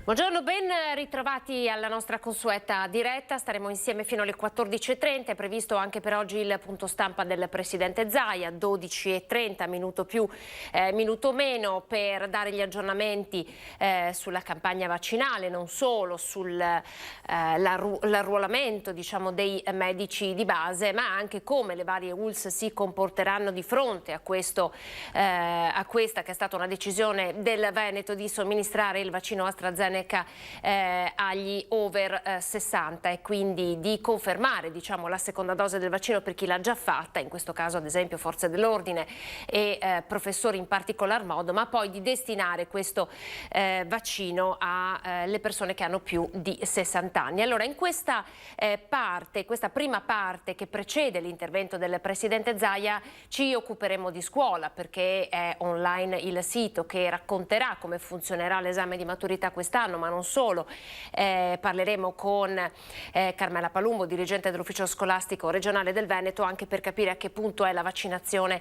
Buongiorno, ben ritrovati alla nostra consueta diretta. Staremo insieme fino alle 14:30. È previsto anche per oggi il punto stampa del Presidente Zaia, 12:30, minuto più, minuto meno, per dare gli aggiornamenti sulla campagna vaccinale, non solo sull'arruolamento dei medici di base, ma anche come le varie ULSS si comporteranno di fronte a questa che è stata una decisione del Veneto di somministrare il vaccino AstraZeneca agli over 60 e quindi di confermare la seconda dose del vaccino per chi l'ha già fatta, in questo caso ad esempio forze dell'ordine e professori in particolar modo, ma poi di destinare questo vaccino alle persone che hanno più di 60 anni. Allora, in questa prima parte che precede l'intervento del Presidente Zaia, ci occuperemo di scuola, perché è online il sito che racconterà come funzionerà l'esame di maturità quest'anno, ma non solo. Parleremo con Carmela Palumbo, dirigente dell'ufficio scolastico regionale del Veneto, anche per capire a che punto è la vaccinazione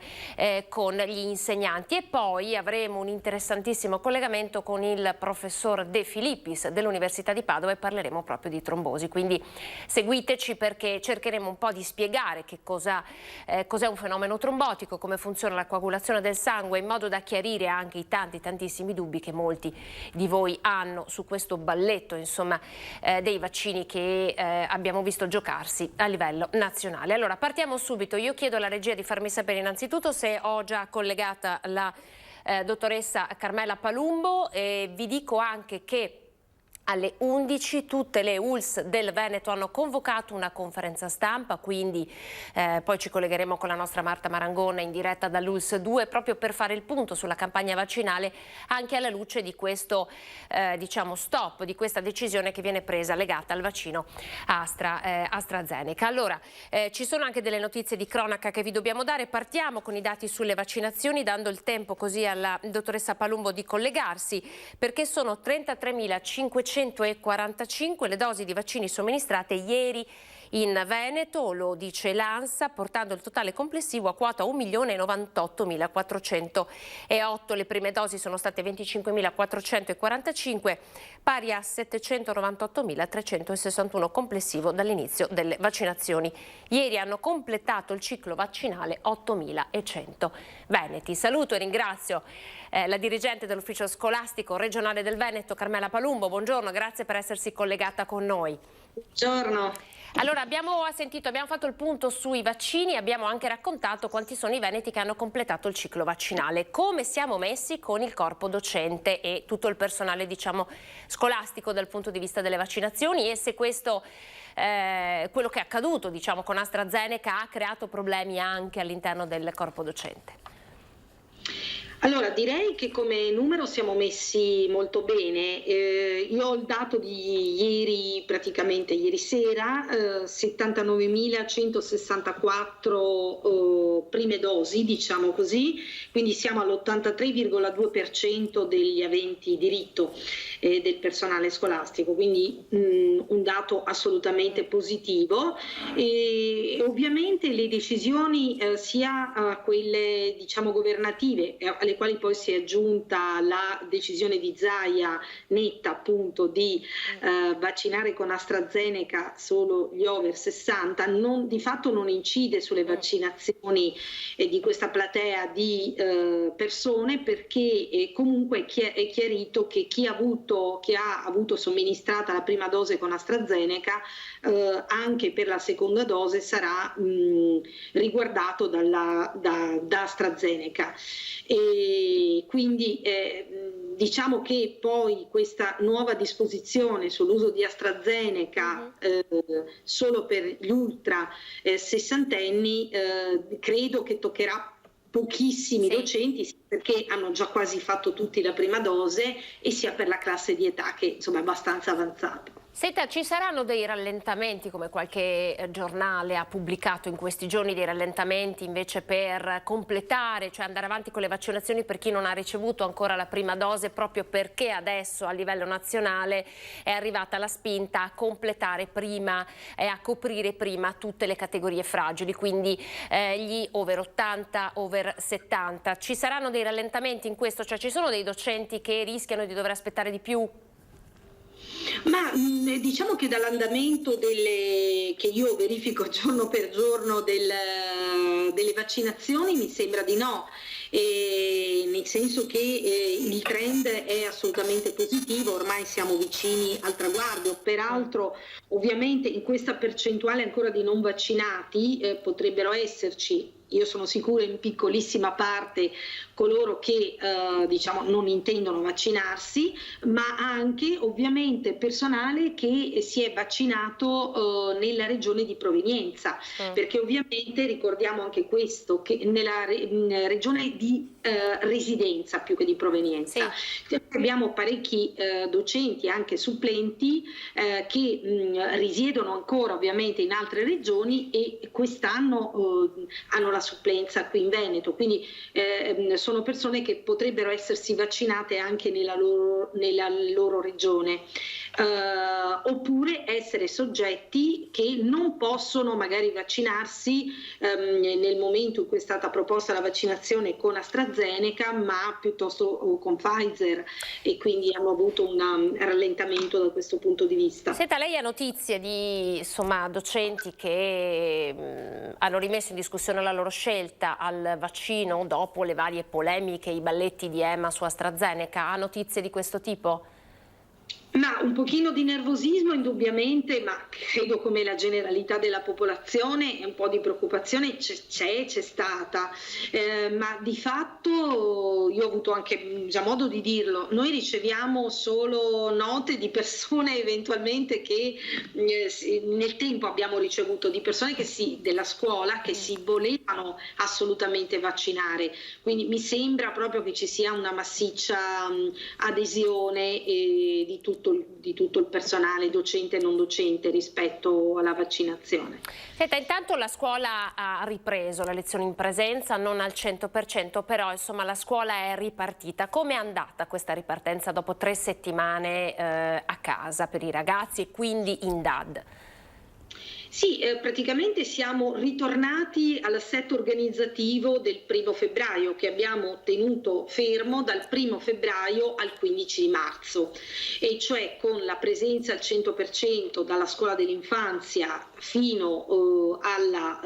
con gli insegnanti, e poi avremo un interessantissimo collegamento con il professor De Filippis dell'Università di Padova e parleremo proprio di trombosi, quindi seguiteci perché cercheremo un po' di spiegare che cos'è un fenomeno trombotico, come funziona la coagulazione del sangue, in modo da chiarire anche i tantissimi dubbi che molti di voi hanno su questo balletto dei vaccini che abbiamo visto giocarsi a livello nazionale. Allora, partiamo subito. Io chiedo alla regia di farmi sapere innanzitutto se ho già collegata la dottoressa Carmela Palumbo, e vi dico anche che alle 11 tutte le ULSS del Veneto hanno convocato una conferenza stampa, quindi poi ci collegheremo con la nostra Marta Marangona in diretta dall'ULSS 2 proprio per fare il punto sulla campagna vaccinale, anche alla luce di questo stop, di questa decisione che viene presa legata al vaccino AstraZeneca. Allora, ci sono anche delle notizie di cronaca che vi dobbiamo dare. Partiamo con i dati sulle vaccinazioni, dando il tempo così alla dottoressa Palumbo di collegarsi, perché sono 33.545 le dosi di vaccini somministrate ieri in Veneto, lo dice l'ANSA, portando il totale complessivo a quota 1.098.408. Le prime dosi sono state 25.445, pari a 798.361 complessivo dall'inizio delle vaccinazioni. Ieri hanno completato il ciclo vaccinale 8.100 veneti. Saluto e ringrazio la dirigente dell'ufficio scolastico regionale del Veneto, Carmela Palumbo. Buongiorno, grazie per essersi collegata con noi. Buongiorno. Allora, abbiamo fatto il punto sui vaccini, abbiamo anche raccontato quanti sono i veneti che hanno completato il ciclo vaccinale. Come siamo messi con il corpo docente e tutto il personale, scolastico dal punto di vista delle vaccinazioni, e se questo quello che è accaduto, con AstraZeneca ha creato problemi anche all'interno del corpo docente? Allora, direi che come numero siamo messi molto bene. Io ho il dato di ieri, praticamente ieri sera, 79.164 prime dosi, diciamo così, quindi siamo all'83,2% degli aventi diritto del personale scolastico, quindi un dato assolutamente positivo. E ovviamente le decisioni sia quelle governative, alle quali poi si è aggiunta la decisione di Zaia netta, appunto, di vaccinare con AstraZeneca solo gli over 60, di fatto non incide sulle vaccinazioni di questa platea di persone, perché comunque è chiarito che chi ha avuto somministrata la prima dose con AstraZeneca anche per la seconda dose sarà riguardato da AstraZeneca. E quindi diciamo che poi questa nuova disposizione sull'uso di AstraZeneca solo per gli ultra sessantenni credo che toccherà pochissimi docenti, perché hanno già quasi fatto tutti la prima dose, e sia per la classe di età che è abbastanza avanzata. Senta, ci saranno dei rallentamenti, come qualche giornale ha pubblicato in questi giorni, dei rallentamenti invece per completare, cioè andare avanti con le vaccinazioni per chi non ha ricevuto ancora la prima dose, proprio perché adesso a livello nazionale è arrivata la spinta a completare prima e a coprire prima tutte le categorie fragili, quindi gli over 80, over 70. Ci saranno dei rallentamenti in questo? Cioè ci sono dei docenti che rischiano di dover aspettare di più? Ma diciamo che dall'andamento che io verifico giorno per giorno delle vaccinazioni mi sembra di no, nel senso che il trend è assolutamente positivo, ormai siamo vicini al traguardo. Peraltro ovviamente in questa percentuale ancora di non vaccinati potrebbero esserci, io sono sicura, in piccolissima parte coloro che diciamo non intendono vaccinarsi, ma anche ovviamente personale che si è vaccinato nella regione di provenienza, perché ovviamente ricordiamo anche questo, che nella regione di residenza più che di provenienza abbiamo parecchi docenti, anche supplenti, che risiedono ancora ovviamente in altre regioni e quest'anno hanno la supplenza qui in Veneto, quindi sono persone che potrebbero essersi vaccinate anche nella loro regione, oppure essere soggetti che non possono magari vaccinarsi nel momento in cui è stata proposta la vaccinazione con AstraZeneca, ma piuttosto con Pfizer, e quindi hanno avuto un rallentamento da questo punto di vista. Senta, lei ha notizie di docenti che hanno rimesso in discussione la loro scelta al vaccino dopo le varie polemiche, i balletti di EMA su AstraZeneca? Ha notizie di questo tipo? Ma un pochino di nervosismo indubbiamente, ma credo come la generalità della popolazione un po' di preoccupazione c'è stata, ma di fatto io ho avuto anche già modo di dirlo, noi riceviamo solo note di persone eventualmente che nel tempo abbiamo ricevuto, di persone della scuola che si volevano assolutamente vaccinare, quindi mi sembra proprio che ci sia una massiccia adesione di tutto il personale docente e non docente rispetto alla vaccinazione. Senta, intanto la scuola ha ripreso le lezioni in presenza, non al 100%, però insomma la scuola è ripartita. Come è andata questa ripartenza dopo 3 settimane a casa per i ragazzi e quindi in DAD? Sì, praticamente siamo ritornati all'assetto organizzativo del 1° febbraio che abbiamo tenuto fermo dal 1° febbraio al 15 di marzo, e cioè con la presenza al 100% dalla scuola dell'infanzia fino alla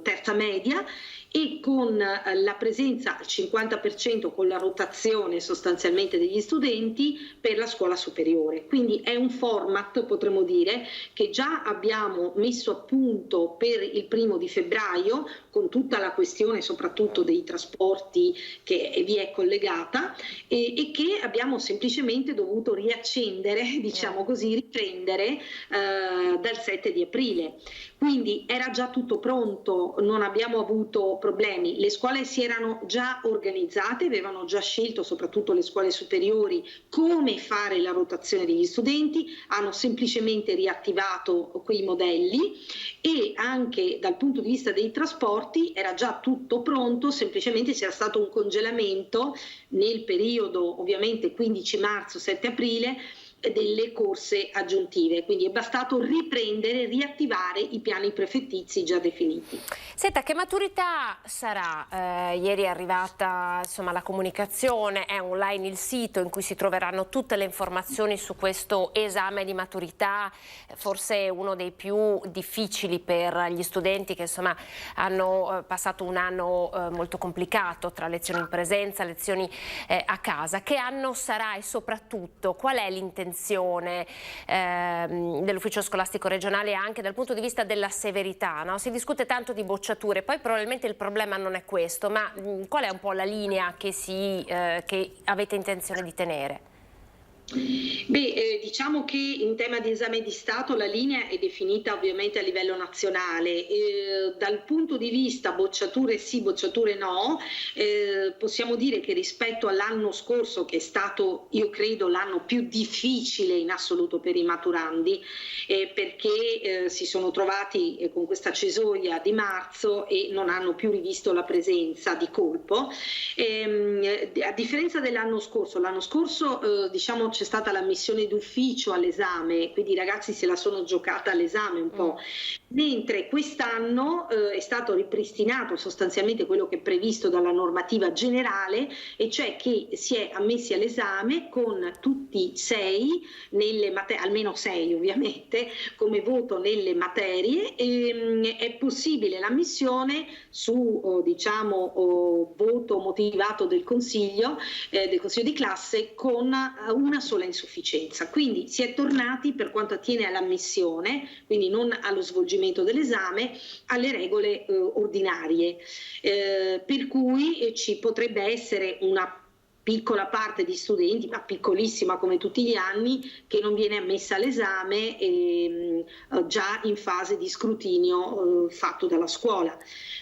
terza media, e con la presenza al 50% con la rotazione sostanzialmente degli studenti per la scuola superiore. Quindi è un format, potremmo dire, che già abbiamo messo a punto per il 1° di febbraio, con tutta la questione soprattutto dei trasporti che vi è collegata, e che abbiamo semplicemente dovuto riaccendere, diciamo così, riprendere dal 7 di aprile. Quindi era già tutto pronto, non abbiamo avuto problemi, le scuole si erano già organizzate, avevano già scelto, soprattutto le scuole superiori, come fare la rotazione degli studenti, hanno semplicemente riattivato quei modelli, e anche dal punto di vista dei trasporti era già tutto pronto, semplicemente c'era stato un congelamento nel periodo ovviamente 15 marzo, 7 aprile, delle corse aggiuntive, quindi è bastato riprendere, riattivare i piani prefettizi già definiti. Senta, che maturità sarà? Ieri è arrivata insomma la comunicazione, è online il sito in cui si troveranno tutte le informazioni su questo esame di maturità, forse uno dei più difficili per gli studenti che insomma hanno passato un anno molto complicato tra lezioni in presenza, lezioni a casa. Che anno sarà e soprattutto qual è l'intenzione dell'ufficio scolastico regionale anche dal punto di vista della severità, no? Si discute tanto di bocciature, poi probabilmente il problema non è questo, ma qual è un po' la linea che avete intenzione di tenere? Diciamo che in tema di esame di Stato la linea è definita ovviamente a livello nazionale. Dal punto di vista bocciature sì, bocciature no, possiamo dire che rispetto all'anno scorso, che è stato, io credo, l'anno più difficile in assoluto per i maturandi, perché si sono trovati con questa cesoia di marzo e non hanno più rivisto la presenza di colpo. A differenza dell'anno scorso, diciamo c'è stata l'ammissione d'ufficio all'esame, quindi i ragazzi se la sono giocata all'esame un po', mentre quest'anno è stato ripristinato sostanzialmente quello che è previsto dalla normativa generale, e cioè che si è ammessi all'esame con tutti 6 nelle almeno 6 ovviamente come voto nelle materie. È possibile l'ammissione su voto motivato del consiglio di classe con una sola insufficienza. Quindi si è tornati, per quanto attiene all'ammissione, quindi non allo svolgimento dell'esame, alle regole ordinarie, per cui ci potrebbe essere una piccola parte di studenti, ma piccolissima come tutti gli anni, che non viene ammessa all'esame già in fase di scrutinio fatto dalla scuola.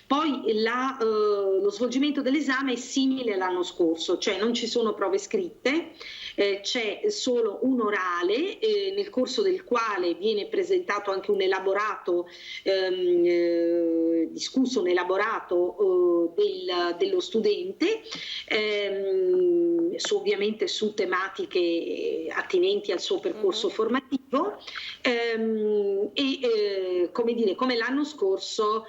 Poi lo svolgimento dell'esame è simile all'anno scorso, cioè non ci sono prove scritte, c'è solo un orale nel corso del quale viene presentato anche un elaborato, discusso un elaborato dello studente, ovviamente su tematiche attinenti al suo percorso formativo, come l'anno scorso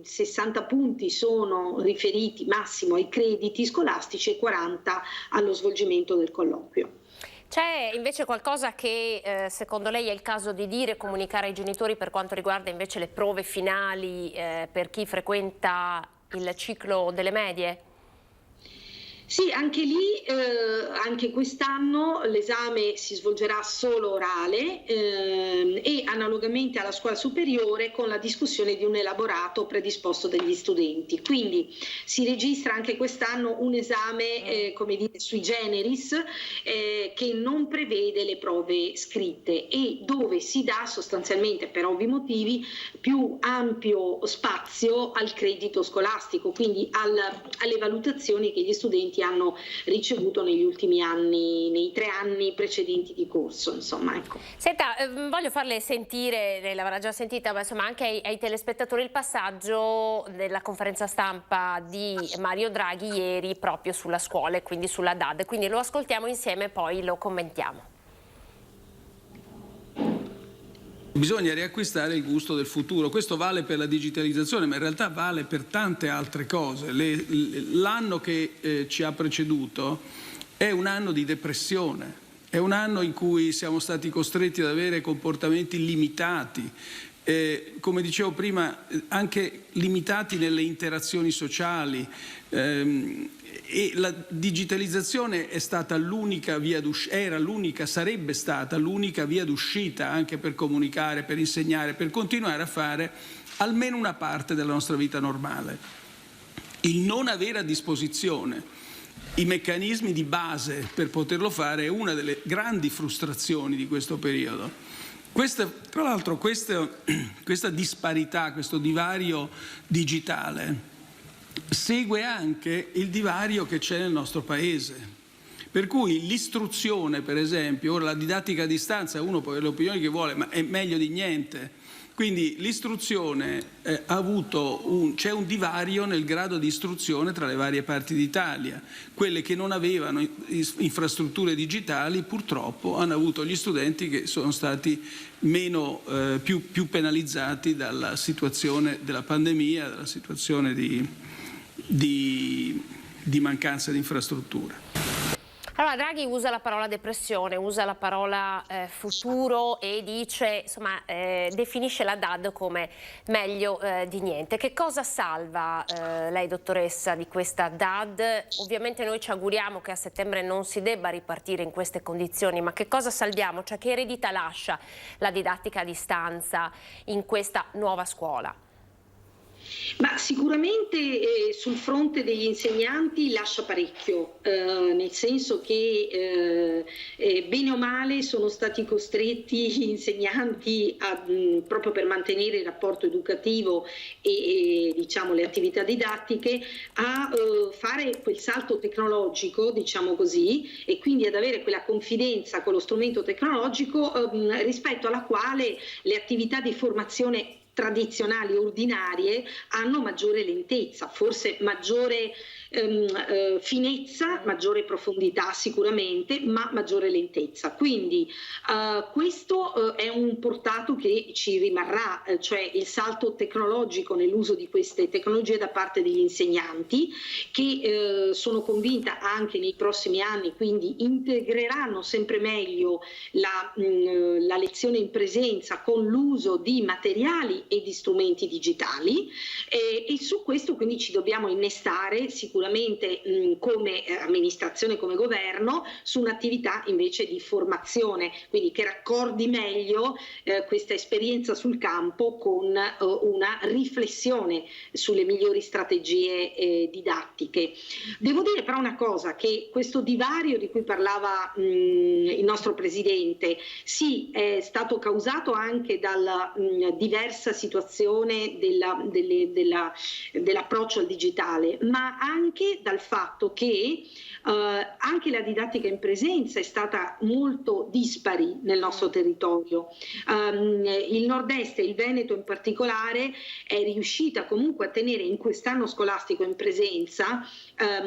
60 punti sono riferiti massimo ai crediti scolastici e 40 allo svolgimento del colloquio. C'è invece qualcosa che secondo lei è il caso di dire, comunicare ai genitori per quanto riguarda invece le prove finali per chi frequenta il ciclo delle medie? Sì, anche lì, anche quest'anno l'esame si svolgerà solo orale e analogamente alla scuola superiore con la discussione di un elaborato predisposto dagli studenti. Quindi si registra anche quest'anno un esame sui generis che non prevede le prove scritte e dove si dà sostanzialmente, per ovvi motivi, più ampio spazio al credito scolastico, quindi alle valutazioni che gli studenti hanno ricevuto negli ultimi anni, nei 3 anni precedenti di corso, insomma, ecco. Senta, voglio farle sentire, lei l'avrà già sentita, ma insomma anche ai telespettatori il passaggio della conferenza stampa di Mario Draghi ieri proprio sulla scuola e quindi sulla DAD, quindi lo ascoltiamo insieme e poi lo commentiamo. Bisogna riacquistare il gusto del futuro. Questo vale per la digitalizzazione, ma in realtà vale per tante altre cose. L'anno che ci ha preceduto è un anno di depressione, è un anno in cui siamo stati costretti ad avere comportamenti limitati, come dicevo prima, anche limitati nelle interazioni sociali. E la digitalizzazione è stata l'unica via sarebbe stata l'unica via d'uscita anche per comunicare, per insegnare, per continuare a fare almeno una parte della nostra vita normale. Il non avere a disposizione i meccanismi di base per poterlo fare è una delle grandi frustrazioni di questo periodo. Tra l'altro questa disparità, questo divario digitale segue anche il divario che c'è nel nostro paese, per cui l'istruzione, per esempio, ora la didattica a distanza, uno può avere le opinioni che vuole, ma è meglio di niente, quindi l'istruzione c'è un divario nel grado di istruzione tra le varie parti d'Italia. Quelle che non avevano infrastrutture digitali purtroppo hanno avuto gli studenti che sono stati più penalizzati dalla situazione della pandemia, dalla situazione di mancanza di infrastrutture. Allora Draghi usa la parola depressione, usa la parola futuro e dice, insomma, definisce la DAD come meglio di niente. Che cosa salva lei, dottoressa, di questa DAD? Ovviamente noi ci auguriamo che a settembre non si debba ripartire in queste condizioni, ma che cosa salviamo? Cioè che eredità lascia la didattica a distanza in questa nuova scuola? Ma sicuramente sul fronte degli insegnanti lascia parecchio, nel senso che bene o male sono stati costretti gli insegnanti proprio per mantenere il rapporto educativo e diciamo le attività didattiche a fare quel salto tecnologico, diciamo così, e quindi ad avere quella confidenza con lo strumento tecnologico rispetto alla quale le attività di formazione tradizionali, ordinarie, hanno maggiore lentezza, forse maggiore finezza, maggiore profondità sicuramente, ma maggiore lentezza. Quindi questo è un portato che ci rimarrà, cioè il salto tecnologico nell'uso di queste tecnologie da parte degli insegnanti, che sono convinta anche nei prossimi anni quindi integreranno sempre meglio la lezione in presenza con l'uso di materiali e di strumenti digitali, e su questo quindi ci dobbiamo innestare sicuramente come amministrazione, come governo, su un'attività invece di formazione, quindi che raccordi meglio questa esperienza sul campo con una riflessione sulle migliori strategie didattiche. Devo dire però una cosa, che questo divario di cui parlava il nostro Presidente, sì, è stato causato anche dalla diversa situazione dell'approccio al digitale, ma anche dal fatto che anche la didattica in presenza è stata molto dispari nel nostro territorio. Il Nord-Est e il Veneto in particolare è riuscita comunque a tenere in quest'anno scolastico in presenza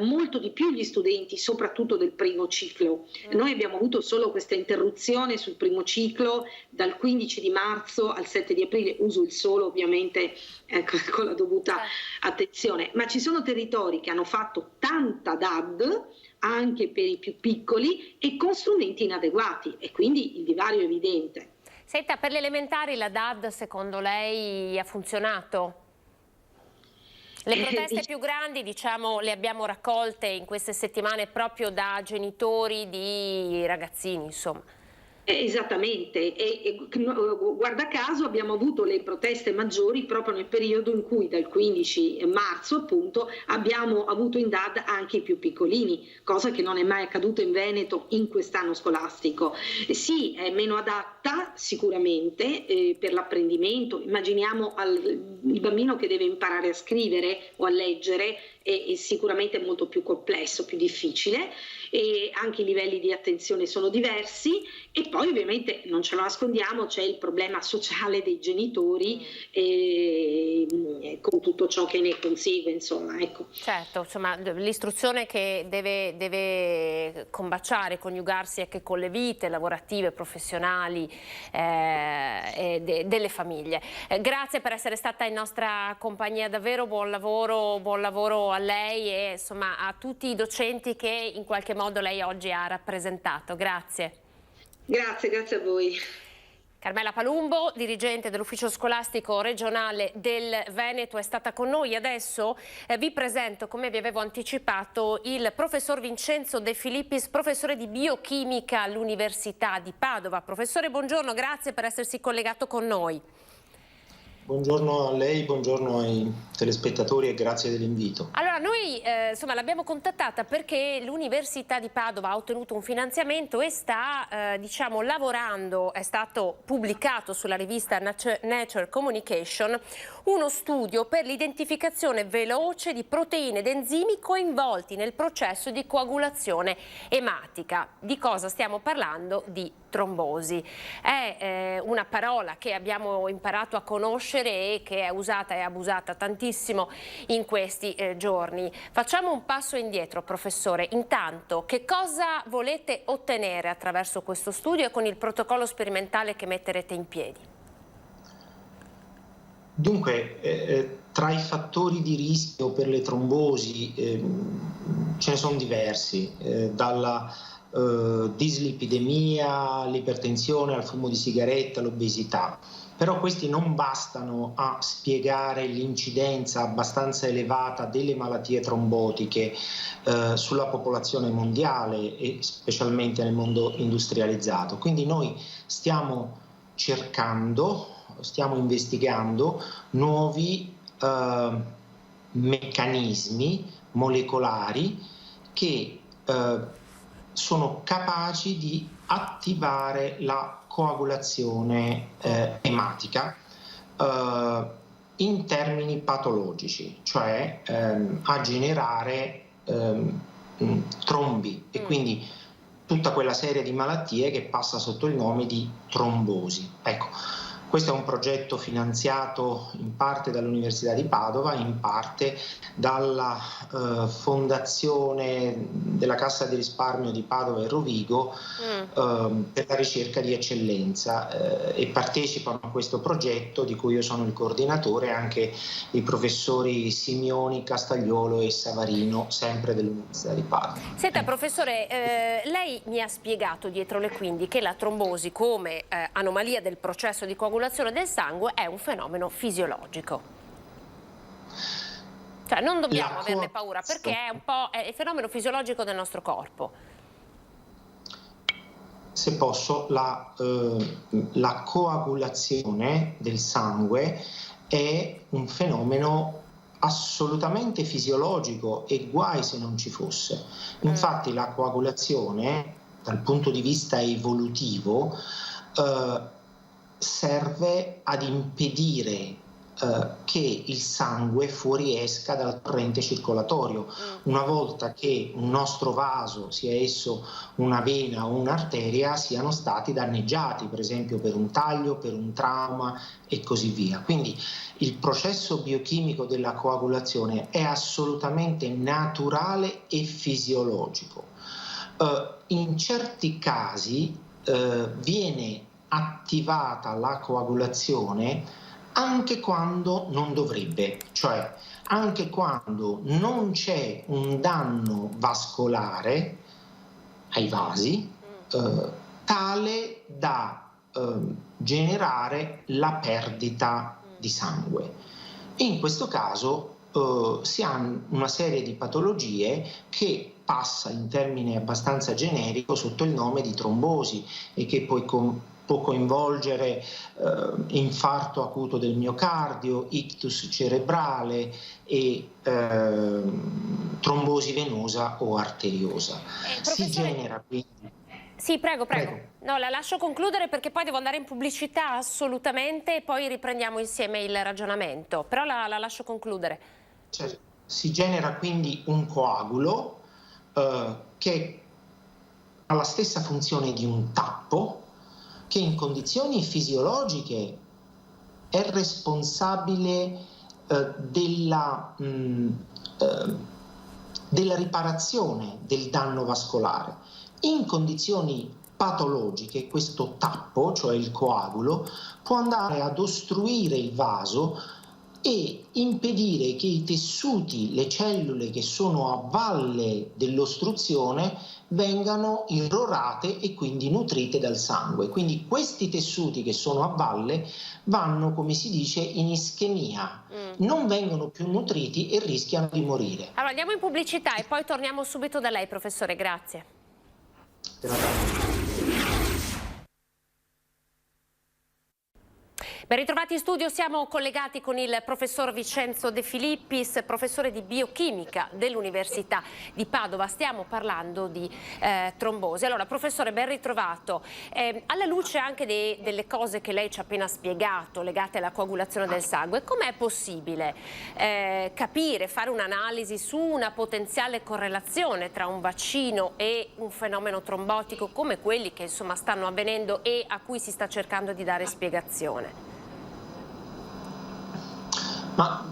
molto di più gli studenti, soprattutto del primo ciclo. Noi abbiamo avuto solo questa interruzione sul primo ciclo dal 15 di marzo al 7 di aprile, uso il solo ovviamente con la dovuta attenzione, ma ci sono territori che hanno fatto tanta DAD anche per i più piccoli e con strumenti inadeguati, e quindi il divario è evidente. Senta, per le elementari la DAD secondo lei ha funzionato? Le proteste più grandi, diciamo, le abbiamo raccolte in queste settimane proprio da genitori di ragazzini, insomma. Esattamente, e guarda caso abbiamo avuto le proteste maggiori proprio nel periodo in cui dal 15 marzo appunto abbiamo avuto in DAD anche i più piccolini, cosa che non è mai accaduta in Veneto in quest'anno scolastico. Sì, è meno adatta sicuramente per l'apprendimento. Immaginiamo il bambino che deve imparare a scrivere o a leggere, è sicuramente molto più complesso, più difficile, e anche i livelli di attenzione sono diversi, e poi ovviamente non ce lo nascondiamo, c'è il problema sociale dei genitori con tutto ciò che ne consegue, insomma, ecco. Certo, insomma, l'istruzione che deve combaciare, coniugarsi anche con le vite lavorative, professionali delle famiglie. Grazie per essere stata in nostra compagnia, davvero buon lavoro a lei e insomma a tutti i docenti che in qualche modo lei oggi ha rappresentato. Grazie. Grazie a voi. Carmela Palumbo, dirigente dell'ufficio scolastico regionale del Veneto, è stata con noi. Adesso vi presento, come vi avevo anticipato, il professor Vincenzo De Filippis, professore di biochimica all'Università di Padova. Professore, buongiorno, grazie per essersi collegato con noi. Buongiorno a lei, buongiorno ai telespettatori e grazie dell'invito. Allora, noi insomma l'abbiamo contattata perché l'Università di Padova ha ottenuto un finanziamento e sta diciamo lavorando, è stato pubblicato sulla rivista Nature Communication, uno studio per l'identificazione veloce di proteine ed enzimi coinvolti nel processo di coagulazione ematica. Di cosa stiamo parlando? Di trombosi. È una parola che abbiamo imparato a conoscere e che è usata e abusata tantissimo in questi giorni. Facciamo un passo indietro, professore. Intanto, che cosa volete ottenere attraverso questo studio e con il protocollo sperimentale che metterete in piedi? Dunque, tra i fattori di rischio per le trombosi ce ne sono diversi, dalla dislipidemia, all'ipertensione, al fumo di sigaretta, all'obesità. Però questi non bastano a spiegare l'incidenza abbastanza elevata delle malattie trombotiche sulla popolazione mondiale e specialmente nel mondo industrializzato. Quindi noi stiamo investigando nuovi meccanismi molecolari che sono capaci di attivare la coagulazione ematica in termini patologici, cioè a generare trombi e quindi tutta quella serie di malattie che passa sotto il nome di trombosi. Ecco, Questo è un progetto finanziato in parte dall'Università di Padova, in parte dalla Fondazione della Cassa di Risparmio di Padova e Rovigo per la ricerca di eccellenza, e partecipano a questo progetto, di cui io sono il coordinatore, anche i professori Simioni, Castagliolo e Savarino, sempre dell'Università di Padova. Senta, professore, lei mi ha spiegato dietro le quinte che la trombosi come anomalia del processo di coagulazione del sangue è un fenomeno fisiologico. Cioè non dobbiamo averne paura, perché è il fenomeno fisiologico del nostro corpo. Se posso, la coagulazione del sangue è un fenomeno assolutamente fisiologico, e guai se non ci fosse. Infatti la coagulazione, dal punto di vista evolutivo, serve ad impedire che il sangue fuoriesca dal corrente circolatorio. Una volta che un nostro vaso, sia esso una vena o un'arteria, siano stati danneggiati, per esempio per un taglio, per un trauma e così via. Quindi il processo biochimico della coagulazione è assolutamente naturale e fisiologico. In certi casi viene attivata la coagulazione anche quando non dovrebbe, cioè anche quando non c'è un danno vascolare ai vasi tale da generare la perdita di sangue. In questo caso si ha una serie di patologie che passa in termine abbastanza generico sotto il nome di trombosi, e che poi può coinvolgere infarto acuto del miocardio, ictus cerebrale e trombosi venosa o arteriosa. Si genera quindi... Sì, prego. No, la lascio concludere perché poi devo andare in pubblicità assolutamente, e poi riprendiamo insieme il ragionamento, però la lascio concludere. Certo. Si genera quindi un coagulo che ha la stessa funzione di un tappo, che in condizioni fisiologiche è responsabile della riparazione del danno vascolare. In condizioni patologiche questo tappo, cioè il coagulo, può andare ad ostruire il vaso e impedire che i tessuti, le cellule che sono a valle dell'ostruzione, vengano irrorate e quindi nutrite dal sangue. Quindi questi tessuti che sono a valle vanno, come si dice, in ischemia, non vengono più nutriti e rischiano di morire. Allora andiamo in pubblicità e poi torniamo subito da lei, professore, grazie. Ben ritrovati in studio, siamo collegati con il professor Vincenzo De Filippis, professore di biochimica dell'Università di Padova. Stiamo parlando di trombosi. Allora, professore, ben ritrovato. Alla luce anche delle cose che lei ci ha appena spiegato, legate alla coagulazione del sangue, com'è possibile capire, fare un'analisi su una potenziale correlazione tra un vaccino e un fenomeno trombotico come quelli che insomma stanno avvenendo e a cui si sta cercando di dare spiegazione? Ma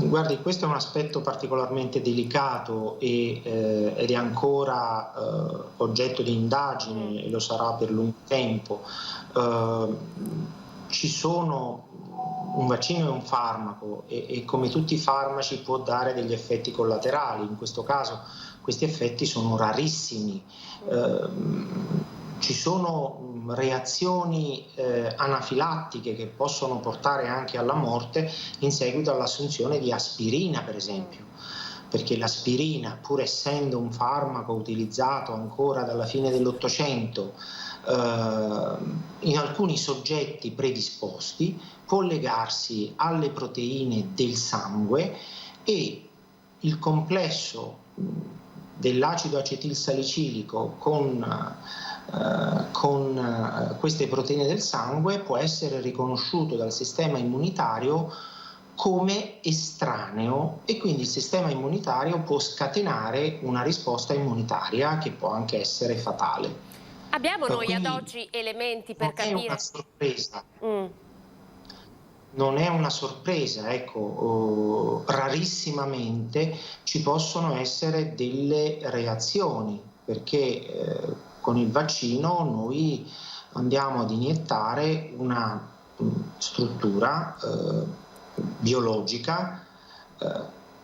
guardi, questo è un aspetto particolarmente delicato ed è ancora oggetto di indagine, e lo sarà per lungo tempo. Ci sono un vaccino e un farmaco, e come tutti i farmaci può dare degli effetti collaterali. In questo caso questi effetti sono rarissimi. Ci sono reazioni anafilattiche che possono portare anche alla morte in seguito all'assunzione di aspirina, per esempio, perché l'aspirina, pur essendo un farmaco utilizzato ancora dalla fine dell'Ottocento, in alcuni soggetti predisposti può legarsi alle proteine del sangue, e il complesso dell'acido acetilsalicilico con queste proteine del sangue può essere riconosciuto dal sistema immunitario come estraneo, e quindi il sistema immunitario può scatenare una risposta immunitaria che può anche essere fatale. Abbiamo noi ad oggi elementi per capire? È una sorpresa. non è una sorpresa, ecco, rarissimamente ci possono essere delle reazioni, perché con il vaccino noi andiamo ad iniettare una struttura biologica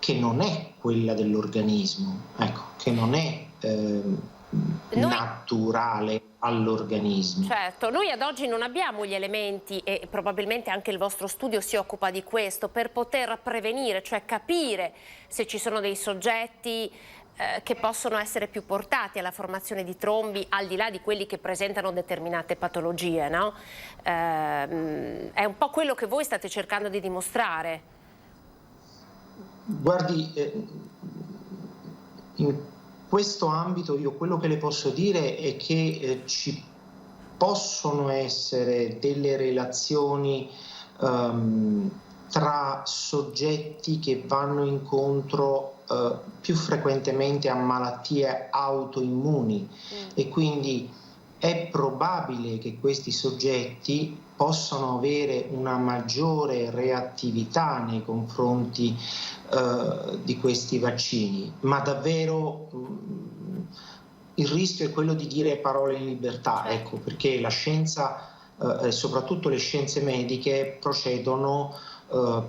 che non è quella dell'organismo, ecco, che non è naturale all'organismo. Certo, noi ad oggi non abbiamo gli elementi, e probabilmente anche il vostro studio si occupa di questo, per poter prevenire, cioè capire se ci sono dei soggetti che possono essere più portati alla formazione di trombi, al di là di quelli che presentano determinate patologie, no? È un po' quello che voi state cercando di dimostrare. Guardi, in questo ambito io quello che le posso dire è che ci possono essere delle relazioni tra soggetti che vanno incontro più frequentemente a malattie autoimmuni e quindi è probabile che questi soggetti possano avere una maggiore reattività nei confronti di questi vaccini, ma davvero il rischio è quello di dire parole in libertà, ecco, perché la scienza, soprattutto le scienze mediche, procedono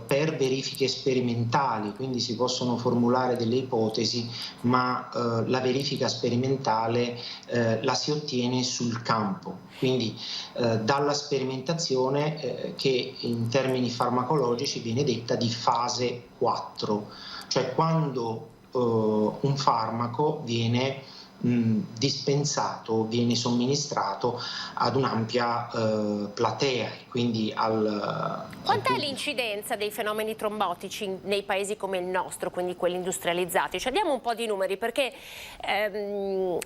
per verifiche sperimentali, quindi si possono formulare delle ipotesi, ma la verifica sperimentale la si ottiene sul campo, quindi dalla sperimentazione che in termini farmacologici viene detta di fase 4, cioè quando un farmaco viene dispensato, viene somministrato ad un'ampia platea, quindi Quant'è l'incidenza dei fenomeni trombotici nei paesi come il nostro, quindi quelli industrializzati? Cioè, diamo un po' di numeri, perché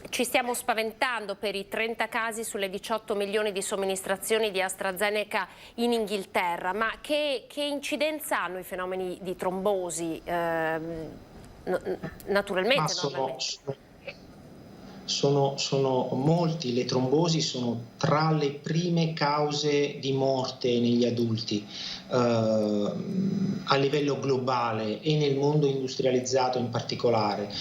ci stiamo spaventando per i 30 casi sulle 18 milioni di somministrazioni di AstraZeneca in Inghilterra, ma che incidenza hanno i fenomeni di trombosi? Naturalmente, sono molti, le trombosi sono tra le prime cause di morte negli adulti a livello globale e nel mondo industrializzato in particolare.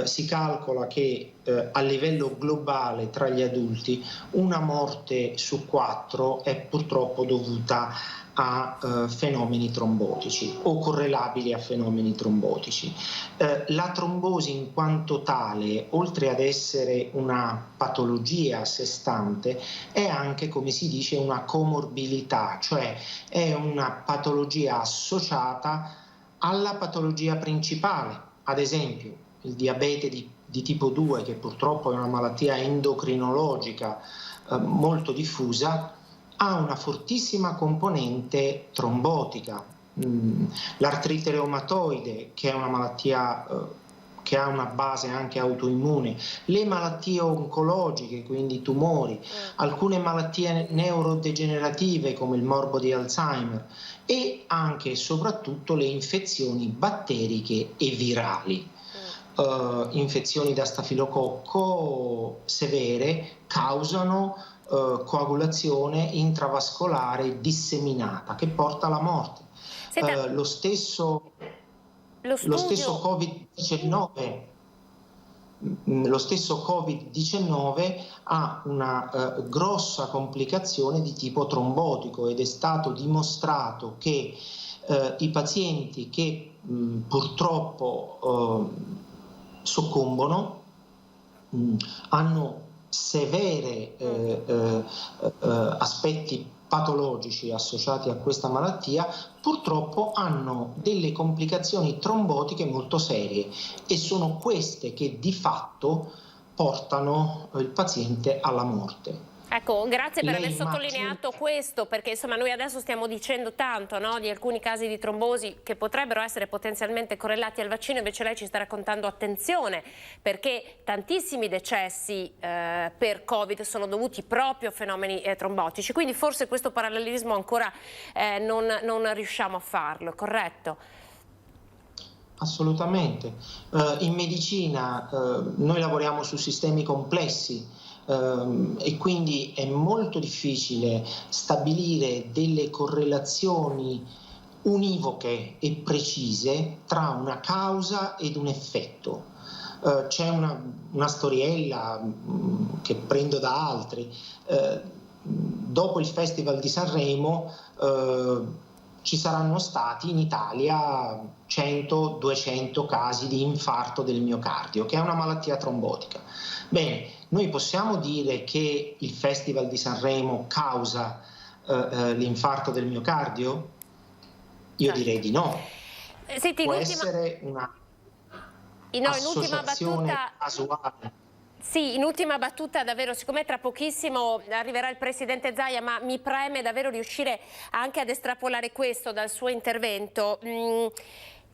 Si calcola che a livello globale tra gli adulti una morte su 4 è purtroppo dovuta a fenomeni trombotici o correlabili a fenomeni trombotici. La trombosi in quanto tale, oltre ad essere una patologia a sé stante, è anche, come si dice, una comorbilità, cioè è una patologia associata alla patologia principale, ad esempio il diabete di tipo 2, che purtroppo è una malattia endocrinologica molto diffusa, ha una fortissima componente trombotica. L'artrite reumatoide, che è una malattia che ha una base anche autoimmune, le malattie oncologiche, quindi tumori, alcune malattie neurodegenerative come il morbo di Alzheimer e anche e soprattutto le infezioni batteriche e virali. Infezioni da stafilococco severe causano coagulazione intravascolare disseminata che porta alla morte. Lo stesso Covid-19 ha una grossa complicazione di tipo trombotico ed è stato dimostrato che i pazienti che purtroppo soccombono hanno severe aspetti patologici associati a questa malattia, purtroppo hanno delle complicazioni trombotiche molto serie e sono queste che di fatto portano il paziente alla morte. Ecco, grazie per aver sottolineato questo, perché insomma noi adesso stiamo dicendo tanto, no, di alcuni casi di trombosi che potrebbero essere potenzialmente correlati al vaccino, invece lei ci sta raccontando attenzione, perché tantissimi decessi per Covid sono dovuti proprio a fenomeni trombotici, quindi forse questo parallelismo ancora non riusciamo a farlo, corretto? Assolutamente. In medicina noi lavoriamo su sistemi complessi. e quindi è molto difficile stabilire delle correlazioni univoche e precise tra una causa ed un effetto. C'è una storiella che prendo da altri. Dopo il Festival di Sanremo ci saranno stati in Italia 100-200 casi di infarto del miocardio, che è una malattia trombotica. Bene, noi possiamo dire che il Festival di Sanremo causa l'infarto del miocardio? Io direi di no. Senti, può essere una associazione casuale. Sì, in ultima battuta davvero, siccome tra pochissimo arriverà il Presidente Zaia, ma mi preme davvero riuscire anche ad estrapolare questo dal suo intervento.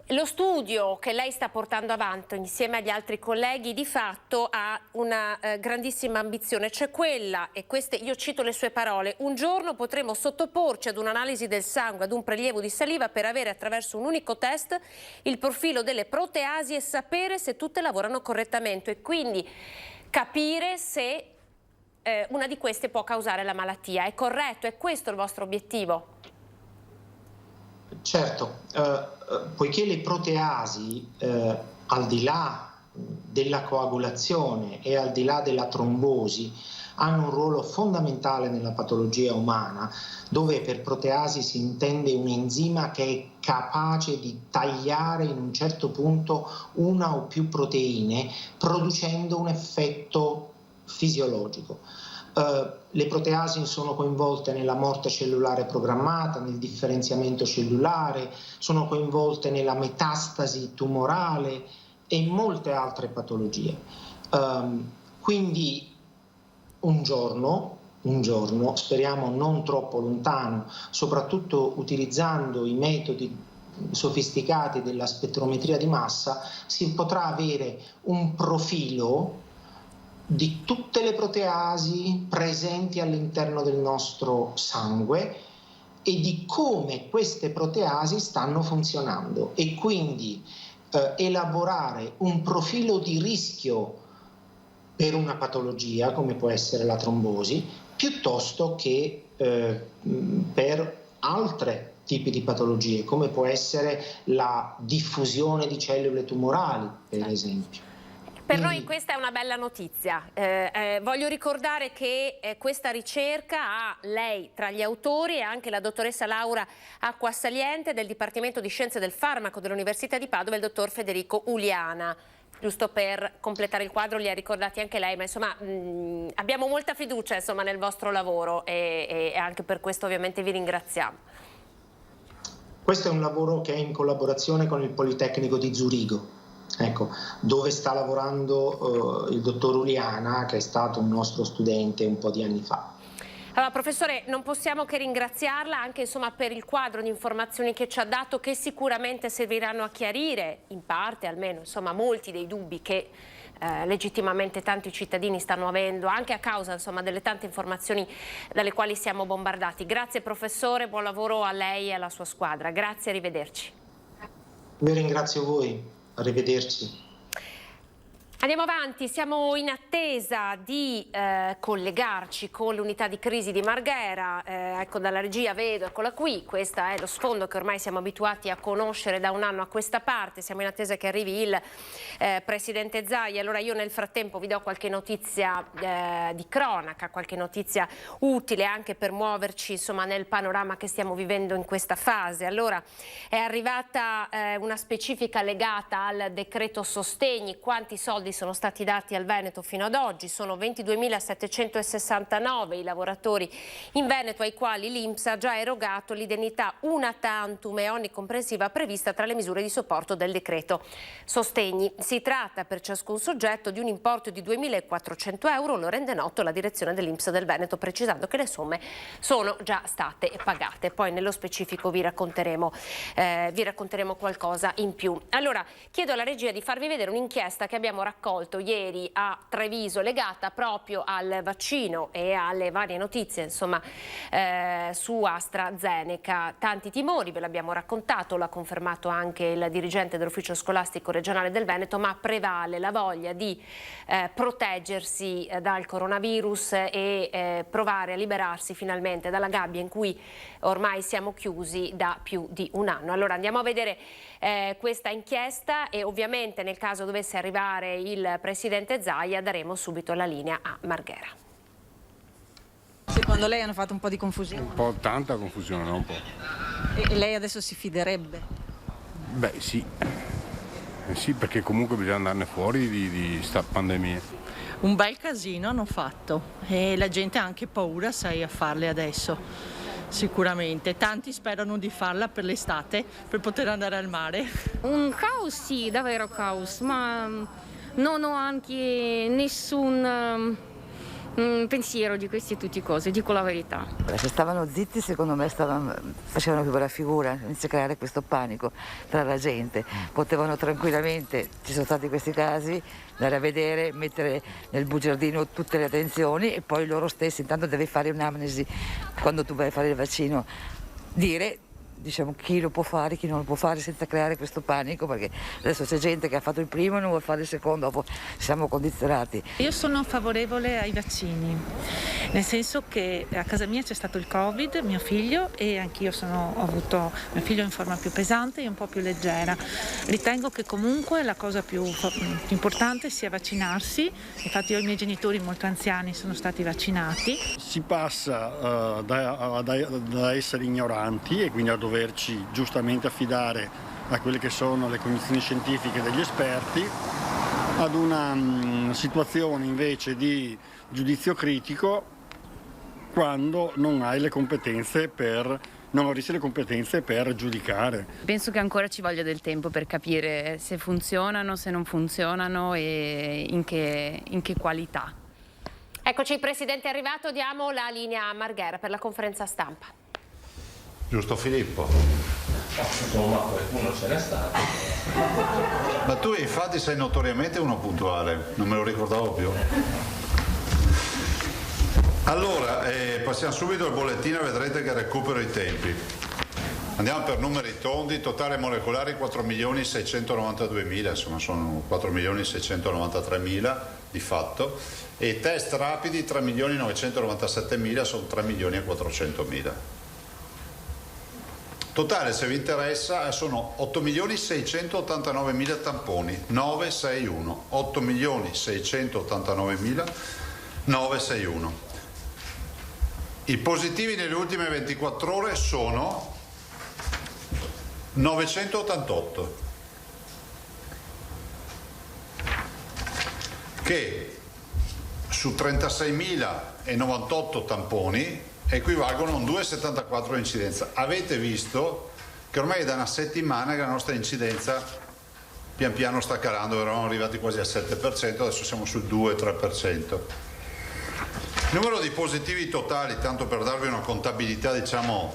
Lo studio che lei sta portando avanti insieme agli altri colleghi di fatto ha una grandissima ambizione, cioè quella, e queste io cito le sue parole: un giorno potremo sottoporci ad un'analisi del sangue, ad un prelievo di saliva per avere attraverso un unico test il profilo delle proteasi e sapere se tutte lavorano correttamente e quindi capire se una di queste può causare la malattia. È corretto? È questo il vostro obiettivo? Certo, poiché le proteasi, al di là della coagulazione e al di là della trombosi, hanno un ruolo fondamentale nella patologia umana, dove per proteasi si intende un enzima che è capace di tagliare in un certo punto una o più proteine, producendo un effetto fisiologico. Le proteasi sono coinvolte nella morte cellulare programmata, nel differenziamento cellulare, sono coinvolte nella metastasi tumorale e in molte altre patologie. Quindi un giorno, speriamo non troppo lontano, soprattutto utilizzando i metodi sofisticati della spettrometria di massa, si potrà avere un profilo di tutte le proteasi presenti all'interno del nostro sangue e di come queste proteasi stanno funzionando e quindi elaborare un profilo di rischio per una patologia come può essere la trombosi, piuttosto che per altre tipi di patologie come può essere la diffusione di cellule tumorali, per esempio. Per noi questa è una bella notizia. Voglio ricordare che questa ricerca ha lei tra gli autori e anche la dottoressa Laura Acquasaliente del Dipartimento di Scienze del Farmaco dell'Università di Padova e il dottor Federico Uliana. Giusto per completare il quadro, li ha ricordati anche lei, ma insomma abbiamo molta fiducia insomma, nel vostro lavoro e anche per questo ovviamente vi ringraziamo. Questo è un lavoro che è in collaborazione con il Politecnico di Zurigo. Ecco, dove sta lavorando il dottor Uliana, che è stato un nostro studente un po' di anni fa. Allora, professore, non possiamo che ringraziarla anche insomma, per il quadro di informazioni che ci ha dato, che sicuramente serviranno a chiarire, in parte almeno, insomma, molti dei dubbi che legittimamente tanti cittadini stanno avendo, anche a causa insomma, delle tante informazioni dalle quali siamo bombardati. Grazie professore, buon lavoro a lei e alla sua squadra. Grazie, arrivederci. Io ringrazio voi. Arrivederci. Andiamo avanti, siamo in attesa di collegarci con l'unità di crisi di Marghera. Ecco, dalla regia vedo, eccola qui, questo è lo sfondo che ormai siamo abituati a conoscere da un anno a questa parte. Siamo in attesa che arrivi il Presidente Zaia. Allora io nel frattempo vi do qualche notizia di cronaca, qualche notizia utile anche per muoverci insomma, nel panorama che stiamo vivendo in questa fase. Allora è arrivata una specifica legata al decreto sostegni, quanti soldi sono stati dati al Veneto fino ad oggi. Sono 22.769 i lavoratori in Veneto ai quali l'INPS ha già erogato l'indennità una tantum e onnicomprensiva prevista tra le misure di supporto del decreto sostegni. Si tratta per ciascun soggetto di un importo di 2.400 euro, lo rende noto la direzione dell'INPS del Veneto, precisando che le somme sono già state pagate. Poi nello specifico vi racconteremo qualcosa in più. Allora chiedo alla regia di farvi vedere un'inchiesta che abbiamo raccolto raccolto ieri a Treviso legata proprio al vaccino e alle varie notizie, insomma, su AstraZeneca. Tanti timori, ve l'abbiamo raccontato, l'ha confermato anche il dirigente dell'ufficio scolastico regionale del Veneto, ma prevale la voglia di proteggersi dal coronavirus e provare a liberarsi finalmente dalla gabbia in cui ormai siamo chiusi da più di un anno. Allora andiamo a vedere questa inchiesta e ovviamente nel caso dovesse arrivare il presidente Zaia daremo subito la linea a Marghera. Secondo lei hanno fatto un po' di confusione? Un po', tanta confusione, non un po'. E lei adesso si fiderebbe? Beh sì, sì, perché comunque bisogna andarne fuori di sta pandemia. Un bel casino hanno fatto e la gente ha anche paura, sai, a farle adesso. Sicuramente, tanti sperano di farla per l'estate, per poter andare al mare. Un caos, sì, davvero caos, ma non ho anche nessun pensiero di queste tutte cose, dico la verità. Se stavano zitti, secondo me facevano più bella figura, inizia a creare questo panico tra la gente. Potevano tranquillamente, ci sono stati questi casi, andare a vedere, mettere nel bugiardino tutte le attenzioni e poi loro stessi, intanto devi fare un'amnesi quando tu vai a fare il vaccino, dire diciamo chi lo può fare, chi non lo può fare senza creare questo panico, perché adesso c'è gente che ha fatto il primo e non vuole fare il secondo, dopo siamo condizionati. Io sono favorevole ai vaccini, nel senso che a casa mia c'è stato il Covid, mio figlio, e anch'io ho avuto mio figlio in forma più pesante e un po' più leggera. Ritengo che comunque la cosa più importante sia vaccinarsi, infatti io e i miei genitori molto anziani sono stati vaccinati. Si passa da essere ignoranti e quindi a doverci giustamente affidare a quelle che sono le cognizioni scientifiche degli esperti, ad una situazione invece di giudizio critico quando non hai le competenze non avresti le competenze per giudicare. Penso che ancora ci voglia del tempo per capire se funzionano, se non funzionano e in che qualità. Eccoci, il Presidente è arrivato, diamo la linea a Marghera per la conferenza stampa. Giusto Filippo? Insomma, qualcuno ce n'è stato. Ma tu infatti sei notoriamente uno puntuale, non me lo ricordavo più. Allora, passiamo subito al bollettino e vedrete che recupero i tempi. Andiamo per numeri tondi, totale molecolare 4.692.000, insomma sono 4.693.000 di fatto, e test rapidi 3.997.000, sono 3.400.000. Totale, se vi interessa, sono 8.689.000 tamponi, 961, 8.689.961. I positivi nelle ultime 24 ore sono 988, che su 36.098 tamponi equivalgono a un 2,74 di incidenza. Avete visto che ormai è da una settimana che la nostra incidenza pian piano sta calando, eravamo arrivati quasi al 7%, adesso siamo sul 2-3%. Il numero di positivi totali, tanto per darvi una contabilità diciamo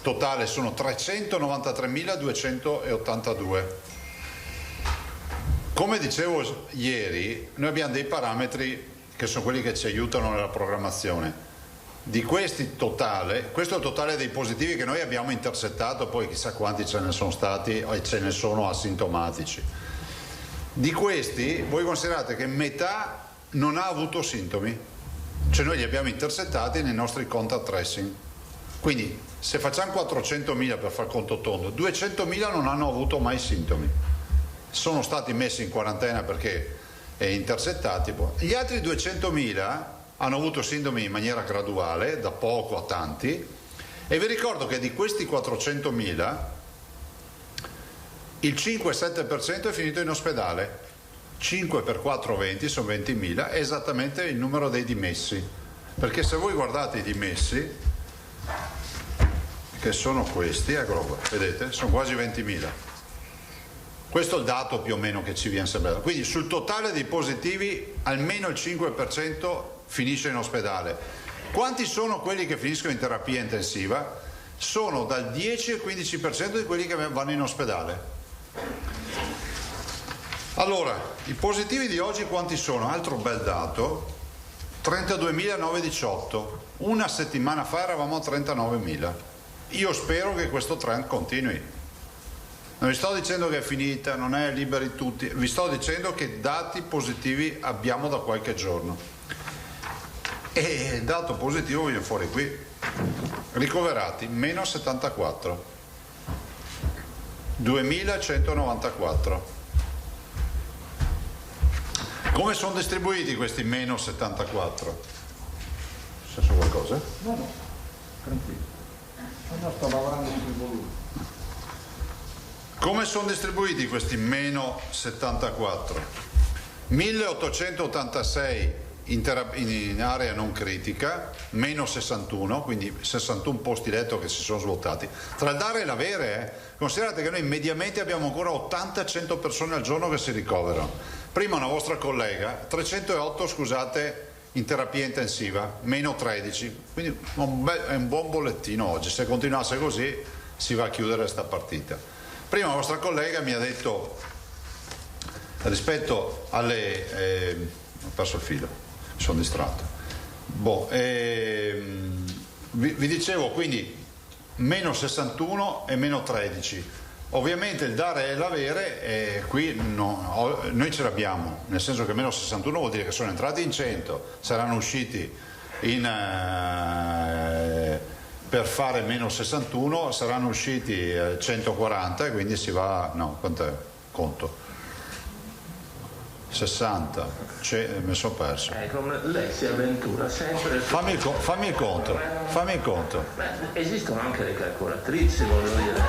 totale, sono 393.282. Come dicevo ieri, noi abbiamo dei parametri che sono quelli che ci aiutano nella programmazione. Di questi totale, questo è il totale dei positivi che noi abbiamo intercettato, poi chissà quanti ce ne sono stati e ce ne sono asintomatici. Di questi voi considerate che metà non ha avuto sintomi, cioè noi li abbiamo intercettati nei nostri contact tracing. Quindi se facciamo 400.000 per far conto tondo, 200.000 non hanno avuto mai sintomi, sono stati messi in quarantena perché intercettati. Gli altri 200.000 hanno avuto sintomi in maniera graduale, da poco a tanti, e vi ricordo che di questi 400.000 il 5-7% è finito in ospedale. 5 per 4, 20, sono 20.000, è esattamente il numero dei dimessi, perché se voi guardate i dimessi, che sono questi, eccolo qua, vedete, sono quasi 20.000. Questo è il dato più o meno che ci viene sembrato. Quindi sul totale dei positivi almeno il 5% finisce in ospedale. Quanti sono quelli che finiscono in terapia intensiva? Sono dal 10 al 15% di quelli che vanno in ospedale. Allora, i positivi di oggi quanti sono? Altro bel dato, 32.918, una settimana fa eravamo a 39.000. Io spero che questo trend continui. Non vi sto dicendo che è finita, non è liberi tutti, vi sto dicendo che dati positivi abbiamo da qualche giorno. E il dato positivo viene fuori qui, ricoverati meno 74, 2194. Come sono distribuiti questi meno 74? È successo qualcosa? No, tranquillo. No, sto lavorando sul volume. Come sono distribuiti questi meno 74? 1886 in area non critica, meno 61, quindi 61 posti letto che si sono svuotati. Tra il dare e l'avere, considerate che noi mediamente abbiamo ancora 80-100 persone al giorno che si ricoverano. Prima una vostra collega, 308 scusate, in terapia intensiva, meno 13, quindi è un buon bollettino oggi. Se continuasse così si va a chiudere questa partita. Prima la vostra collega mi ha detto, rispetto alle... ho perso il filo, mi sono distratto. Vi dicevo quindi meno 61 e meno 13. Ovviamente il dare e l'avere, qui noi ce l'abbiamo, nel senso che meno 61 vuol dire che sono entrati in 100, saranno usciti per fare meno 61, saranno usciti 140 e quindi si va, no, quant'è? Conto. 60, mi sono perso. Come lei si avventura sempre. Fammi il conto. Beh, esistono anche le calcolatrici, voglio dire.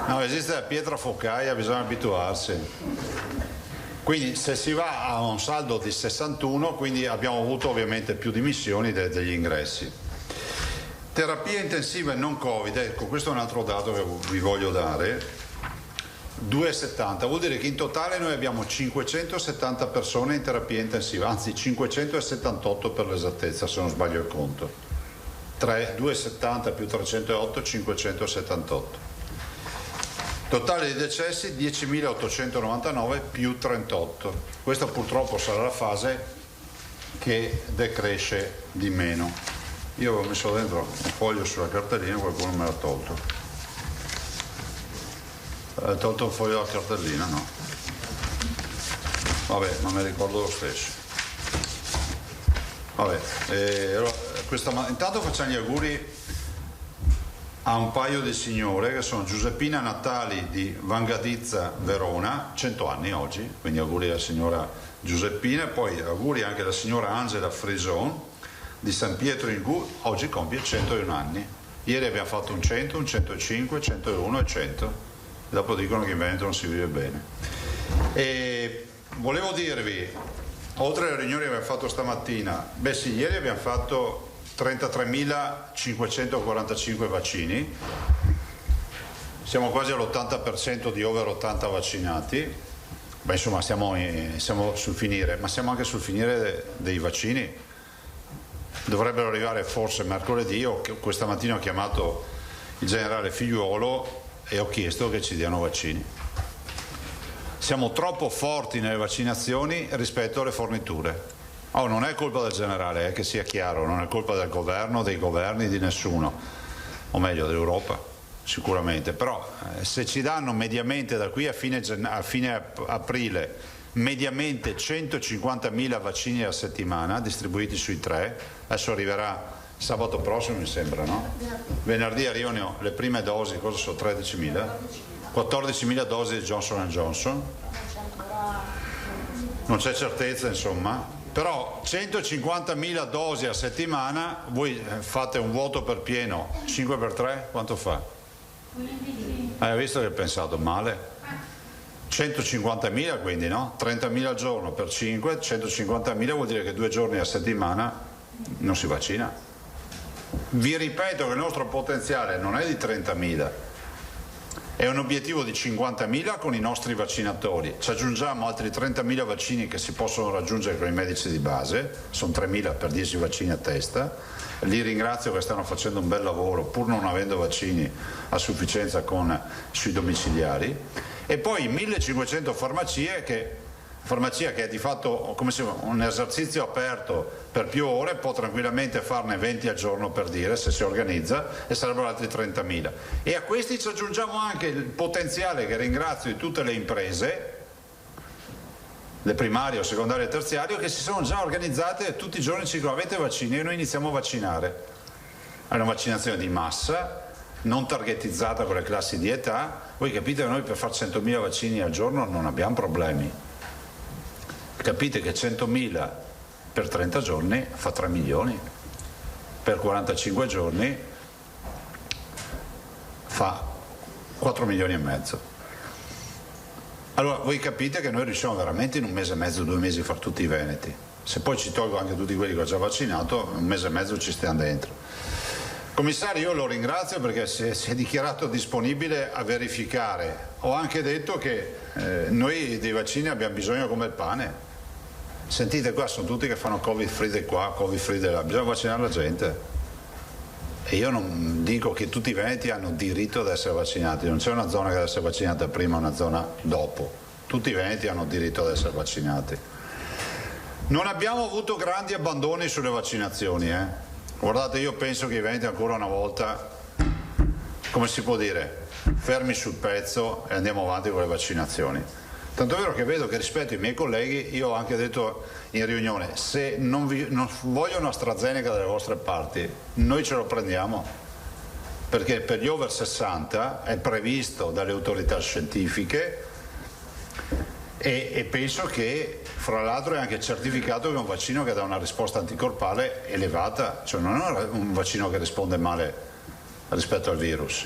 No, esiste la pietra focaia, bisogna abituarsi. Quindi se si va a un saldo di 61, quindi abbiamo avuto ovviamente più dimissioni degli ingressi. Terapia intensiva e non Covid, ecco, questo è un altro dato che vi voglio dare. 2,70 vuol dire che in totale noi abbiamo 570 persone in terapia intensiva, anzi 578 per l'esattezza, se non sbaglio il conto. 2,70 più 308, 578. Totale di decessi 10.899 più 38. Questa purtroppo sarà la fase che decresce di meno. Io avevo messo dentro un foglio sulla cartellina, qualcuno me l'ha tolto. Tolto un foglio dalla cartellina, no? Vabbè, ma me ricordo lo stesso. Vabbè, allora, intanto facciamo gli auguri a un paio di signore che sono Giuseppina Natali di Vangadizza, Verona, 100 anni oggi, quindi auguri alla signora Giuseppina, e poi auguri anche alla signora Angela Frison di San Pietro in Gu, oggi compie 101 anni. Ieri abbiamo fatto un 100, un 105, 101 e 100. Dopo dicono che in Veneto non si vive bene. E volevo dirvi, oltre alle riunioni che abbiamo fatto stamattina, beh sì, ieri abbiamo fatto 33.545 vaccini, siamo quasi all'80% di over 80 vaccinati, beh insomma siamo sul finire, ma siamo anche sul finire dei vaccini. Dovrebbero arrivare forse mercoledì, o questa mattina ho chiamato il generale Figliuolo e ho chiesto che ci diano vaccini. Siamo troppo forti nelle vaccinazioni rispetto alle forniture. Non è colpa del generale, che sia chiaro, non è colpa del governo, dei governi, di nessuno, o meglio dell'Europa sicuramente, però se ci danno mediamente da qui a fine aprile mediamente 150.000 vaccini a settimana distribuiti sui 3, adesso arriverà sabato prossimo mi sembra, no? Venerdì arrivano le prime dosi, cosa sono? 13.000? 14.000 dosi di Johnson & Johnson. Non c'è certezza insomma, però 150.000 dosi a settimana, voi fate un vuoto per pieno, 5 per 3, quanto fa? Hai visto che hai pensato male? 150.000 quindi, no? 30.000 al giorno per 5, 150.000 vuol dire che 2 giorni a settimana non si vaccina. Vi ripeto che il nostro potenziale non è di 30.000, è un obiettivo di 50.000 con i nostri vaccinatori. Ci aggiungiamo altri 30.000 vaccini che si possono raggiungere con i medici di base, sono 3.000 per 10 vaccini a testa. Li ringrazio che stanno facendo un bel lavoro pur non avendo vaccini a sufficienza sui domiciliari. E poi 1.500 farmacie che farmacia che è di fatto come se un esercizio aperto per più ore può tranquillamente farne 20 al giorno, per dire, se si organizza, e sarebbero altri 30.000. E a questi ci aggiungiamo anche il potenziale, che ringrazio, di tutte le imprese, le primarie o secondarie e terziarie, che si sono già organizzate tutti i giorni, ci dicono avete vaccini e noi iniziamo a vaccinare. È una vaccinazione di massa, non targetizzata con le classi di età. Voi capite che noi per fare 100.000 vaccini al giorno non abbiamo problemi. Capite che 100.000 per 30 giorni fa 3 milioni, per 45 giorni fa 4 milioni e mezzo. Allora voi capite che noi riusciamo veramente in un mese e mezzo, 2 mesi a fare tutti i veneti. Se poi ci tolgo anche tutti quelli che ho già vaccinato, un mese e mezzo ci stiamo dentro. Commissario, io lo ringrazio perché si è dichiarato disponibile a verificare. Ho anche detto che noi dei vaccini abbiamo bisogno come il pane. Sentite, qua sono tutti che fanno Covid free di qua, Covid free di là, bisogna vaccinare la gente. E io non dico che tutti i veneti hanno diritto ad essere vaccinati, non c'è una zona che deve essere vaccinata prima e una zona dopo. Tutti i veneti hanno diritto ad essere vaccinati. Non abbiamo avuto grandi abbandoni sulle vaccinazioni, Guardate, io penso che i veneti ancora una volta, come si può dire, fermi sul pezzo e andiamo avanti con le vaccinazioni. Tanto è vero che vedo che rispetto ai miei colleghi, io ho anche detto in riunione, se non vogliono AstraZeneca dalle vostre parti, noi ce lo prendiamo, perché per gli over 60 è previsto dalle autorità scientifiche e penso che fra l'altro è anche certificato che è un vaccino che dà una risposta anticorpale elevata, cioè non è un vaccino che risponde male rispetto al virus.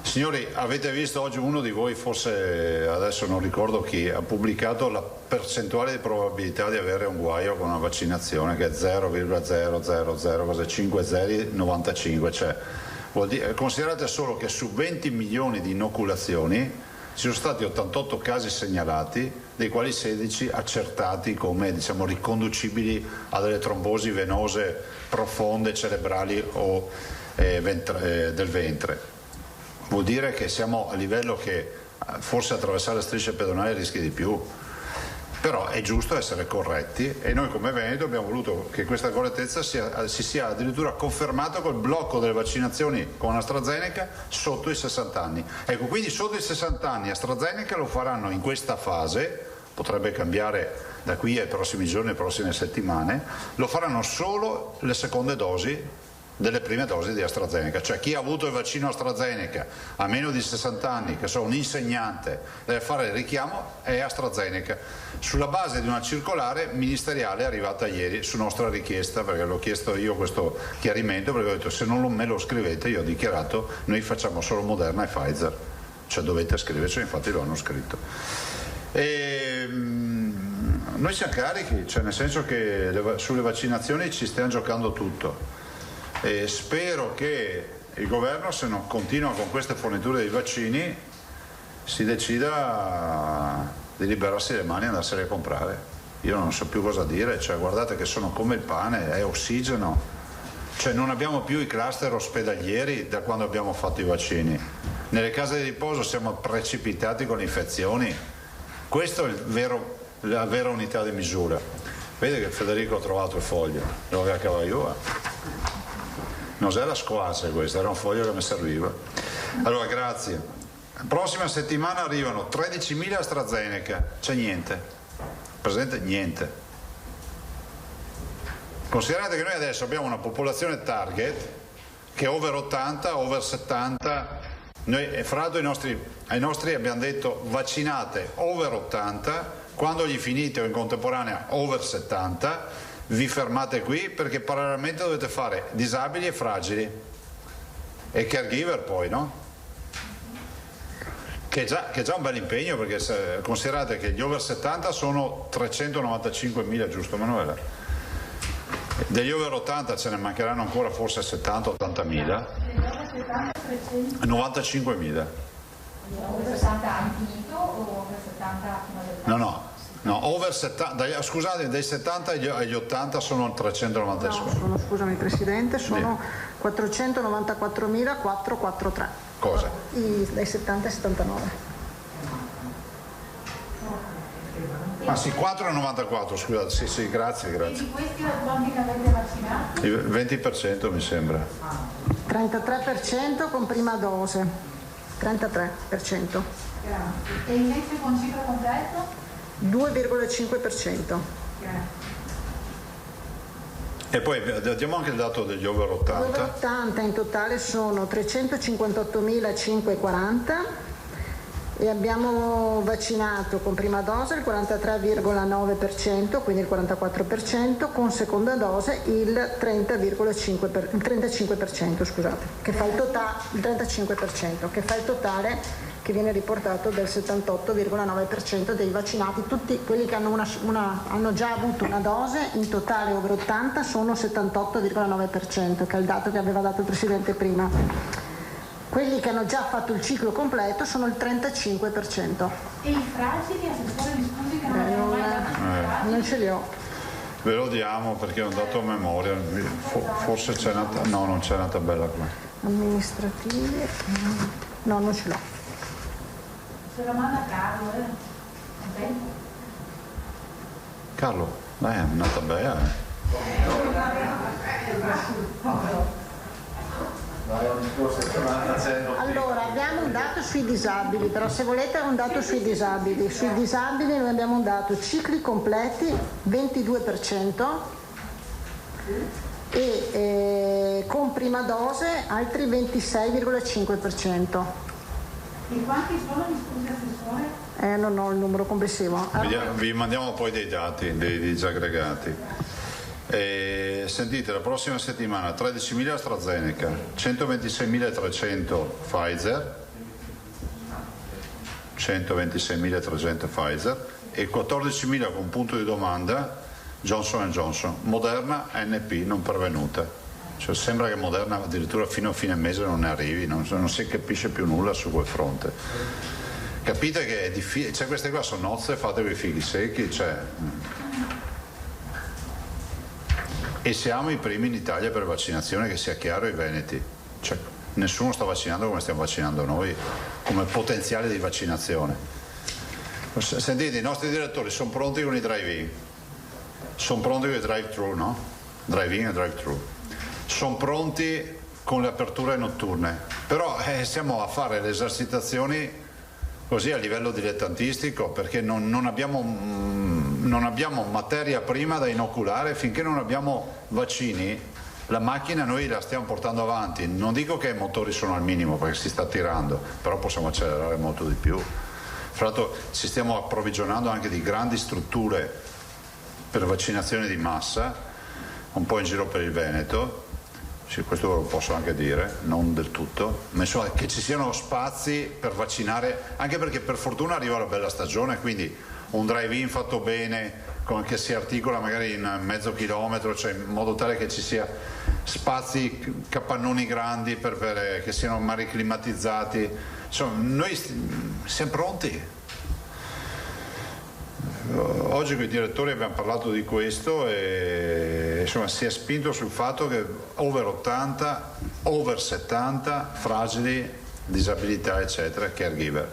Signori, avete visto oggi uno di voi, forse adesso non ricordo chi, ha pubblicato la percentuale di probabilità di avere un guaio con una vaccinazione che è 0,0005095, cioè vuol dire, considerate solo che su 20 milioni di inoculazioni ci sono stati 88 casi segnalati, dei quali 16 accertati come, diciamo, riconducibili a delle trombosi venose profonde, cerebrali o del ventre. Vuol dire che siamo a livello che forse attraversare le strisce pedonali rischi di più, però è giusto essere corretti e noi come Veneto abbiamo voluto che questa correttezza si sia addirittura confermata col blocco delle vaccinazioni con AstraZeneca sotto i 60 anni. Ecco, quindi sotto i 60 anni AstraZeneca lo faranno in questa fase, potrebbe cambiare da qui ai prossimi giorni, alle prossime settimane, lo faranno solo le seconde dosi delle prime dosi di AstraZeneca, cioè chi ha avuto il vaccino AstraZeneca a meno di 60 anni, che sono un insegnante, deve fare il richiamo, è AstraZeneca, sulla base di una circolare ministeriale arrivata ieri su nostra richiesta, perché l'ho chiesto io questo chiarimento, perché ho detto se non me lo scrivete, io ho dichiarato noi facciamo solo Moderna e Pfizer, cioè dovete scriverci, infatti lo hanno scritto. Noi siamo carichi, cioè nel senso che sulle vaccinazioni ci stiamo giocando tutto. E spero che il governo, se non continua con queste forniture di vaccini, si decida di liberarsi le mani e andarsene a comprare. Io non so più cosa dire, cioè guardate che sono come il pane, è ossigeno, cioè non abbiamo più i cluster ospedalieri da quando abbiamo fatto i vaccini. Nelle case di riposo siamo precipitati con infezioni, questo è la vera unità di misura. Vede che Federico ha trovato il foglio, dove a Cavagliua. Non era squace questo, era un foglio che mi serviva. Allora, grazie. Prossima settimana arrivano 13.000 AstraZeneca, c'è niente. Presente? Niente. Considerate che noi adesso abbiamo una popolazione target che è over 80, over 70. Noi, fra l'altro ai nostri abbiamo detto vaccinate over 80, quando gli finite o in contemporanea over 70, vi fermate qui perché parallelamente dovete fare disabili e fragili e caregiver poi, no? Che è già un bel impegno, perché considerate che gli over 70 sono 395.000, giusto Manuela? Degli over 80 ce ne mancheranno ancora forse 70-80.000. 95.000. Over 60 hanno finito o over 70? No, over 70, scusate, dai 70 agli 80 sono 395. No, scusami Presidente, sono 494.443. Cosa? Dai 70 ai 79. Ah sì, 4,94, scusate, sì, grazie. E di questi bambini avete vaccinato? Il 20% mi sembra. 33% con prima dose, 33%. Grazie. E invece con ciclo completo? 2,5%. Grazie. E poi diamo anche il dato degli over 80. Over 80 in totale sono 358.540 e abbiamo vaccinato con prima dose il 43,9%, quindi il 44%, con seconda dose il 35%, scusate, che fa il 35%, che fa il totale che viene riportato del 78,9% dei vaccinati. Tutti quelli che hanno hanno già avuto una dose, in totale over 80 sono 78,9%, che è il dato che aveva dato il Presidente prima. Quelli che hanno già fatto il ciclo completo sono il 35%. E i fragili, assessore, mi scusi che non abbiamo mai dato non ce li ho. Ve lo diamo perché è un dato a memoria, forse c'è una, no, non c'è una tabella qua. Amministrativi, no, non ce l'ho. Se la manda Carlo, Carlo, dai, è una tabella. Allora, abbiamo un dato sui disabili, però se volete un dato sui disabili. Sui disabili noi abbiamo un dato cicli completi 22% e con prima dose altri 26,5%. E quanti sono, mi scusi assessore? Non ho il numero complessivo. Vi mandiamo poi dei dati, dei disaggregati. Sentite, la prossima settimana 13.000 AstraZeneca, 126.300 Pfizer e 14.000 con punto di domanda Johnson & Johnson. Moderna NP non pervenuta. Cioè, sembra che Moderna addirittura fino a fine mese non ne arrivi, non si capisce più nulla su quel fronte. Capite che è difficile, cioè queste qua sono nozze, fatevi i fighi secchi, cioè. E siamo i primi in Italia per vaccinazione, che sia chiaro, ai veneti. Cioè, nessuno sta vaccinando come stiamo vaccinando noi, come potenziale di vaccinazione. Sentite, i nostri direttori sono pronti con i drive-in, sono pronti con i drive-thru, no? Drive-in e drive-thru. Sono pronti con le aperture notturne, però stiamo a fare le esercitazioni così a livello dilettantistico, perché non abbiamo materia prima da inoculare. Finché non abbiamo vaccini, la macchina noi la stiamo portando avanti. Non dico che i motori sono al minimo perché si sta tirando, però possiamo accelerare molto di più. Fra l'altro ci stiamo approvvigionando anche di grandi strutture per vaccinazione di massa, un po' in giro per il Veneto. Sì, questo ve lo posso anche dire, non del tutto, ma insomma che ci siano spazi per vaccinare, anche perché per fortuna arriva la bella stagione, quindi un drive-in fatto bene, che si articola magari in mezzo chilometro, cioè in modo tale che ci sia spazi, capannoni grandi che siano magari climatizzati. Insomma, noi siamo pronti. Oggi con i direttori abbiamo parlato di questo e insomma si è spinto sul fatto che over 80, over 70, fragili, disabilità eccetera, caregiver.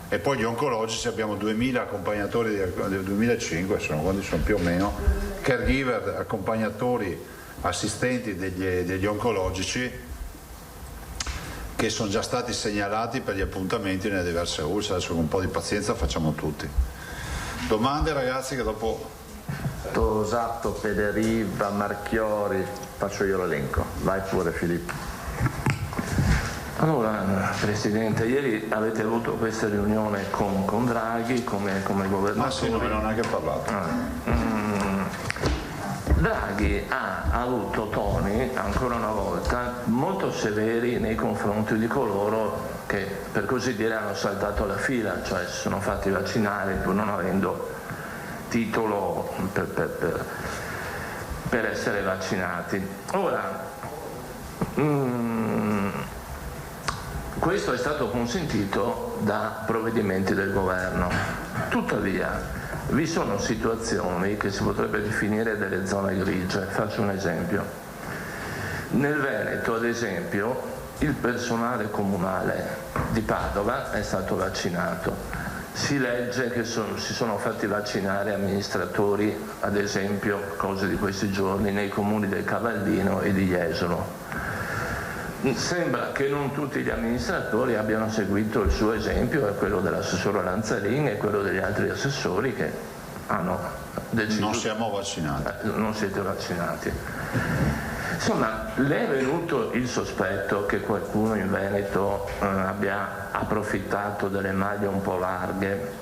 E poi gli oncologici abbiamo 2000 accompagnatori del 2005, quanti sono più o meno, caregiver, accompagnatori, assistenti degli oncologici che sono già stati segnalati per gli appuntamenti nelle diverse ULSS. Adesso con un po' di pazienza facciamo tutti. Domande ragazzi che dopo... Tosato, Pederiva, Marchiori, faccio io l'elenco. Vai pure Filippo. Allora Presidente, ieri avete avuto questa riunione con Draghi come governatore. Ma sì, non ho neanche parlato. Draghi ha avuto toni, ancora una volta, molto severi nei confronti di coloro che, per così dire, hanno saltato la fila, cioè si sono fatti vaccinare pur non avendo titolo per essere vaccinati. Ora, questo è stato consentito da provvedimenti del governo. Tuttavia, vi sono situazioni che si potrebbe definire delle zone grigie. Faccio un esempio. Nel Veneto, ad esempio, il personale comunale di Padova è stato vaccinato. si legge che si sono fatti vaccinare amministratori, ad esempio, cose di questi giorni, nei comuni del Cavallino e di Jesolo. Sembra che non tutti gli amministratori abbiano seguito il suo esempio, e quello dell'assessore Lanzarin e quello degli altri assessori che hanno deciso... Non siamo vaccinati. Non siete vaccinati. Insomma, le è venuto il sospetto che qualcuno in Veneto abbia approfittato delle maglie un po' larghe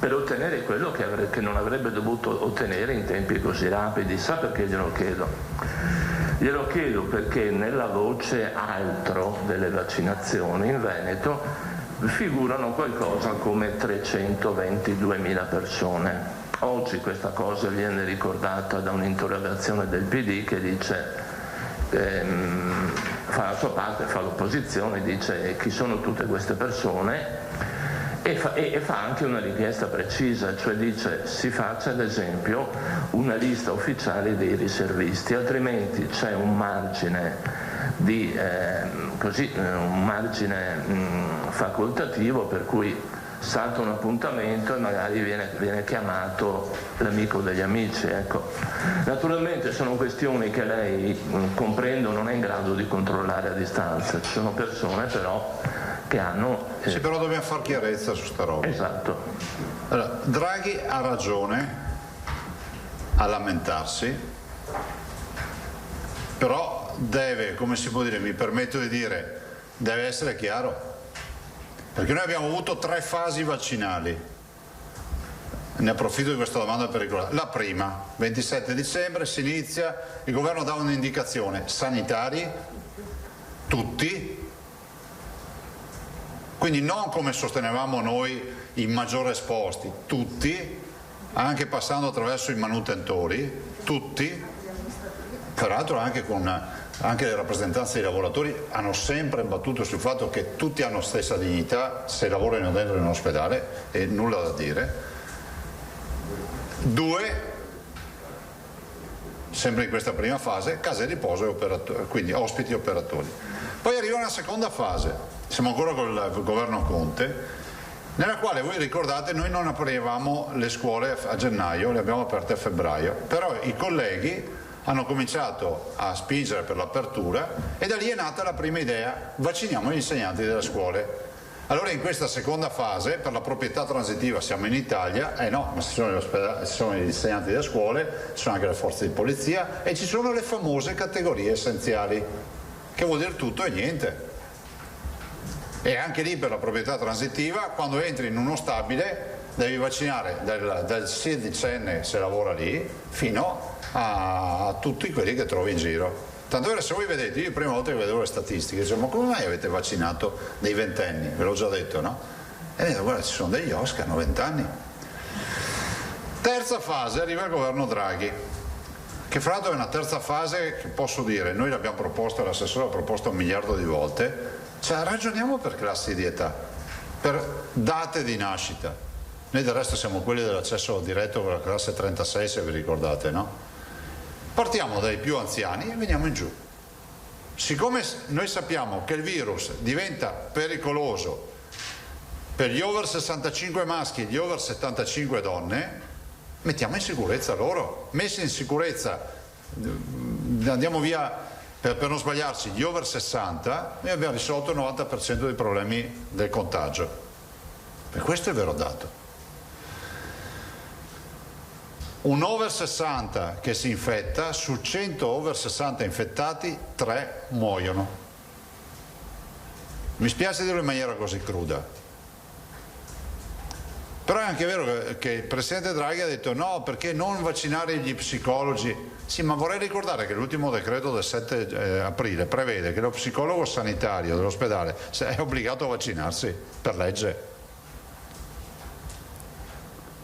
per ottenere quello che non avrebbe dovuto ottenere in tempi così rapidi. Sa perché glielo chiedo? Glielo chiedo perché nella voce altro delle vaccinazioni in Veneto figurano qualcosa come 322.000 persone. Oggi questa cosa viene ricordata da un'interrogazione del PD che dice, fa la sua parte, fa l'opposizione, dice chi sono tutte queste persone e fa anche una richiesta precisa, cioè dice si faccia ad esempio una lista ufficiale dei riservisti, altrimenti c'è un margine un margine facoltativo per cui salta un appuntamento e magari viene chiamato l'amico degli amici. Ecco. Naturalmente sono questioni che lei, comprendo, non è in grado di controllare a distanza, ci sono persone però che hanno... Sì, però dobbiamo far chiarezza su sta roba. Esatto. Allora, Draghi ha ragione a lamentarsi, però deve, come si può dire, mi permetto di dire, deve essere chiaro. Perché noi abbiamo avuto 3 fasi vaccinali, ne approfitto di questa domanda per ricordare. La prima, 27 dicembre, si inizia, il governo dà un'indicazione, sanitari, tutti, quindi non come sostenevamo noi i maggiori esposti, tutti, anche passando attraverso i manutentori, tutti, peraltro anche con... Anche le rappresentanze dei lavoratori hanno sempre battuto sul fatto che tutti hanno stessa dignità se lavorano dentro in un ospedale e nulla da dire. 2, sempre in questa prima fase, case di riposo e operatori, quindi ospiti e operatori. Poi arriva una seconda fase, siamo ancora con il governo Conte, nella quale voi ricordate noi non aprivamo le scuole a gennaio, le abbiamo aperte a febbraio, però i colleghi hanno cominciato a spingere per l'apertura e da lì è nata la prima idea, vacciniamo gli insegnanti delle scuole. Allora in questa seconda fase, per la proprietà transitiva siamo in Italia, no, ma ci sono gli insegnanti delle scuole, ci sono anche le forze di polizia e ci sono le famose categorie essenziali, che vuol dire tutto e niente. E anche lì per la proprietà transitiva, quando entri in uno stabile, devi vaccinare dal 16enne se lavora lì, fino a tutti quelli che trovi in giro. Tanto vero, se voi vedete, io la prima volta che vedevo le statistiche dicevo, ma come mai avete vaccinato dei 20enni? Ve l'ho già detto, no? E dico, guarda, ci sono degli OSC che hanno 20 anni. Terza fase, arriva il governo Draghi, che fra l'altro è una terza fase che posso dire, noi l'abbiamo proposta, l'assessore l'ha proposta 1 miliardo di volte, cioè ragioniamo per classi di età, per date di nascita. Noi del resto siamo quelli dell'accesso diretto con la classe 36, se vi ricordate, no? Partiamo dai più anziani e veniamo in giù. Siccome noi sappiamo che il virus diventa pericoloso per gli over 65 maschi e gli over 75 donne, mettiamo in sicurezza loro. Messi in sicurezza, andiamo via per non sbagliarci, gli over 60, noi abbiamo risolto il 90% dei problemi del contagio. E questo è il vero dato. Un over 60 che si infetta, su 100 over 60 infettati, 3 muoiono. Mi spiace dirlo in maniera così cruda. Però è anche vero che il Presidente Draghi ha detto no, perché non vaccinare gli psicologi? Sì, ma vorrei ricordare che l'ultimo decreto del 7 aprile prevede che lo psicologo sanitario dell'ospedale è obbligato a vaccinarsi per legge.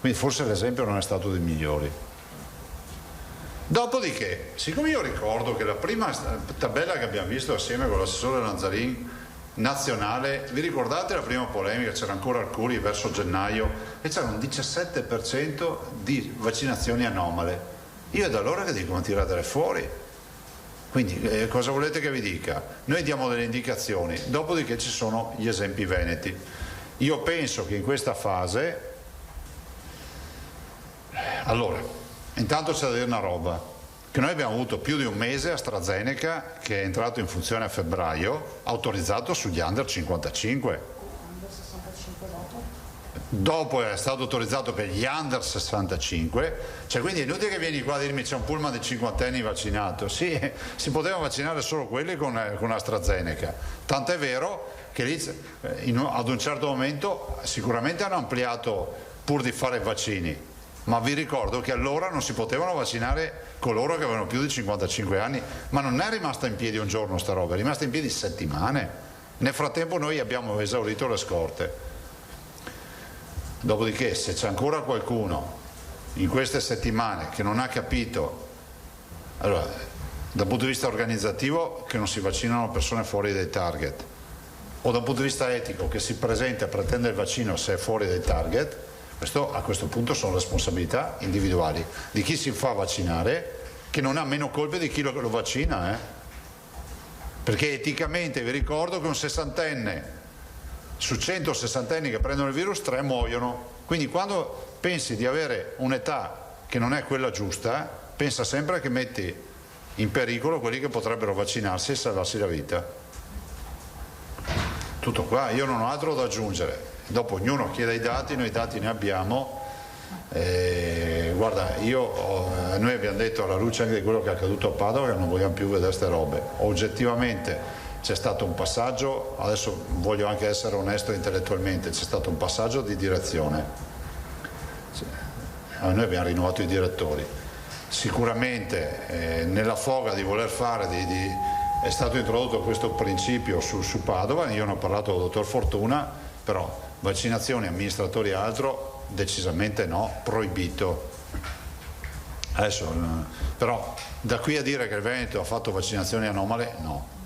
Quindi forse l'esempio non è stato dei migliori. Dopodiché, siccome io ricordo che la prima tabella che abbiamo visto assieme con l'assessore Lanzarin nazionale, vi ricordate la prima polemica, c'era ancora Arcuri verso gennaio e c'era un 17% di vaccinazioni anomale. Io è da allora che dico, ma tiratele fuori. Quindi cosa volete che vi dica? Noi diamo delle indicazioni, dopodiché ci sono gli esempi veneti. Io penso che in questa fase, allora, intanto c'è da dire una roba, che noi abbiamo avuto più di un mese AstraZeneca, che è entrato in funzione a febbraio, autorizzato sugli under 55. Dopo è stato autorizzato per gli under 65, cioè quindi è inutile che vieni qua a dirmi c'è un pullman di 50enni vaccinato. Sì, si poteva vaccinare solo quelli con AstraZeneca, tant'è vero che lì ad un certo momento sicuramente hanno ampliato pur di fare vaccini, ma vi ricordo che allora non si potevano vaccinare coloro che avevano più di 55 anni, ma non è rimasta in piedi un giorno sta roba, è rimasta in piedi settimane. Nel frattempo noi abbiamo esaurito le scorte. Dopodiché, se c'è ancora qualcuno in queste settimane che non ha capito, allora, dal punto di vista organizzativo, che non si vaccinano persone fuori dai target, o dal punto di vista etico, che si presenta e pretende il vaccino se è fuori dai target, a questo punto sono responsabilità individuali di chi si fa vaccinare, che non ha meno colpe di chi lo vaccina, perché eticamente vi ricordo che un 60enne su 100 sessantenni che prendono il virus 3 muoiono, quindi quando pensi di avere un'età che non è quella giusta, pensa sempre che metti in pericolo quelli che potrebbero vaccinarsi e salvarsi la vita. Tutto qua, io non ho altro da aggiungere, dopo ognuno chiede i dati, noi i dati ne abbiamo. Guarda, noi abbiamo detto alla luce anche di quello che è accaduto a Padova che non vogliamo più vedere queste robe. Oggettivamente c'è stato un passaggio, adesso voglio anche essere onesto intellettualmente, c'è stato un passaggio di direzione. Noi abbiamo rinnovato i direttori. Sicuramente nella foga di voler fare, è stato introdotto questo principio su Padova, io ne ho parlato con il dottor Fortuna, però vaccinazioni, amministratori e altro, decisamente no, proibito. Adesso, però da qui a dire che il Veneto ha fatto vaccinazioni anomale, no.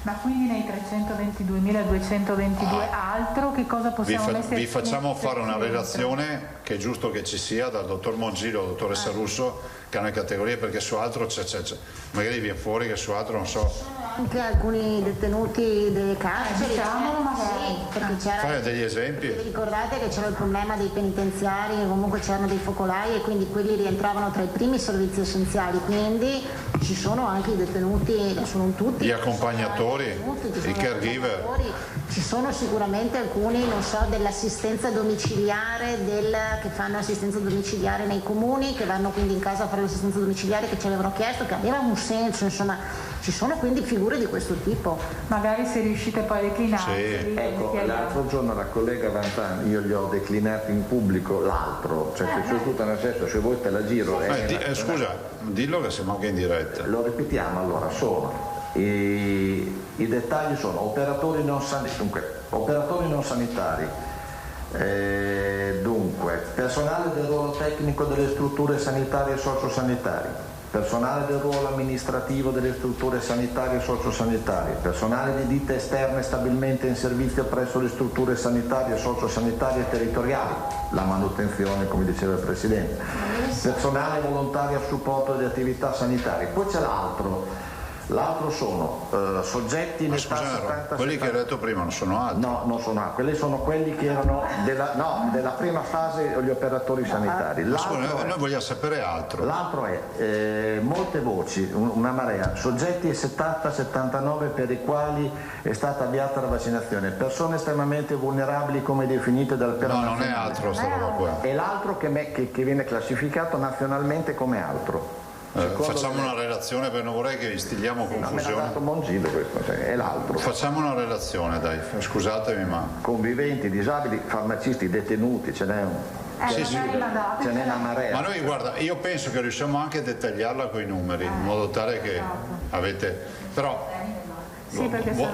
Ma quindi nei 322.222 altro che cosa possiamo mettere? Vi facciamo fare una relazione che è giusto che ci sia dal dottor Mongillo, dal dottoressa Russo, che hanno le categorie, perché su altro magari viene fuori che su altro non so. Anche alcuni detenuti delle carceri, diciamolo magari, perché c'era, degli esempi. Vi ricordate che c'era il problema dei penitenziari, che comunque c'erano dei focolai e quindi quelli rientravano tra i primi servizi essenziali, quindi ci sono anche i detenuti, sono non tutti, gli accompagnatori, i caregiver. Ci sono sicuramente alcuni, non so, dell'assistenza domiciliare, che fanno assistenza domiciliare nei comuni, che vanno quindi in casa a fare l'assistenza domiciliare, che ci avevano chiesto, che aveva un senso, insomma, ci sono quindi figure di questo tipo. Magari se riuscite poi a declinare. Sì. Ecco, l'altro giorno la collega Vantan, io gli ho declinato in pubblico l'altro, cioè che c'è tutta una certa, se vuoi te la giro. Scusa, dillo che siamo anche in diretta. Lo ripetiamo allora, i dettagli sono operatori non sanitari, dunque personale del ruolo tecnico delle strutture sanitarie e sociosanitarie, personale del ruolo amministrativo delle strutture sanitarie e sociosanitarie, personale di ditte esterne stabilmente in servizio presso le strutture sanitarie e sociosanitarie territoriali, la manutenzione come diceva il Presidente, personale volontario a supporto delle attività sanitarie. Poi c'è l'altro sono soggetti in età 70. Quelli che hai detto prima non sono altri? No, non sono altri, quelli sono quelli che erano della prima fase, gli operatori sanitari. Noi vogliamo sapere altro. L'altro è molte voci, una marea, soggetti 70-79 per i quali è stata avviata la vaccinazione, persone estremamente vulnerabili come definite dal piano nazionale. No, non è altro sta roba qua. E l'altro che viene classificato nazionalmente come altro. Facciamo una relazione, perché non vorrei che instilliamo confusione. Me l'ha dato Mongillo questo, è l'altro. Facciamo una relazione, dai, scusatemi ma. Conviventi, disabili, farmacisti, detenuti, ce n'è ce n'è una marea. Ma noi guarda, io penso che riusciamo anche a dettagliarla con i numeri, in modo tale che avete. Però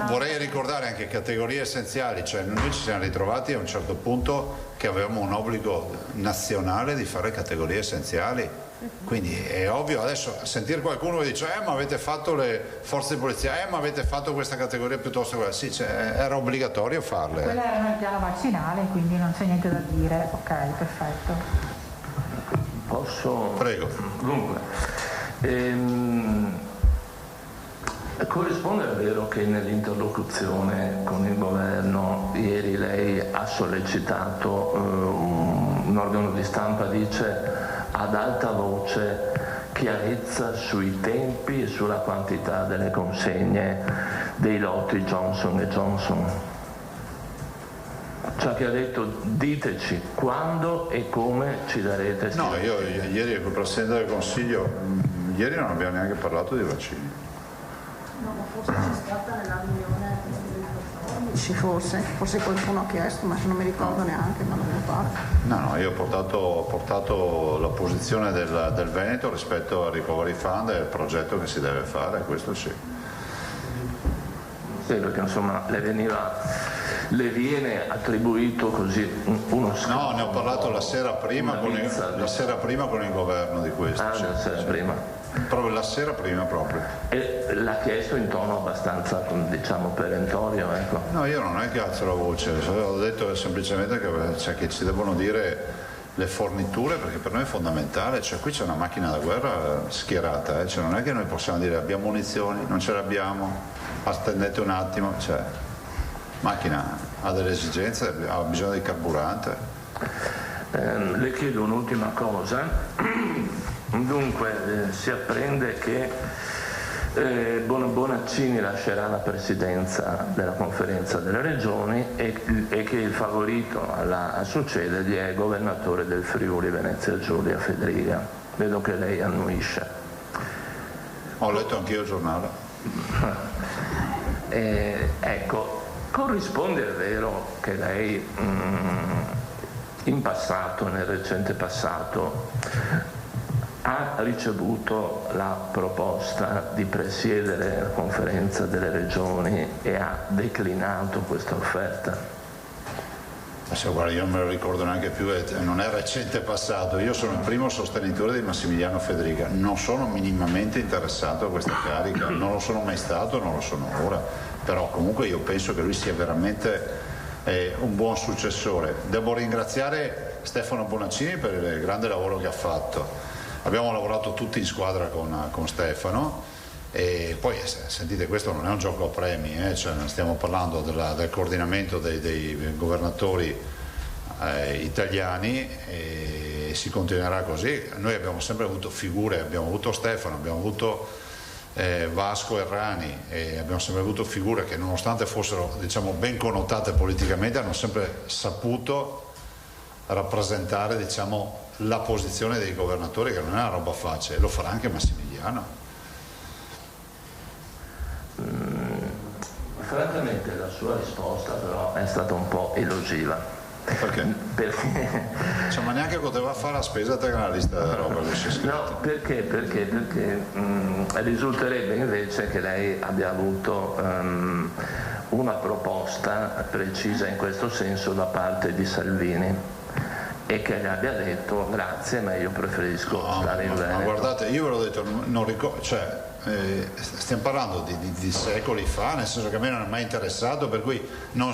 vorrei ricordare anche categorie essenziali, cioè noi ci siamo ritrovati a un certo punto che avevamo un obbligo nazionale di fare categorie essenziali. Quindi è ovvio adesso sentire qualcuno che dice ma avete fatto le forze di polizia, ma avete fatto questa categoria piuttosto che quella. Sì, era obbligatorio farle. Quella era nel piano vaccinale, quindi non c'è niente da dire. Ok, perfetto. Posso? Prego. Dunque, Corrisponde al vero che nell'interlocuzione con il governo ieri lei ha sollecitato, un organo di stampa dice ad alta voce, chiarezza sui tempi e sulla quantità delle consegne dei lotti Johnson & Johnson? Cioè che ha detto diteci quando e come ci darete. No, io ieri con il Presidente del Consiglio, ieri non abbiamo neanche parlato di vaccini. No, ma forse c'è stata nella riunione forse qualcuno ha chiesto, ma se non mi ricordo neanche, ma non mi pare. No, io ho portato la posizione del Veneto rispetto al Recovery Fund e al progetto che si deve fare, questo sì. Sì, perché insomma le viene attribuito così uno scambio. No, ne ho parlato la sera prima con il governo di questo. Ah, la sera prima. Proprio la sera prima proprio. E l'ha chiesto in tono abbastanza, diciamo, perentorio, ecco. No, io non è che alzo la voce, ho detto semplicemente che ci devono dire le forniture, perché per noi è fondamentale, cioè qui c'è una macchina da guerra schierata, cioè non è che noi possiamo dire abbiamo munizioni, non ce le abbiamo, attendete un attimo, cioè macchina ha delle esigenze, ha bisogno di carburante. Le chiedo un'ultima cosa. Dunque si apprende che Bonaccini lascerà la presidenza della conferenza delle regioni e che il favorito a succedergli è il governatore del Friuli Venezia Giulia Fedriga. Vedo che lei annuisce. Ho letto anch'io il giornale. Ecco, corrisponde al vero che lei in passato, nel recente passato, ha ricevuto la proposta di presiedere la conferenza delle regioni e ha declinato questa offerta? Guarda, io non me lo ricordo neanche più, non è recente passato, io sono il primo sostenitore di Massimiliano Fedriga, non sono minimamente interessato a questa carica, non lo sono mai stato, non lo sono ora, però comunque io penso che lui sia veramente un buon successore. Devo ringraziare Stefano Bonaccini per il grande lavoro che ha fatto. Abbiamo lavorato tutti in squadra con Stefano e poi sentite, questo non è un gioco a premi, cioè stiamo parlando del coordinamento dei governatori italiani e si continuerà così. Noi abbiamo sempre avuto figure, abbiamo avuto Stefano, abbiamo avuto Vasco Errani e abbiamo sempre avuto figure che nonostante fossero, diciamo, ben connotate politicamente hanno sempre saputo rappresentare, diciamo, la posizione dei governatori, che non è una roba facile, lo farà anche Massimiliano. Francamente la sua risposta però è stata un po' elusiva. Perché? Perché? Cioè, ma neanche poteva fare la spesa tra la lista della roba che si è scritta. No, perché risulterebbe invece che lei abbia avuto una proposta precisa in questo senso da parte di Salvini e che gli abbia detto grazie, ma io preferisco stare in Veneto. Ma guardate, io ve l'ho detto, non ricordo, cioè stiamo parlando di secoli fa, nel senso che a me non è mai interessato, per cui non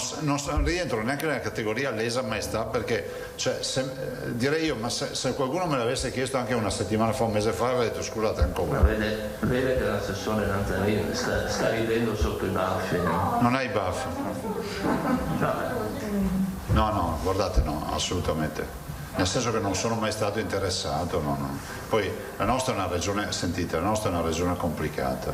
rientro neanche nella categoria lesa maestà, perché cioè, direi io, ma se qualcuno me l'avesse chiesto anche una settimana fa, un mese fa, avrei detto scusate ancora. Vede che l'assessore Lanzarini sta ridendo sotto i baffi. Non hai i baffi? No, guardate, no, assolutamente. Nel senso che non sono mai stato interessato, no. Poi la nostra è una regione, sentite, la nostra è una regione complicata,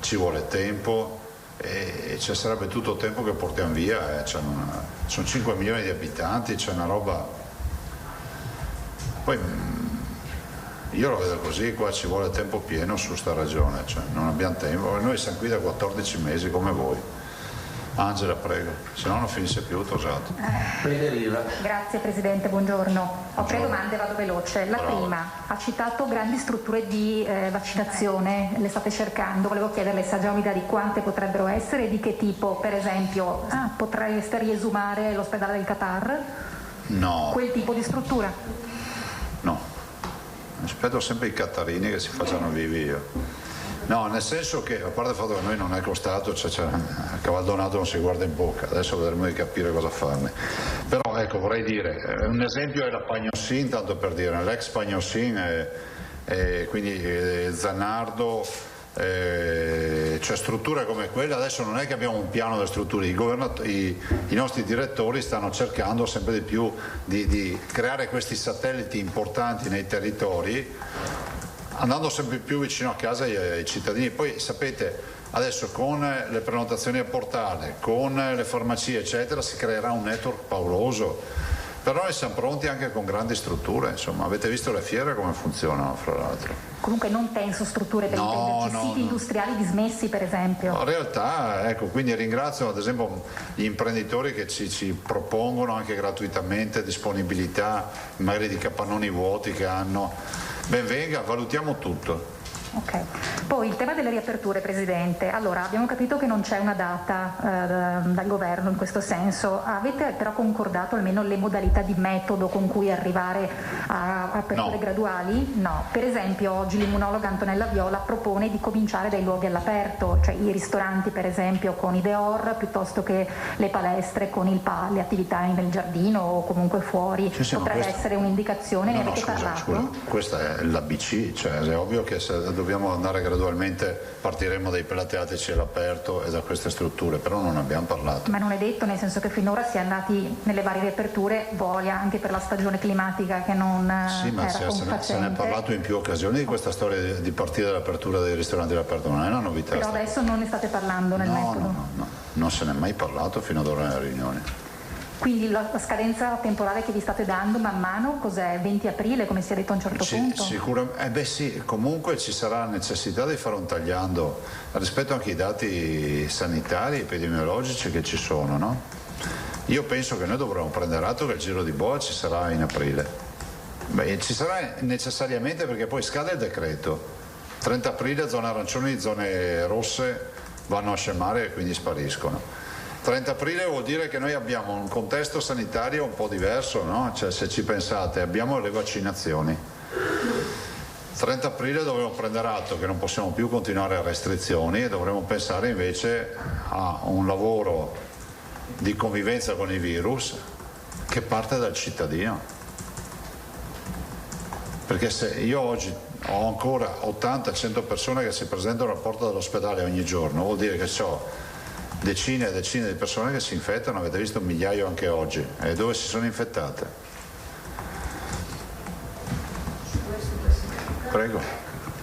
ci vuole tempo e ci sarebbe tutto il tempo che portiamo via, sono 5 milioni di abitanti, c'è una roba. Poi io lo vedo così, qua ci vuole tempo pieno su sta ragione, cioè non abbiamo tempo, noi siamo qui da 14 mesi come voi. Angela, prego, se no non finisce più, tosato. Grazie Presidente, buongiorno. Ho 3 domande, vado veloce. La prima, ha citato grandi strutture di vaccinazione, le state cercando, volevo chiederle se ha già un'idea di quante potrebbero essere e di che tipo, per esempio, potreste riesumare l'ospedale del Qatar? No. Quel tipo di struttura? No, aspetto sempre i qatarini che si facciano vivi io. No, nel senso che, a parte il fatto che a noi non è costato, cioè a Cavaldonato non si guarda in bocca, adesso vedremo di capire cosa farne. Però ecco, vorrei dire, un esempio è la Pagnosin, tanto per dire, l'ex Pagnosin, quindi Zanardo, cioè strutture come quelle. Adesso non è che abbiamo un piano delle strutture, i nostri direttori stanno cercando sempre di più di creare questi satelliti importanti nei territori, andando sempre più vicino a casa ai cittadini. Poi sapete, adesso con le prenotazioni a portale, con le farmacie eccetera, si creerà un network pauroso. Però noi siamo pronti anche con grandi strutture, insomma, avete visto le fiere come funzionano, fra l'altro. Comunque non penso strutture per intenderci, siti industriali dismessi per esempio. No, in realtà, ecco, quindi ringrazio ad esempio gli imprenditori che ci propongono anche gratuitamente disponibilità, magari di capannoni vuoti che hanno. Ben venga, valutiamo tutto. Ok, poi il tema delle riaperture, Presidente. Allora, abbiamo capito che non c'è una data dal governo in questo senso. Avete però concordato almeno le modalità di metodo con cui arrivare a aperture graduali? No. Per esempio, oggi l'immunologa Antonella Viola propone di cominciare dai luoghi all'aperto, cioè i ristoranti per esempio con i dehors, piuttosto che le palestre con le attività nel giardino o comunque fuori. Potrebbe essere un'indicazione, ne avete parlato? Scusa, questa è l'ABC, cioè è ovvio che se dobbiamo andare gradualmente, partiremo dai pelateatici all'aperto e da queste strutture, però non abbiamo parlato. Ma non è detto, nel senso che finora si è andati nelle varie riaperture, voglia anche per la stagione climatica che non sì, ma era confacente. se ne è parlato in più occasioni di questa storia di partire dall'apertura dei ristoranti all'aperto, non è una novità. Però adesso non ne state parlando nel metodo? No, non se ne è mai parlato fino ad ora nelle riunioni. Quindi la scadenza temporale che vi state dando man mano cos'è? 20 aprile come si è detto a un certo punto? Sicuramente, sì, comunque ci sarà necessità di fare un tagliando rispetto anche ai dati sanitari, epidemiologici che ci sono, no? Io penso che noi dovremmo prendere atto che il giro di boa ci sarà in aprile. Ci sarà necessariamente perché poi scade il decreto. 30 aprile zone arancioni, zone rosse vanno a scemare e quindi spariscono. 30 aprile vuol dire che noi abbiamo un contesto sanitario un po' diverso, no? Cioè, se ci pensate, abbiamo le vaccinazioni. 30 aprile dovremo prendere atto che non possiamo più continuare a restrizioni e dovremo pensare invece a un lavoro di convivenza con il virus che parte dal cittadino. Perché se io oggi ho ancora 80-100 persone che si presentano alla porta dell'ospedale ogni giorno, vuol dire che ho decine e decine di persone che si infettano, avete visto un migliaio anche oggi, e dove si sono infettate? Prego.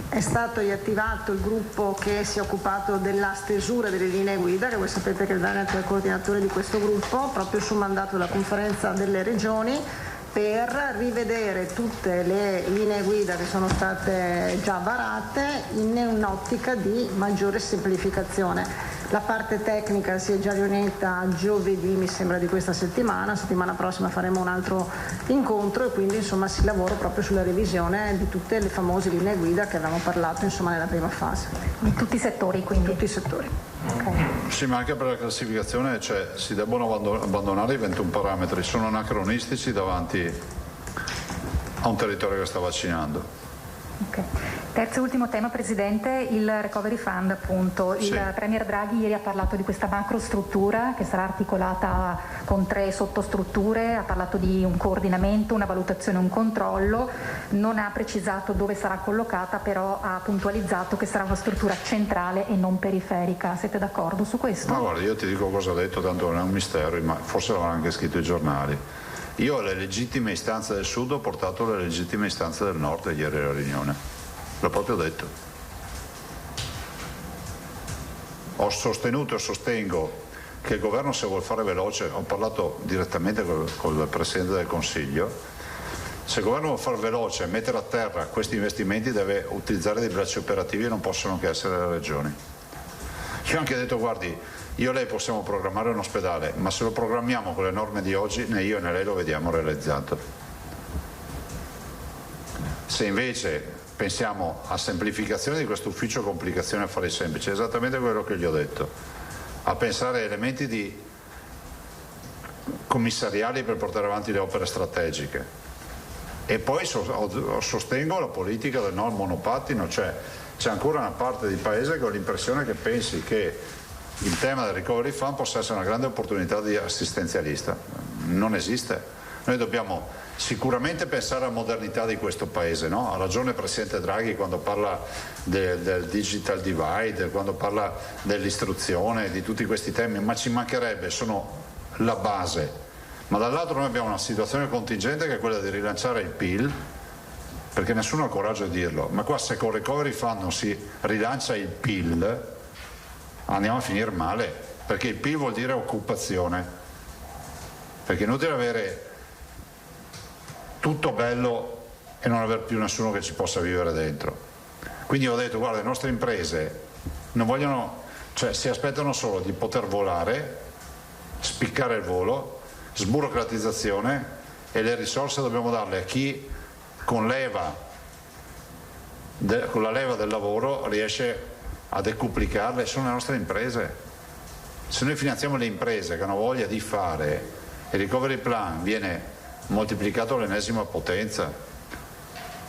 È stato riattivato il gruppo che si è occupato della stesura delle linee guida, che voi sapete che il Veneto è il coordinatore di questo gruppo, proprio su mandato della conferenza delle regioni, per rivedere tutte le linee guida che sono state già varate in un'ottica di maggiore semplificazione. La parte tecnica si è già riunita giovedì, mi sembra, di questa settimana prossima faremo un altro incontro e quindi insomma si lavora proprio sulla revisione di tutte le famose linee guida che avevamo parlato insomma nella prima fase. In tutti i settori quindi? In tutti i settori. Okay. Sì, ma anche per la classificazione, cioè, si debbono abbandonare i 21 parametri, sono anacronistici davanti a un territorio che sta vaccinando. Okay. Terzo e ultimo tema, Presidente, il Recovery Fund appunto. Sì. Il Premier Draghi ieri ha parlato di questa macrostruttura che sarà articolata con 3 sottostrutture, ha parlato di un coordinamento, una valutazione e un controllo, non ha precisato dove sarà collocata, però ha puntualizzato che sarà una struttura centrale e non periferica. Siete d'accordo su questo? Ma guarda, io ti dico cosa ha detto, tanto non è un mistero, ma forse l'hanno anche scritto i giornali. Io alle legittime istanze del Sud ho portato le legittime istanze del Nord ieri alla riunione, l'ho proprio detto. Ho sostenuto e sostengo che il governo, se vuol fare veloce, ho parlato direttamente col Presidente del Consiglio, se il governo vuol fare veloce e mettere a terra questi investimenti deve utilizzare dei bracci operativi e non possono che essere le regioni. Io ho anche detto, guardi, io e lei possiamo programmare un ospedale, ma se lo programmiamo con le norme di oggi, né io né lei lo vediamo realizzato. Se invece pensiamo a semplificazione di questo ufficio complicazioni e affari semplici, è esattamente quello che gli ho detto, a pensare a elementi di commissariali per portare avanti le opere strategiche. E poi sostengo la politica del no al monopattino, cioè c'è ancora una parte del paese che ho l'impressione che pensi che il tema del Recovery Fund possa essere una grande opportunità di assistenzialista. Non esiste. Noi dobbiamo sicuramente pensare alla modernità di questo Paese, no? Ha ragione il Presidente Draghi quando parla del digital divide, quando parla dell'istruzione, di tutti questi temi, ma ci mancherebbe, sono la base. Ma dall'altro noi abbiamo una situazione contingente che è quella di rilanciare il PIL, perché nessuno ha il coraggio di dirlo, ma qua se con Recovery Fund non si rilancia il PIL andiamo a finire male, perché il PIL vuol dire occupazione, perché è inutile avere tutto bello e non avere più nessuno che ci possa vivere dentro. Quindi ho detto, guarda, le nostre imprese non vogliono, cioè si aspettano solo di poter volare, spiccare il volo, sburocratizzazione, e le risorse dobbiamo darle a chi con la leva del lavoro riesce a decuplicarle. Sono le nostre imprese. Se noi finanziamo le imprese che hanno voglia di fare, il recovery plan viene moltiplicato all'ennesima potenza.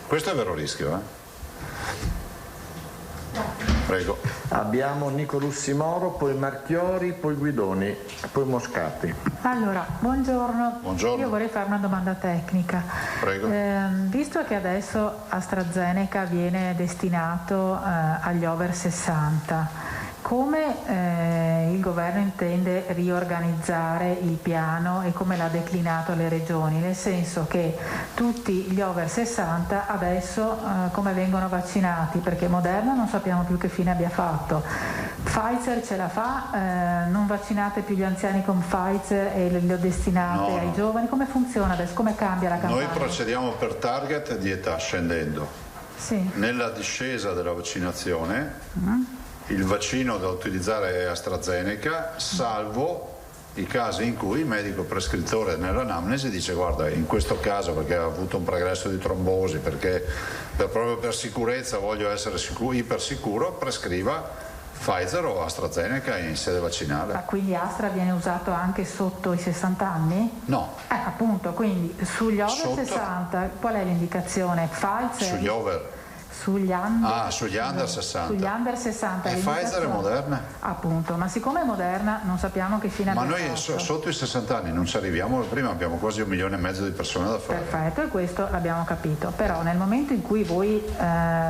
Questo è il vero rischio, Prego. Abbiamo Nico Russimoro, poi Marchiori, poi Guidoni, poi Moscati. Allora, buongiorno. Buongiorno. Io vorrei fare una domanda tecnica. Prego. Visto che adesso AstraZeneca viene destinato agli over 60, come il governo intende riorganizzare il piano e come l'ha declinato alle regioni? Nel senso che tutti gli over 60 adesso come vengono vaccinati? Perché Moderna non sappiamo più che fine abbia fatto. Pfizer ce la fa? Non vaccinate più gli anziani con Pfizer e li ho destinati ai giovani? Come funziona adesso? Come cambia la campagna? Noi procediamo per target di età scendendo. Sì. Nella discesa della vaccinazione il vaccino da utilizzare è AstraZeneca, salvo i casi in cui il medico prescrittore nell'anamnesi dice guarda, in questo caso perché ha avuto un pregresso di trombosi, perché proprio per sicurezza voglio essere ipersicuro, prescriva Pfizer o AstraZeneca in sede vaccinale. Ma quindi Astra viene usato anche sotto i 60 anni? No. Appunto, quindi sugli over 60 qual è l'indicazione? Pfizer? Sugli over. Sugli under, sugli under 60. Sugli under 60. E Pfizer è Moderna. Appunto, ma siccome è Moderna non sappiamo che fine Ma abbia noi fatto. sotto i 60 anni non ci arriviamo, prima abbiamo quasi 1,5 milioni di persone da fare. Perfetto, e questo l'abbiamo capito. Però nel momento in cui voi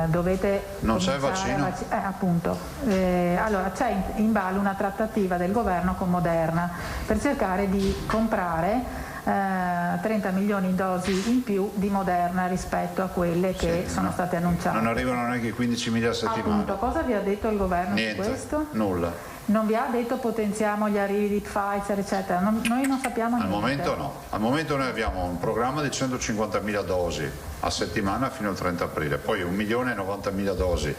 dovete non c'è il vaccino. Appunto. Allora c'è in ballo una trattativa del governo con Moderna per cercare di comprare 30 milioni di dosi in più di Moderna rispetto a quelle che sono state annunciate. Non arrivano neanche i 15.000 a settimana. Appunto, cosa vi ha detto il governo Niente, su questo? nulla. Non vi ha detto potenziamo gli arrivi di Pfizer eccetera? Noi non sappiamo niente. Al momento no. Al momento noi abbiamo un programma di 150.000 dosi a settimana fino al 30 aprile, poi 1.090.000 dosi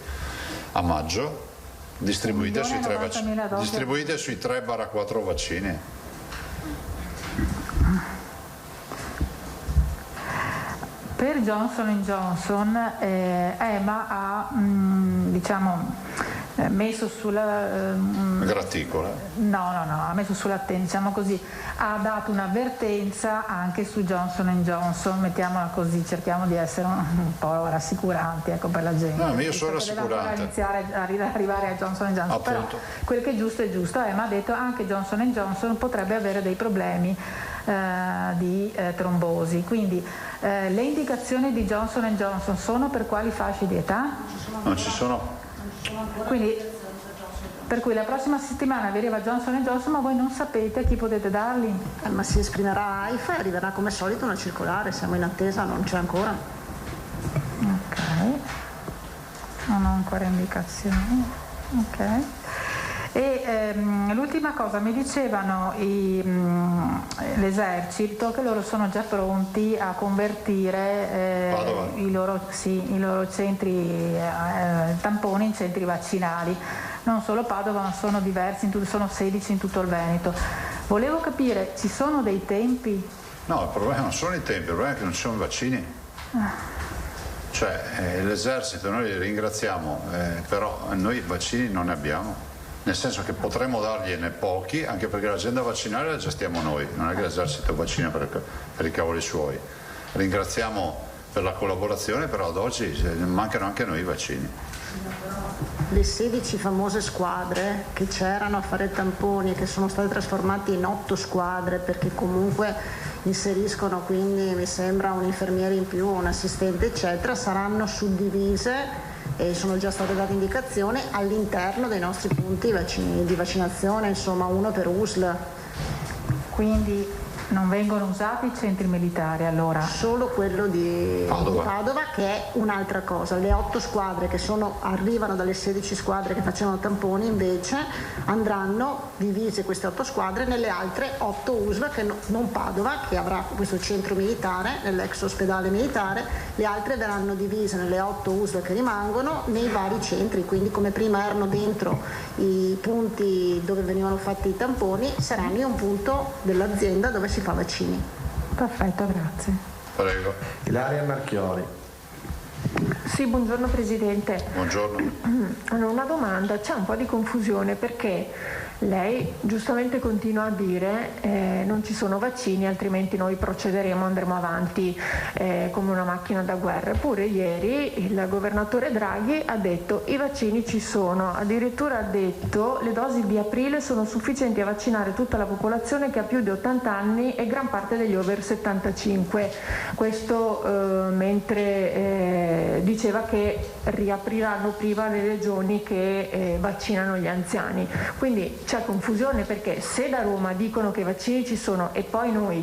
a maggio distribuite sui 3/4 vaccini. Per Johnson & Johnson EMA ha messo sulla graticola. ha messo sull'attenti, diciamo così, ha dato un'avvertenza anche su Johnson & Johnson, mettiamola così, cerchiamo di essere un po' rassicuranti, ecco, per la gente. No, ma io sono rassicurante. Deve iniziare a arrivare a Johnson & Johnson, però quel che è giusto, EMA ha detto anche Johnson & Johnson potrebbe avere dei problemi di trombosi, quindi le indicazioni di Johnson & Johnson sono per quali fasce di età? Non ci sono. Quindi, per cui la prossima settimana vi arriva Johnson & Johnson, ma voi non sapete a chi potete darli? Ma si esprimerà AIFA e arriverà come al solito una circolare, siamo in attesa, non c'è ancora. Ok, non ho ancora indicazioni. Ok. E l'ultima cosa, mi dicevano l'esercito che loro sono già pronti a convertire i loro centri tamponi in centri vaccinali, non solo Padova ma sono diversi, sono 16 in tutto il Veneto. Volevo capire, ci sono dei tempi? No, il problema non sono i tempi, il problema è che non ci sono vaccini. Cioè l'esercito noi li ringraziamo, però noi vaccini non ne abbiamo. Nel senso che potremmo dargliene pochi, anche perché l'agenda vaccinale la gestiamo noi, non è che l'esercito vaccina per i cavoli suoi. Ringraziamo per la collaborazione, però ad oggi mancano anche a noi i vaccini. Le 16 famose squadre che c'erano a fare tamponi e che sono state trasformate in 8 squadre, perché comunque inseriscono, quindi mi sembra, un infermiere in più, un assistente eccetera, saranno suddivise e sono già state date indicazioni all'interno dei nostri punti di vaccinazione, insomma uno per USL. Quindi non vengono usati i centri militari allora? Solo quello di Padova, che è un'altra cosa. Le 8 squadre che arrivano dalle 16 squadre che facevano tamponi invece andranno divise, queste 8 squadre, nelle altre 8 USL, che non Padova, che avrà questo centro militare, nell'ex ospedale militare. Le altre verranno divise nelle 8 USL che rimangono nei vari centri, quindi come prima erano dentro i punti dove venivano fatti i tamponi, saranno in un punto dell'azienda dove si fa vaccini. Perfetto, grazie. Prego. Ilaria Marchiori. Sì, buongiorno Presidente. Buongiorno. Allora, una domanda, c'è un po' di confusione perché lei giustamente continua a dire non ci sono vaccini, altrimenti noi procederemo, andremo avanti come una macchina da guerra. Eppure ieri il governatore Draghi ha detto i vaccini ci sono, addirittura ha detto le dosi di aprile sono sufficienti a vaccinare tutta la popolazione che ha più di 80 anni e gran parte degli over 75. Questo mentre diceva che riapriranno prima le regioni che vaccinano gli anziani. Quindi c'è confusione, perché se da Roma dicono che i vaccini ci sono e poi noi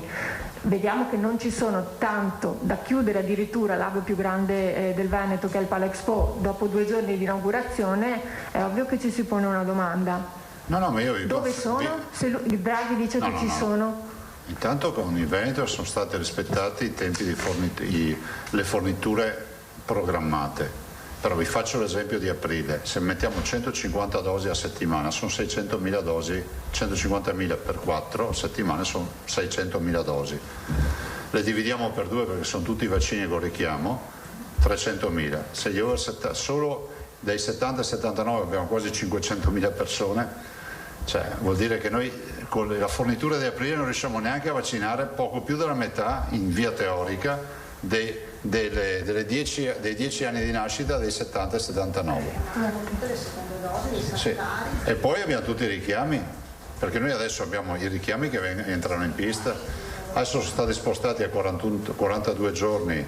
vediamo che non ci sono, tanto da chiudere addirittura l'ago più grande del Veneto, che è il Palexpo, dopo 2 giorni di inaugurazione, è ovvio che ci si pone una domanda. No, ma io dove sono? Se Draghi dice che ci sono. Intanto con il Veneto sono stati rispettati i tempi di le forniture programmate. Però vi faccio l'esempio di aprile: se mettiamo 150 dosi a settimana sono 600.000 dosi, 150.000 per 4 a settimana sono 600.000 dosi. Le dividiamo per 2 perché sono tutti i vaccini con richiamo, 300.000. Se gli solo dai 70 ai 79 abbiamo quasi 500.000 persone, cioè vuol dire che noi con la fornitura di aprile non riusciamo neanche a vaccinare poco più della metà in via teorica dei 10 anni di nascita dei 70 e 79. Sì. E poi abbiamo tutti i richiami, perché noi adesso abbiamo i richiami che entrano in pista. Adesso sono stati spostati a 42 giorni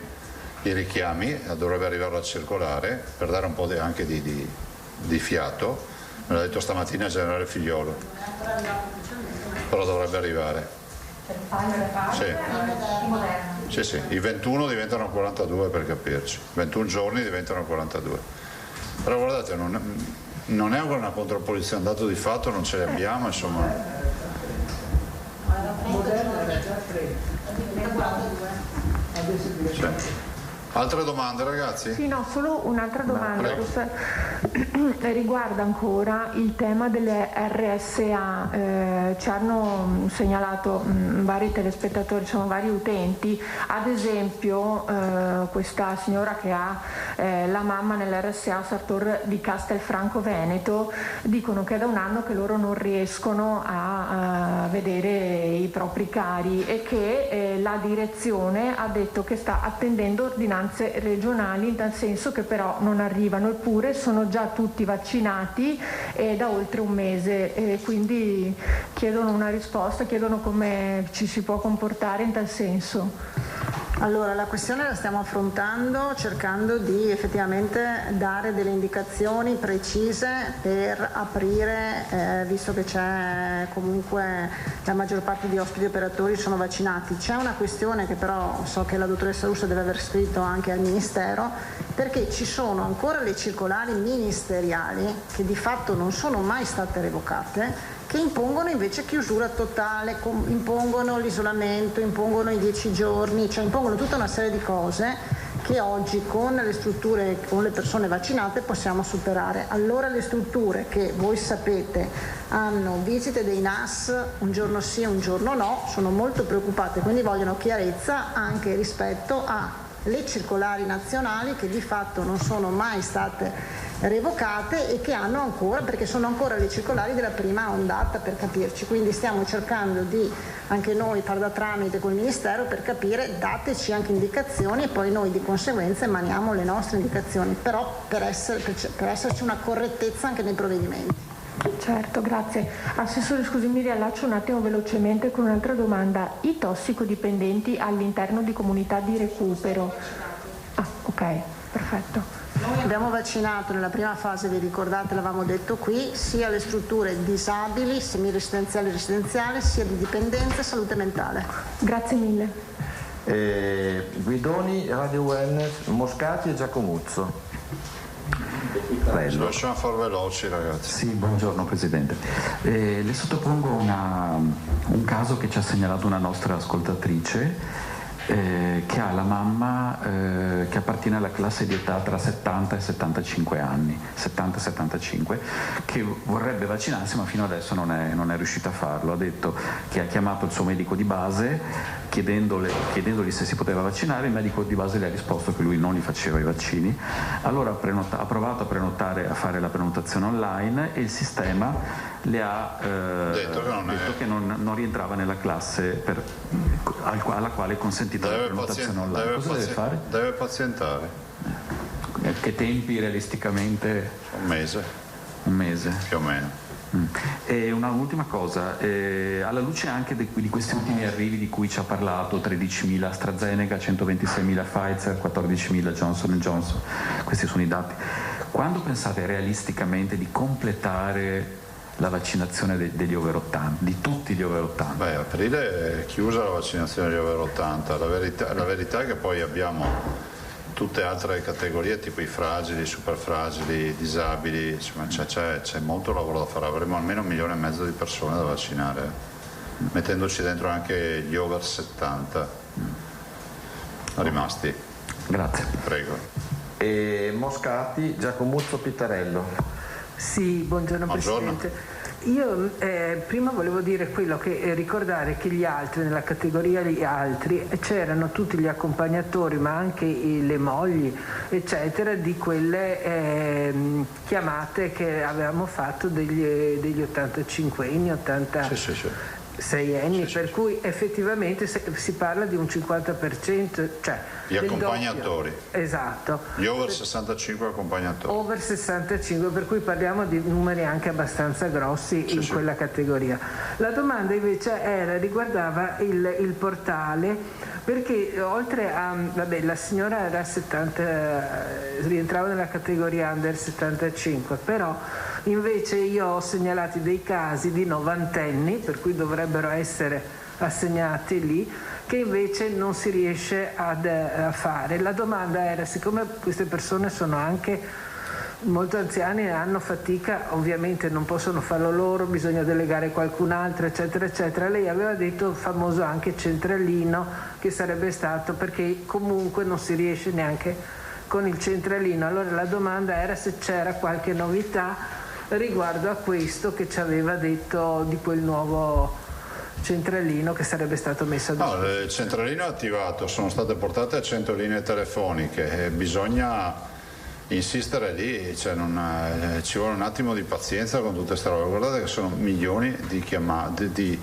i richiami, dovrebbe arrivare la circolare per dare un po' anche di fiato, me l'ha detto stamattina il generale Figliolo, però dovrebbe arrivare. Sì, sì, i 21 diventano 42 per capirci, 21 giorni diventano 42. Però guardate, non è ancora una controposizione, un dato di fatto non ce li abbiamo, insomma. Sì. Altre domande, ragazzi? Sì, no, solo un'altra domanda. Questa riguarda ancora il tema delle RSA. Ci hanno segnalato vari telespettatori, sono vari utenti, ad esempio questa signora che ha la mamma nell'RSA Sartor di Castelfranco Veneto, dicono che è da un anno che loro non riescono a vedere i propri cari e che la direzione ha detto che sta attendendo ordinanze regionali, in tal senso che però non arrivano, eppure sono già tutti vaccinati da oltre un mese, quindi chiedono una risposta, chiedono come ci si può comportare in tal senso. Allora, la questione la stiamo affrontando cercando di effettivamente dare delle indicazioni precise per aprire, visto che c'è comunque la maggior parte di ospiti operatori sono vaccinati. C'è una questione che però so che la dottoressa Russo deve aver scritto anche al Ministero, perché ci sono ancora le circolari ministeriali che di fatto non sono mai state revocate, che impongono invece chiusura totale, impongono l'isolamento, impongono i 10 giorni, cioè impongono tutta una serie di cose che oggi con le strutture, con le persone vaccinate possiamo superare. Allora le strutture che voi sapete hanno visite dei NAS un giorno sì, un giorno no, sono molto preoccupate, quindi vogliono chiarezza anche rispetto a le circolari nazionali che di fatto non sono mai state revocate e che hanno ancora, perché sono ancora le circolari della prima ondata, per capirci. Quindi stiamo cercando di anche noi far da tramite col Ministero per capire, dateci anche indicazioni e poi noi di conseguenza emaniamo le nostre indicazioni, però per esserci una correttezza anche nei provvedimenti. Certo, grazie. Assessore, scusi, mi riallaccio un attimo velocemente con un'altra domanda. I tossicodipendenti all'interno di comunità di recupero. Ok, perfetto. Noi abbiamo vaccinato nella prima fase, vi ricordate, l'avevamo detto qui, sia le strutture disabili, semiresidenziali e residenziali, sia di dipendenza e salute mentale. Grazie mille. Guidoni, Radio Wellness, Moscati e Giacomuzzo. Riusciamo a far veloci, ragazzi. Sì, buongiorno Presidente. Le sottopongo un caso che ci ha segnalato una nostra ascoltatrice che ha la mamma che appartiene alla classe di età tra 70 e 75 anni, 70-75, che vorrebbe vaccinarsi ma fino adesso non è riuscita a farlo. Ha detto che ha chiamato il suo medico di base chiedendogli se si poteva vaccinare. Il medico di base le ha risposto che lui non li faceva i vaccini. Allora ha provato a fare la prenotazione online e il sistema le ha detto che non rientrava nella classe alla quale è consentita la prenotazione online. Cosa deve fare? Deve pazientare. Che tempi realisticamente? Un mese. Un mese? Più o meno. E un'ultima cosa, alla luce anche di questi ultimi arrivi di cui ci ha parlato, 13.000 AstraZeneca, 126.000 Pfizer, 14.000 Johnson & Johnson, questi sono i dati, quando pensate realisticamente di completare la vaccinazione degli over 80, di tutti gli over 80? Beh, a aprile è chiusa la vaccinazione degli over 80, la verità è che poi abbiamo tutte altre categorie tipo i fragili, super fragili, disabili, insomma c'è molto lavoro da fare, avremo almeno 1,5 milioni di persone da vaccinare, mettendoci dentro anche gli over 70 rimasti. Grazie. Prego. E Moscati, Giacomuzzo, Pittarello. Sì, buongiorno Presidente. Io prima volevo dire quello che ricordare che gli altri, nella categoria gli altri, c'erano tutti gli accompagnatori ma anche le mogli eccetera di quelle chiamate che avevamo fatto degli 85enni, 86 anni, per cui effettivamente si parla di un 50%, cioè gli accompagnatori. Doppio. Esatto. Gli over 65 accompagnatori. Over 65, per cui parliamo di numeri anche abbastanza grossi in quella categoria. La domanda invece riguardava il portale, perché oltre a la signora era 70, rientrava nella categoria under 75, però invece io ho segnalati dei casi di novantenni, per cui dovrebbero essere assegnati lì, che invece non si riesce a fare. La domanda era, siccome queste persone sono anche molto anziane e hanno fatica, ovviamente non possono farlo loro, bisogna delegare qualcun altro eccetera eccetera, lei aveva detto il famoso anche centralino che sarebbe stato, perché comunque non si riesce neanche con il centralino. Allora la domanda era se c'era qualche novità riguardo a questo che ci aveva detto di quel nuovo centralino che sarebbe stato messo a disposizione. No, il centralino è attivato, sono state portate a 100 linee telefoniche e bisogna insistere lì, cioè ci vuole un attimo di pazienza con tutte queste robe. Guardate che sono milioni di chiamate, di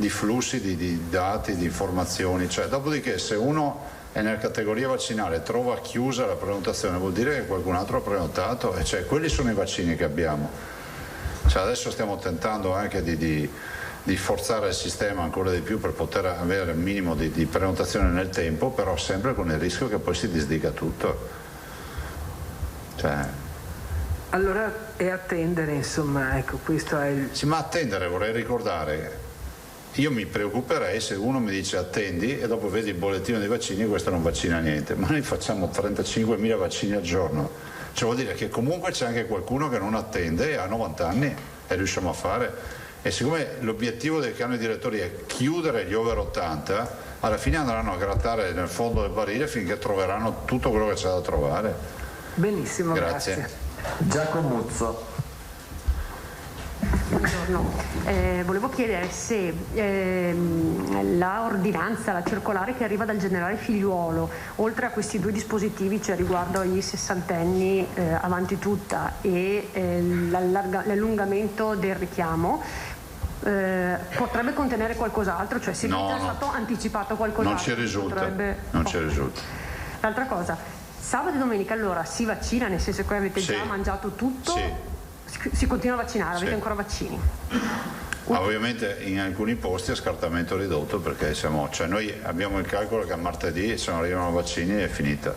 flussi di dati, di informazioni, cioè, dopodiché se uno è nella categoria vaccinale trova chiusa la prenotazione vuol dire che qualcun altro ha prenotato, e cioè quelli sono i vaccini che abbiamo. Cioè, adesso stiamo tentando anche di forzare il sistema ancora di più per poter avere il minimo di prenotazione nel tempo, però sempre con il rischio che poi si disdica tutto. Allora è attendere, insomma, ecco, questo è il... Sì, ma attendere, vorrei ricordare, io mi preoccuperei se uno mi dice attendi e dopo vedi il bollettino dei vaccini e questo non vaccina niente, ma noi facciamo 35.000 vaccini al giorno, cioè vuol dire che comunque c'è anche qualcuno che non attende e ha 90 anni e riusciamo a fare, e siccome l'obiettivo dei canoni direttori è chiudere gli over 80, alla fine andranno a grattare nel fondo del barile finché troveranno tutto quello che c'è da trovare. Benissimo, grazie. Giacomuzzo. Buongiorno. buongiorno. Volevo chiedere se la ordinanza, la circolare che arriva dal generale Figliuolo, oltre a questi due dispositivi, cioè riguardo agli sessantenni avanti tutta e l'allungamento del richiamo, potrebbe contenere qualcos'altro? Cioè se è già stato anticipato qualcos'altro? Non ci risulta. Non ci risulta. L'altra cosa, sabato e domenica allora si vaccina, nel senso che avete già mangiato tutto? Sì. Si continua a vaccinare, avete ancora vaccini? Ovviamente in alcuni posti a scartamento ridotto, perché cioè noi abbiamo il calcolo che a martedì se non arrivano vaccini è finita.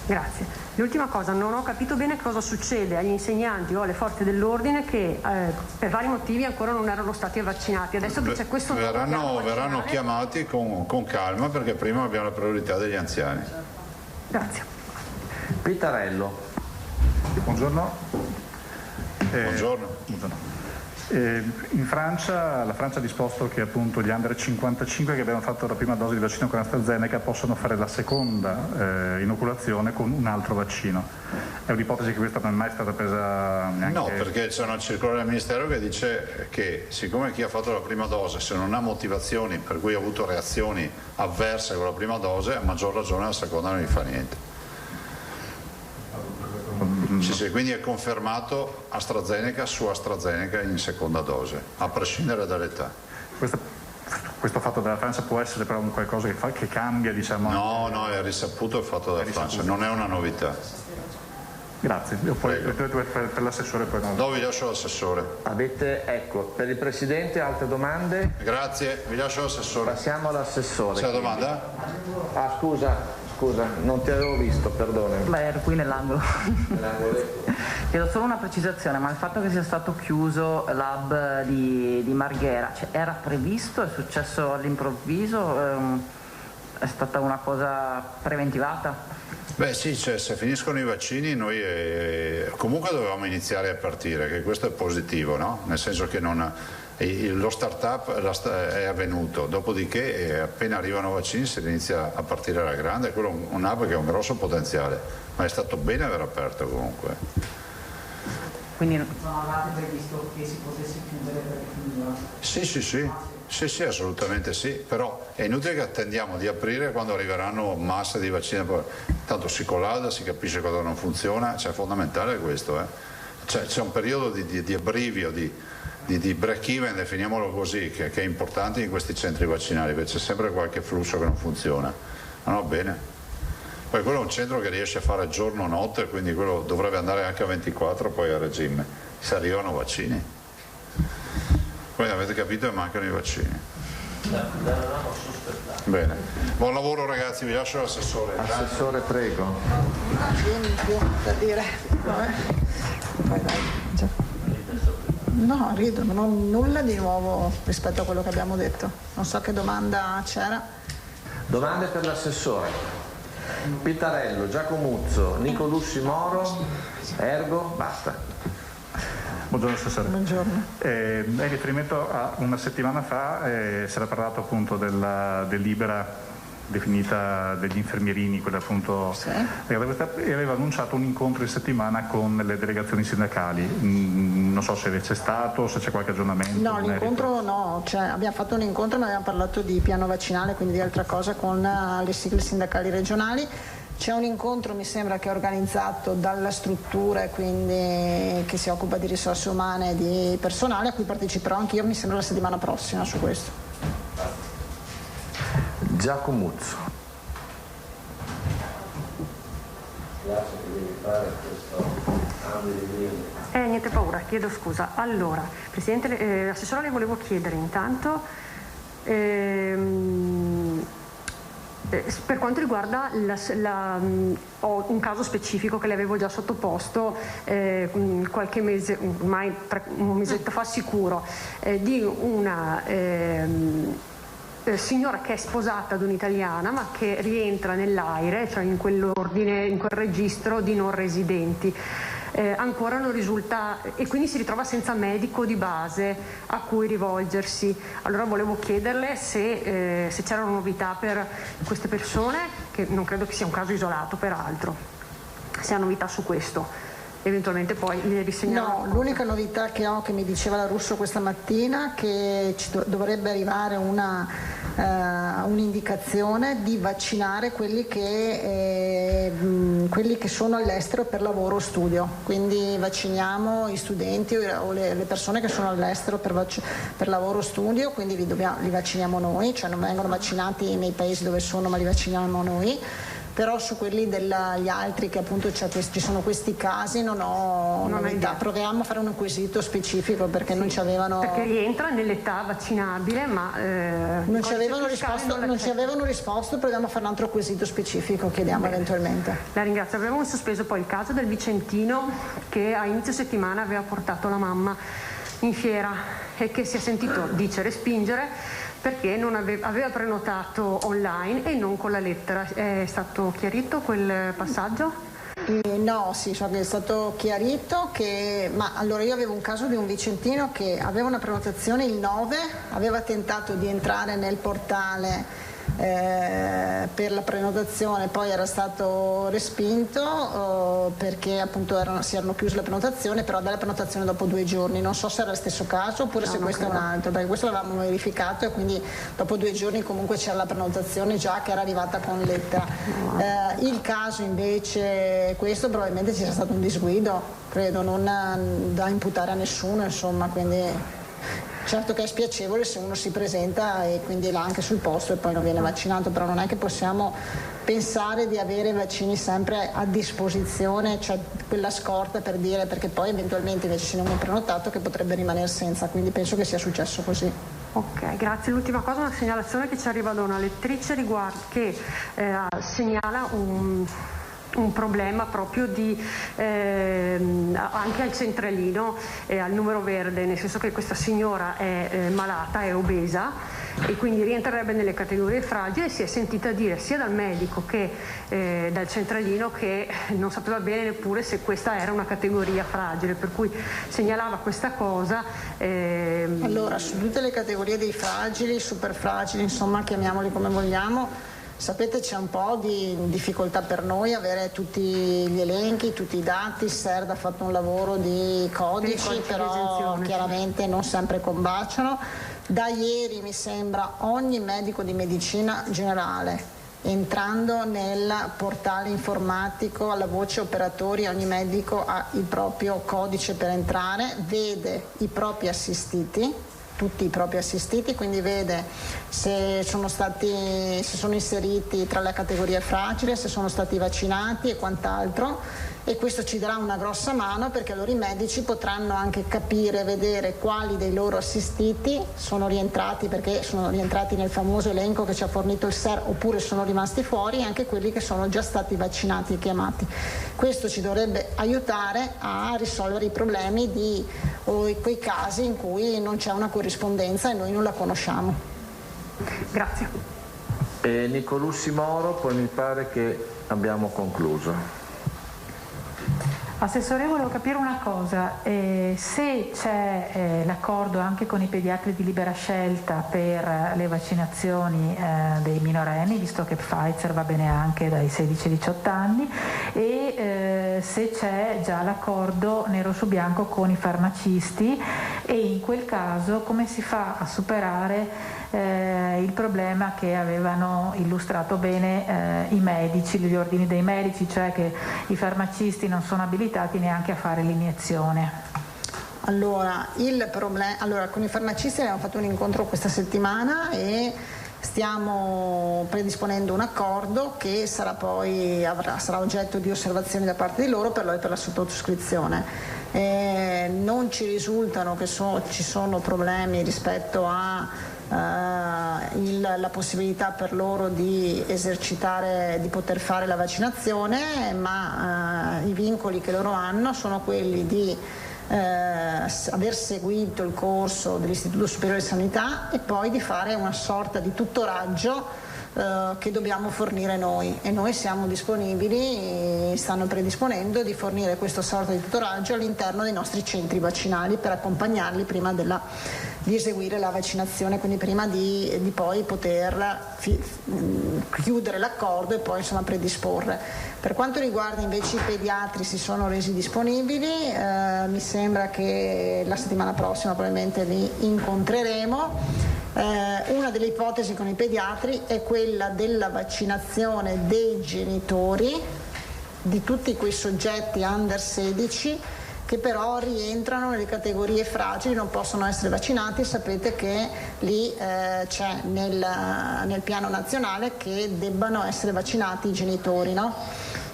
Grazie. L'ultima cosa, non ho capito bene cosa succede agli insegnanti o alle forze dell'ordine che per vari motivi ancora non erano stati vaccinati. Adesso che c'è questo verranno chiamati con calma, perché prima abbiamo la priorità degli anziani. Grazie. Pittarello. Buongiorno. Buongiorno. In Francia, la Francia ha disposto che appunto gli under 55 che abbiano fatto la prima dose di vaccino con AstraZeneca possano fare la seconda inoculazione con un altro vaccino. È un'ipotesi che questa non è mai stata presa neanche... No, perché c'è una circolare del Ministero che dice che siccome chi ha fatto la prima dose, se non ha motivazioni per cui ha avuto reazioni avverse con la prima dose, a maggior ragione la seconda non gli fa niente. Sì, quindi è confermato AstraZeneca su AstraZeneca in seconda dose, a prescindere dall'età. Questo fatto dalla Francia può essere però un qualcosa che cambia, diciamo? No, è risaputo il fatto della Francia, non è una novità. Grazie, poi per l'assessore poi no. No, vi lascio l'assessore. Ecco, per il Presidente altre domande? Grazie, vi lascio l'assessore. Passiamo all'assessore. C'è la domanda? Ah, scusa, non ti avevo visto, perdonami. Beh, ero qui nell'angolo. Chiedo solo una precisazione, ma il fatto che sia stato chiuso l'hub di Marghera, cioè, era previsto? È successo all'improvviso? È stata una cosa preventivata? Beh sì, cioè, se finiscono i vaccini noi comunque dovevamo iniziare a partire, che questo è positivo, no? Nel senso che lo start-up è avvenuto, dopodiché appena arrivano i vaccini si inizia a partire alla grande, quello è un hub che ha un grosso potenziale, ma è stato bene aver aperto comunque. Quindi non avevate previsto che si potesse chiudere per finire? Sì, assolutamente sì, però è inutile che attendiamo di aprire quando arriveranno masse di vaccini, tanto si collada, si capisce cosa non funziona, cioè è fondamentale questo. C'è un periodo di abbrivio, di break-even, definiamolo così, che è importante in questi centri vaccinali, perché c'è sempre qualche flusso che non funziona. No, bene. Poi quello è un centro che riesce a fare giorno-notte, quindi quello dovrebbe andare anche a 24 poi a regime, se arrivano vaccini. Poi avete capito che mancano i vaccini. Bene. Buon lavoro ragazzi, vi lascio l'assessore. Assessore, prego. Da dire. No, rido, non ho nulla di nuovo rispetto a quello che abbiamo detto. Non so che domanda c'era. Domande per l'assessore. Pittarello, Giacomuzzo, Nicolussi Moro, Ergo, basta. Buongiorno assessore. Buongiorno. In riferimento a una settimana fa si era parlato appunto della delibera definita degli infermierini, quella appunto e aveva annunciato un incontro in settimana con le delegazioni sindacali. Non so se c'è stato, se c'è qualche aggiornamento. No, l'incontro no, cioè, abbiamo fatto un incontro ma abbiamo parlato di piano vaccinale, quindi di altra cosa con le sigle sindacali regionali. C'è un incontro, mi sembra, che è organizzato dalla struttura, quindi che si occupa di risorse umane e di personale, a cui parteciperò anch'io, mi sembra, la settimana prossima su questo. Giacomuzzo. Niente paura, chiedo scusa. Allora, Presidente, Assessore, le volevo chiedere intanto... per quanto riguarda ho un caso specifico che le avevo già sottoposto qualche mese, ormai un mesetto fa sicuro, di una signora che è sposata ad un'italiana ma che rientra nell'AIRE, cioè in quell'ordine, in quel registro di non residenti. Ancora non risulta e quindi si ritrova senza medico di base a cui rivolgersi. Allora volevo chiederle se c'erano novità per queste persone, che non credo che sia un caso isolato peraltro, se ha novità su questo. eventualmente poi le risegnano? No, l'unica novità che ho, che mi diceva la Russo questa mattina, che ci dovrebbe arrivare un'indicazione di vaccinare quelli che sono all'estero per lavoro o studio, quindi vacciniamo i studenti o le persone che sono all'estero per lavoro o studio, quindi li vacciniamo noi, cioè non vengono vaccinati nei paesi dove sono, ma li vacciniamo noi. Però su quelli degli altri che appunto ci sono questi casi non ho novità. Proviamo a fare un quesito specifico perché non ci avevano... Perché rientra nell'età vaccinabile, ma non ci avevano risposto, proviamo a fare un altro quesito specifico, chiediamo eventualmente. La ringrazio. Avevamo sospeso poi il caso del vicentino che a inizio settimana aveva portato la mamma in fiera e che si è sentito, dice, respingere perché non aveva prenotato online e non con la lettera. È stato chiarito quel passaggio? No, sì, so che è stato chiarito ma allora io avevo un caso di un vicentino che aveva una prenotazione il 9, aveva tentato di entrare nel portale per la prenotazione, poi era stato respinto perché appunto si erano chiuse la prenotazione, però dalla prenotazione dopo 2 giorni, non so se era lo stesso caso oppure se questo è un altro, perché questo l'avevamo verificato e quindi dopo 2 giorni comunque c'era la prenotazione già che era arrivata con lettera. Il caso invece questo probabilmente ci sia stato un disguido, credo, non da imputare a nessuno, insomma, quindi certo che è spiacevole se uno si presenta e quindi là anche sul posto e poi non viene vaccinato, però non è che possiamo pensare di avere vaccini sempre a disposizione, cioè quella scorta per dire, perché poi eventualmente invece se non è prenotato che potrebbe rimanere senza, quindi penso che sia successo così. Ok, grazie. L'ultima cosa, una segnalazione che ci arriva da una lettrice che segnala un problema proprio anche al centralino, al numero verde, nel senso che questa signora è malata, è obesa e quindi rientrerebbe nelle categorie fragili e si è sentita dire sia dal medico che dal centralino che non sapeva bene neppure se questa era una categoria fragile, per cui segnalava questa cosa. Allora, su tutte le categorie dei fragili, super fragili, insomma, chiamiamoli come vogliamo, sapete c'è un po' di difficoltà per noi avere tutti gli elenchi, tutti i dati. SERD ha fatto un lavoro di codici, però chiaramente non sempre combaciano. Da ieri mi sembra ogni medico di medicina generale, entrando nel portale informatico alla voce operatori, ogni medico ha il proprio codice per entrare, vede i propri assistiti, tutti i propri assistiti, quindi vede se sono inseriti tra le categorie fragili, se sono stati vaccinati e quant'altro, e questo ci darà una grossa mano perché allora i medici potranno anche capire, vedere quali dei loro assistiti sono rientrati, perché sono rientrati nel famoso elenco che ci ha fornito il SER oppure sono rimasti fuori, e anche quelli che sono già stati vaccinati e chiamati. Questo ci dovrebbe aiutare a risolvere i problemi o quei casi in cui non c'è una corrispondenza e noi non la conosciamo. Grazie. Nicolussi Moro, poi mi pare che abbiamo concluso. Assessore, volevo capire una cosa, se c'è l'accordo anche con i pediatri di libera scelta per le vaccinazioni dei minorenni, visto che Pfizer va bene anche dai 16-18 anni, e se c'è già l'accordo nero su bianco con i farmacisti, e in quel caso come si fa a superare il problema che avevano illustrato bene i medici, gli ordini dei medici, cioè che i farmacisti non sono abilitati neanche a fare l'iniezione. Allora, con i farmacisti abbiamo fatto un incontro questa settimana e stiamo predisponendo un accordo che sarà oggetto di osservazioni da parte di loro per la sottoscrizione. Non ci risultano che ci sono problemi rispetto la possibilità per loro di poter fare la vaccinazione, ma i vincoli che loro hanno sono quelli di aver seguito il corso dell'Istituto Superiore di Sanità e poi di fare una sorta di tutoraggio che dobbiamo fornire noi, e noi siamo disponibili, stanno predisponendo di fornire questa sorta di tutoraggio all'interno dei nostri centri vaccinali per accompagnarli prima di eseguire la vaccinazione, quindi prima di poi poter chiudere l'accordo e poi insomma predisporre. Per quanto riguarda invece i pediatri, si sono resi disponibili, mi sembra che la settimana prossima probabilmente li incontreremo. Una delle ipotesi con i pediatri è quella della vaccinazione dei genitori di tutti quei soggetti under 16 che però rientrano nelle categorie fragili, non possono essere vaccinati. Sapete che lì c'è nel piano nazionale che debbano essere vaccinati i genitori, no?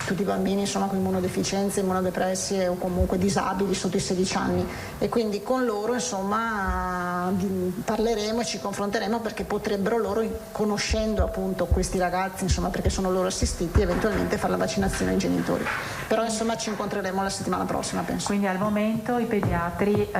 Tutti i bambini insomma con immunodeficienze, immunodepressi o comunque disabili sotto i 16 anni, e quindi con loro insomma parleremo e ci confronteremo, perché potrebbero loro, conoscendo appunto questi ragazzi, insomma perché sono loro assistiti, eventualmente fare la vaccinazione ai genitori. Però insomma ci incontreremo la settimana prossima, penso. Quindi al momento i pediatri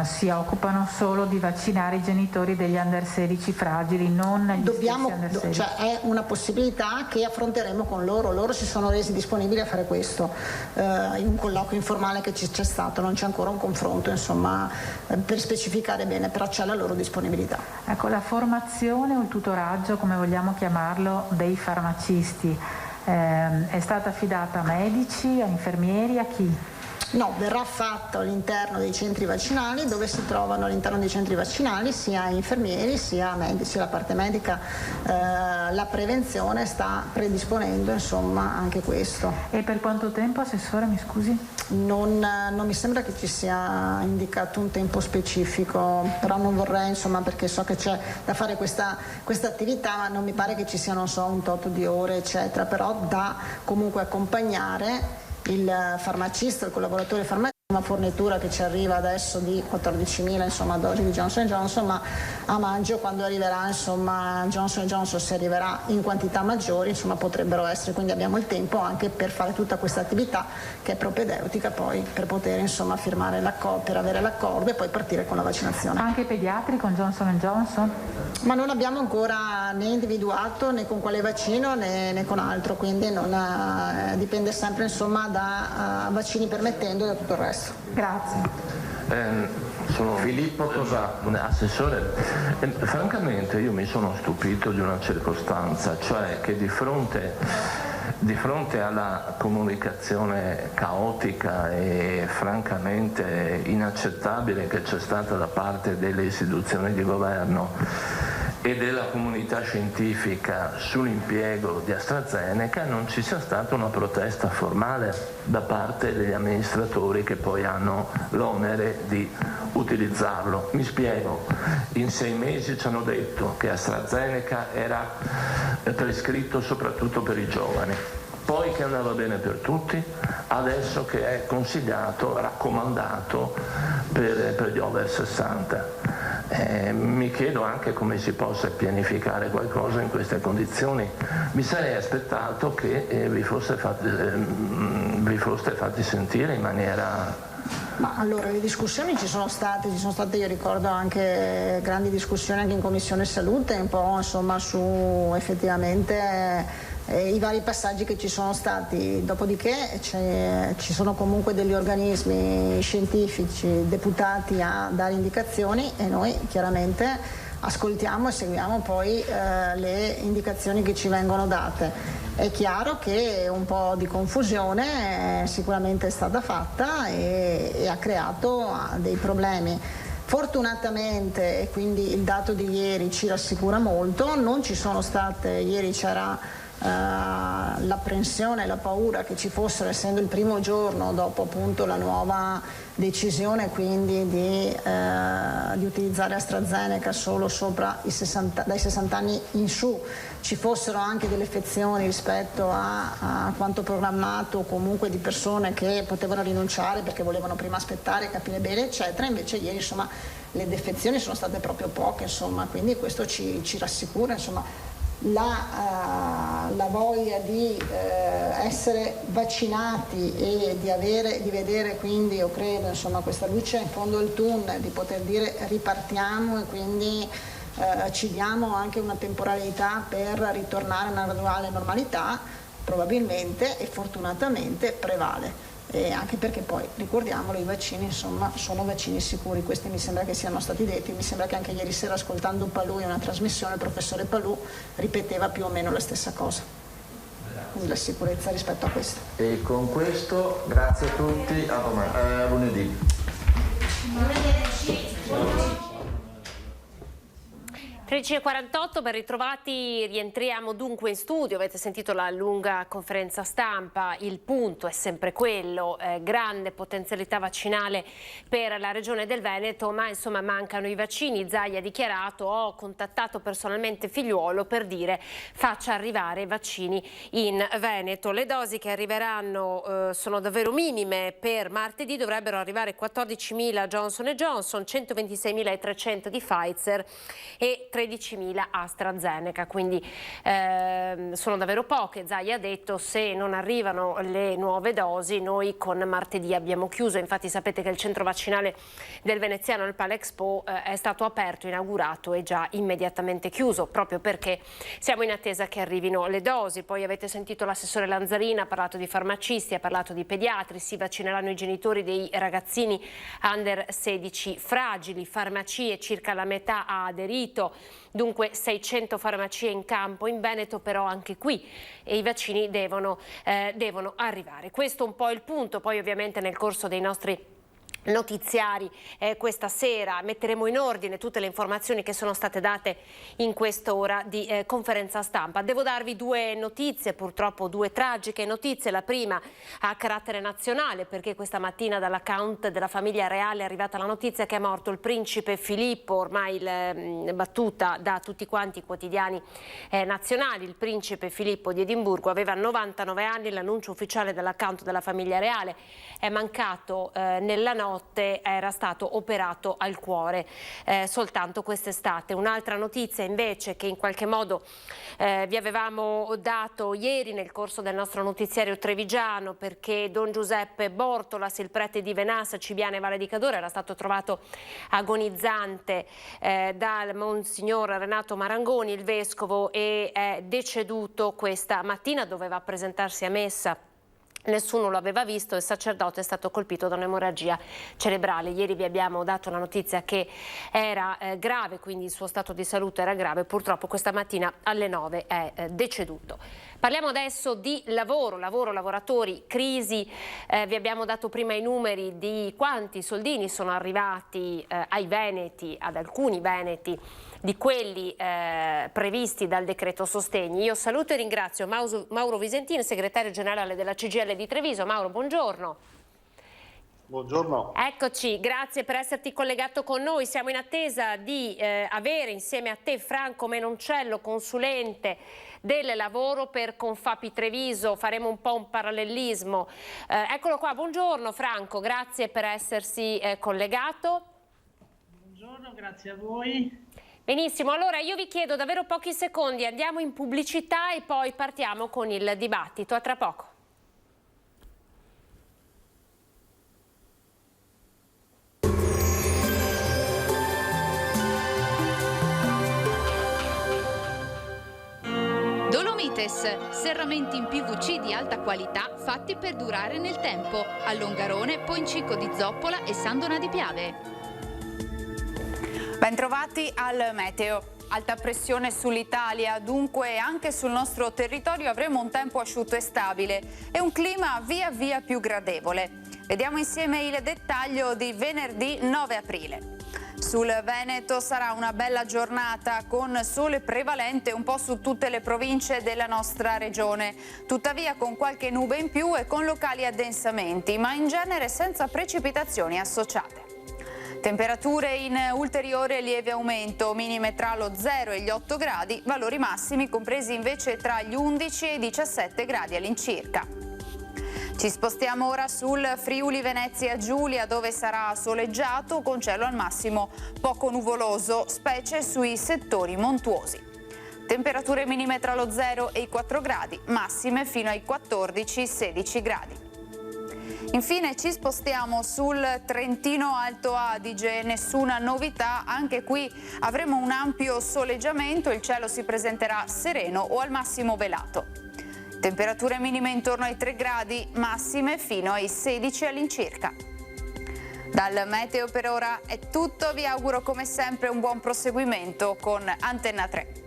si occupano solo di vaccinare i genitori degli under 16 fragili, non gli stessi under 16. Cioè è una possibilità che affronteremo con loro. Loro si sono resi disponibili a fare questo in un colloquio informale che c'è stato, non c'è ancora un confronto insomma per specificare bene, però c'è la loro disponibilità. Ecco, la formazione o il tutoraggio, come vogliamo chiamarlo, dei farmacisti è stata affidata a medici, a infermieri, a chi? No, verrà fatto all'interno dei centri vaccinali, dove si trovano all'interno dei centri vaccinali sia infermieri sia medici. La parte medica, la prevenzione sta predisponendo insomma anche questo. E per quanto tempo, Assessore, mi scusi? Non mi sembra che ci sia indicato un tempo specifico, però non vorrei insomma, perché so che c'è da fare questa attività, ma non mi pare che ci sia, non so, un tot di ore eccetera, però da comunque accompagnare il farmacista, il collaboratore farmacista. Una fornitura che ci arriva adesso di 14.000 insomma dosi di Johnson & Johnson, ma a maggio, quando arriverà insomma Johnson *& Johnson, se arriverà in quantità maggiori, insomma potrebbero essere, quindi abbiamo il tempo anche per fare tutta questa attività che è propedeutica poi per poter insomma firmare l'accordo, per avere l'accordo e poi partire con la vaccinazione. Anche i pediatri con Johnson & Johnson? Ma non abbiamo ancora né individuato né con quale vaccino né con altro, quindi dipende sempre insomma da vaccini permettendo e da tutto il resto. Grazie. Sono Filippo Tosà, assessore. Francamente io mi sono stupito di una circostanza, cioè che di fronte alla comunicazione caotica e francamente inaccettabile che c'è stata da parte delle istituzioni di governo e della comunità scientifica sull'impiego di AstraZeneca, non ci sia stata una protesta formale da parte degli amministratori che poi hanno l'onere di utilizzarlo. Mi spiego: in 6 mesi ci hanno detto che AstraZeneca era prescritto soprattutto per i giovani, poi che andava bene per tutti, adesso che è consigliato, raccomandato per gli over 60. Mi chiedo anche come si possa pianificare qualcosa in queste condizioni. Mi sarei aspettato che vi foste fatti sentire in maniera... Ma allora le discussioni ci sono state, io ricordo anche grandi discussioni anche in Commissione Salute, un po' insomma su effettivamente i vari passaggi che ci sono stati. Dopodiché ci sono comunque degli organismi scientifici deputati a dare indicazioni e noi chiaramente ascoltiamo e seguiamo poi le indicazioni che ci vengono date. È chiaro che un po' di confusione sicuramente è stata fatta e ha creato dei problemi. Fortunatamente, e quindi il dato di ieri ci rassicura molto, non ci sono state, ieri c'era l'apprensione e la paura che ci fossero, essendo il primo giorno dopo appunto la nuova decisione quindi di utilizzare AstraZeneca solo sopra dai 60 anni in su, ci fossero anche delle defezioni rispetto a quanto programmato, comunque di persone che potevano rinunciare perché volevano prima aspettare, capire bene eccetera. Invece ieri insomma le defezioni sono state proprio poche, insomma, quindi questo ci rassicura, insomma. La voglia di essere vaccinati e di vedere quindi, io credo, insomma, questa luce in fondo al tunnel, di poter dire ripartiamo e quindi ci diamo anche una temporaneità per ritornare a una graduale normalità, probabilmente e fortunatamente prevale. E anche perché poi, ricordiamolo, i vaccini insomma sono vaccini sicuri, questi mi sembra che siano stati detti, mi sembra che anche ieri sera ascoltando Palù in una trasmissione il professore Palù ripeteva più o meno la stessa cosa, quindi la sicurezza rispetto a questo. E con questo grazie a tutti, a domani, a lunedì. 13:48, ben ritrovati, rientriamo dunque in studio, avete sentito la lunga conferenza stampa, il punto è sempre quello, grande potenzialità vaccinale per la regione del Veneto, ma insomma mancano i vaccini. Zaia ha dichiarato: ho contattato personalmente Figliuolo per dire faccia arrivare i vaccini in Veneto. Le dosi che arriveranno sono davvero minime, per martedì dovrebbero arrivare 14.000 Johnson & Johnson, 126.300 di Pfizer e 13.000 AstraZeneca, quindi sono davvero poche. Zaia ha detto: se non arrivano le nuove dosi noi con martedì abbiamo chiuso. Infatti sapete che il centro vaccinale del Veneziano, il Palexpo, è stato aperto, inaugurato e già immediatamente chiuso, proprio perché siamo in attesa che arrivino le dosi. Poi avete sentito l'assessore Lanzarina, ha parlato di farmacisti, ha parlato di pediatri, si vaccineranno i genitori dei ragazzini under 16 fragili, farmacie circa la metà ha aderito. Dunque 600 farmacie in campo in Veneto, però anche qui i vaccini devono arrivare. Questo è un po' il punto. Poi ovviamente nel corso dei nostri notiziari questa sera metteremo in ordine tutte le informazioni che sono state date in quest'ora di conferenza stampa. Devo darvi due notizie, purtroppo due tragiche notizie. La prima ha carattere nazionale, perché questa mattina dall'account della famiglia reale è arrivata la notizia che è morto il principe Filippo, ormai battuta da tutti quanti i quotidiani nazionali. Il principe Filippo di Edimburgo aveva 99 anni, l'annuncio ufficiale dall'account della famiglia reale è mancato nella notte, era stato operato al cuore soltanto quest'estate. Un'altra notizia invece che in qualche modo vi avevamo dato ieri nel corso del nostro notiziario trevigiano, perché Don Giuseppe Bortolas, il prete di Venassa, Cibiana e Valle di Cadore, era stato trovato agonizzante dal Monsignor Renato Marangoni, il vescovo, e è deceduto questa mattina. Doveva presentarsi a messa, nessuno lo aveva visto, il sacerdote è stato colpito da un'emorragia cerebrale. Ieri vi abbiamo dato la notizia che era grave, quindi il suo stato di salute era grave, purtroppo questa mattina alle 9 è deceduto. Parliamo adesso di lavoro, lavoratori, crisi. Vi abbiamo dato prima i numeri di quanti soldini sono arrivati ai veneti, ad alcuni veneti, di quelli previsti dal decreto sostegni. Io saluto e ringrazio Mauro Visentin, segretario generale della CGIL di Treviso. Mauro, buongiorno. Buongiorno. Eccoci, grazie per esserti collegato con noi. Siamo in attesa di avere insieme a te Franco Menoncello, consulente del lavoro per Confapi Treviso. Faremo un po' un parallelismo. Eccolo qua, buongiorno Franco, grazie per essersi collegato. Buongiorno, grazie a voi. Benissimo, allora io vi chiedo davvero pochi secondi, andiamo in pubblicità e poi partiamo con il dibattito. A tra poco. Dolomites, serramenti in PVC di alta qualità fatti per durare nel tempo, a Longarone, Poincico di Zoppola e San Donà di Piave. Bentrovati al meteo. Alta pressione sull'Italia, dunque anche sul nostro territorio avremo un tempo asciutto e stabile e un clima via via più gradevole. Vediamo insieme il dettaglio di venerdì 9 aprile. Sul Veneto sarà una bella giornata con sole prevalente un po' su tutte le province della nostra regione, tuttavia con qualche nube in più e con locali addensamenti, ma in genere senza precipitazioni associate. Temperature in ulteriore lieve aumento, minime tra lo 0 e gli 8 gradi, valori massimi compresi invece tra gli 11 e i 17 gradi all'incirca. Ci spostiamo ora sul Friuli Venezia Giulia, dove sarà soleggiato con cielo al massimo poco nuvoloso, specie sui settori montuosi. Temperature minime tra lo 0 e i 4 gradi, massime fino ai 14-16 gradi. Infine ci spostiamo sul Trentino Alto Adige, nessuna novità, anche qui avremo un ampio soleggiamento, il cielo si presenterà sereno o al massimo velato. Temperature minime intorno ai 3 gradi, massime fino ai 16 all'incirca. Dal meteo per ora è tutto, vi auguro come sempre un buon proseguimento con Antenna 3.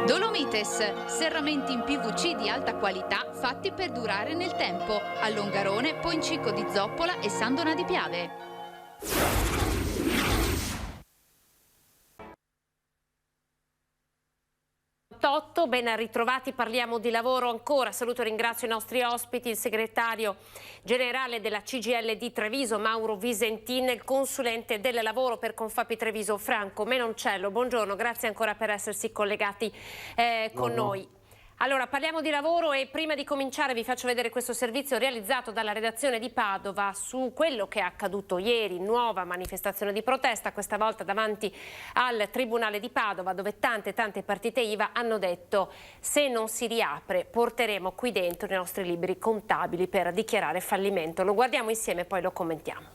Dolomites, serramenti in PVC di alta qualità fatti per durare nel tempo, a Longarone, Poncico di Zoppola e Sandona di Piave. Ben ritrovati, parliamo di lavoro ancora. Saluto e ringrazio i nostri ospiti, il segretario generale della CGIL di Treviso, Mauro Visentin, il consulente del lavoro per Confapi Treviso, Franco Menoncello. Buongiorno, grazie ancora per essersi collegati con noi. Allora, parliamo di lavoro e prima di cominciare vi faccio vedere questo servizio realizzato dalla redazione di Padova su quello che è accaduto ieri, nuova manifestazione di protesta, questa volta davanti al Tribunale di Padova, dove tante partite IVA hanno detto: se non si riapre porteremo qui dentro i nostri libri contabili per dichiarare fallimento. Lo guardiamo insieme e poi lo commentiamo.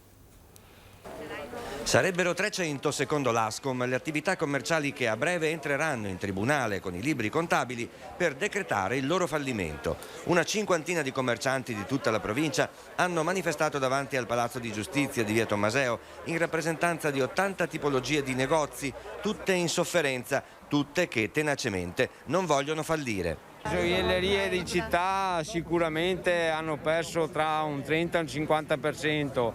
Sarebbero 300, secondo l'Ascom, le attività commerciali che a breve entreranno in tribunale con i libri contabili per decretare il loro fallimento. Una cinquantina di commercianti di tutta la provincia hanno manifestato davanti al Palazzo di Giustizia di Via Tommaseo in rappresentanza di 80 tipologie di negozi, tutte in sofferenza, tutte che tenacemente non vogliono fallire. Le gioiellerie di città sicuramente hanno perso tra un 30 e un 50%.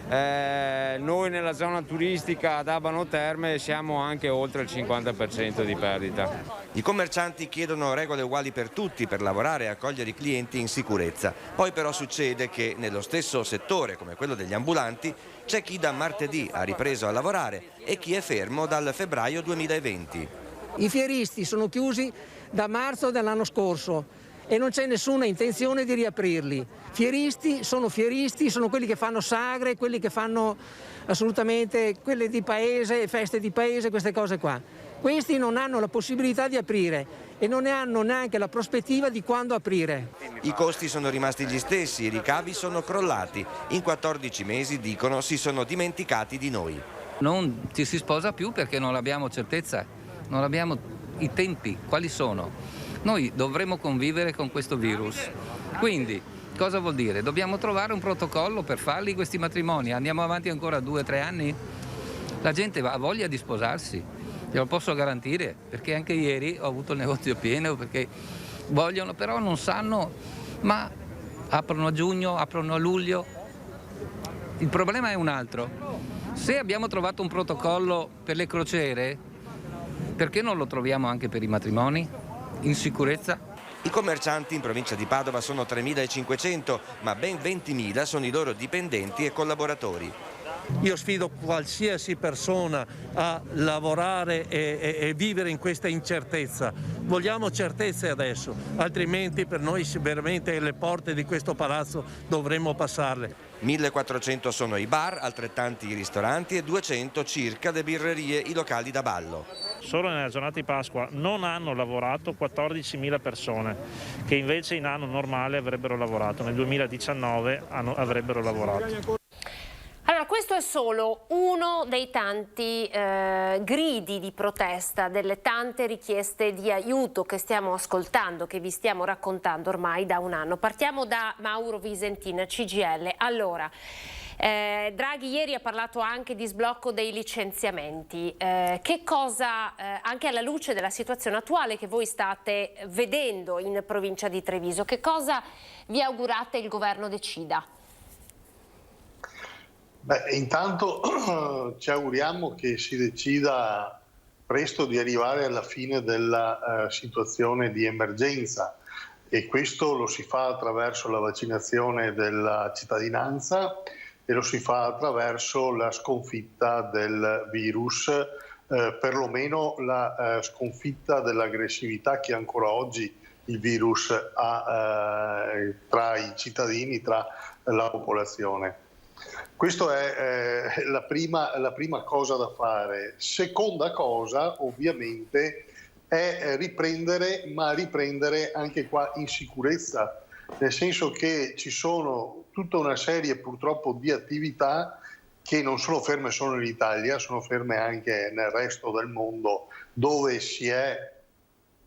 Noi nella zona turistica ad Abano Terme siamo anche oltre il 50% di perdita. I commercianti chiedono regole uguali per tutti per lavorare e accogliere i clienti in sicurezza. Poi però succede che nello stesso settore, come quello degli ambulanti, c'è chi da martedì ha ripreso a lavorare e chi è fermo dal febbraio 2020. I fieristi sono chiusi da marzo dell'anno scorso e non c'è nessuna intenzione di riaprirli. Fieristi, sono quelli che fanno sagre, quelli che fanno assolutamente quelle di paese, feste di paese, queste cose qua. Questi non hanno la possibilità di aprire e non ne hanno neanche la prospettiva di quando aprire. I costi sono rimasti gli stessi, i ricavi sono crollati. In 14 mesi, dicono, si sono dimenticati di noi. Non ci si sposa più perché non abbiamo certezza, non abbiamo i tempi, quali sono? Noi dovremo convivere con questo virus, quindi cosa vuol dire? Dobbiamo trovare un protocollo per farli questi matrimoni, andiamo avanti ancora 2 o 3 anni? La gente ha voglia di sposarsi, glielo posso garantire, perché anche ieri ho avuto il negozio pieno, perché vogliono, però non sanno, ma aprono a giugno, aprono a luglio. Il problema è un altro, se abbiamo trovato un protocollo per le crociere, perché non lo troviamo anche per i matrimoni? In sicurezza? I commercianti in provincia di Padova sono 3.500, ma ben 20.000 sono i loro dipendenti e collaboratori. Io sfido qualsiasi persona a lavorare e vivere in questa incertezza. Vogliamo certezze adesso, altrimenti per noi veramente le porte di questo palazzo dovremmo passarle. 1.400 sono i bar, altrettanti i ristoranti e 200 circa le birrerie, i locali da ballo. Solo nella giornata di Pasqua non hanno lavorato 14.000 persone, che invece in anno normale avrebbero lavorato, nel 2019 avrebbero lavorato. Allora, questo è solo uno dei tanti gridi di protesta, delle tante richieste di aiuto che stiamo ascoltando, che vi stiamo raccontando ormai da un anno. Partiamo da Mauro Visentin, CGIL. Allora, Draghi ieri ha parlato anche di sblocco dei licenziamenti. Che cosa, anche alla luce della situazione attuale che voi state vedendo in provincia di Treviso, che cosa vi augurate il governo decida? Intanto ci auguriamo che si decida presto di arrivare alla fine della situazione di emergenza, e questo lo si fa attraverso la vaccinazione della cittadinanza e lo si fa attraverso la sconfitta del virus, perlomeno la sconfitta dell'aggressività che ancora oggi il virus ha tra i cittadini, tra la popolazione. Questa è la prima cosa da fare. Seconda cosa, ovviamente, è riprendere, ma riprendere anche qua in sicurezza, nel senso che ci sono tutta una serie purtroppo di attività che non sono ferme solo in Italia, sono ferme anche nel resto del mondo, dove si è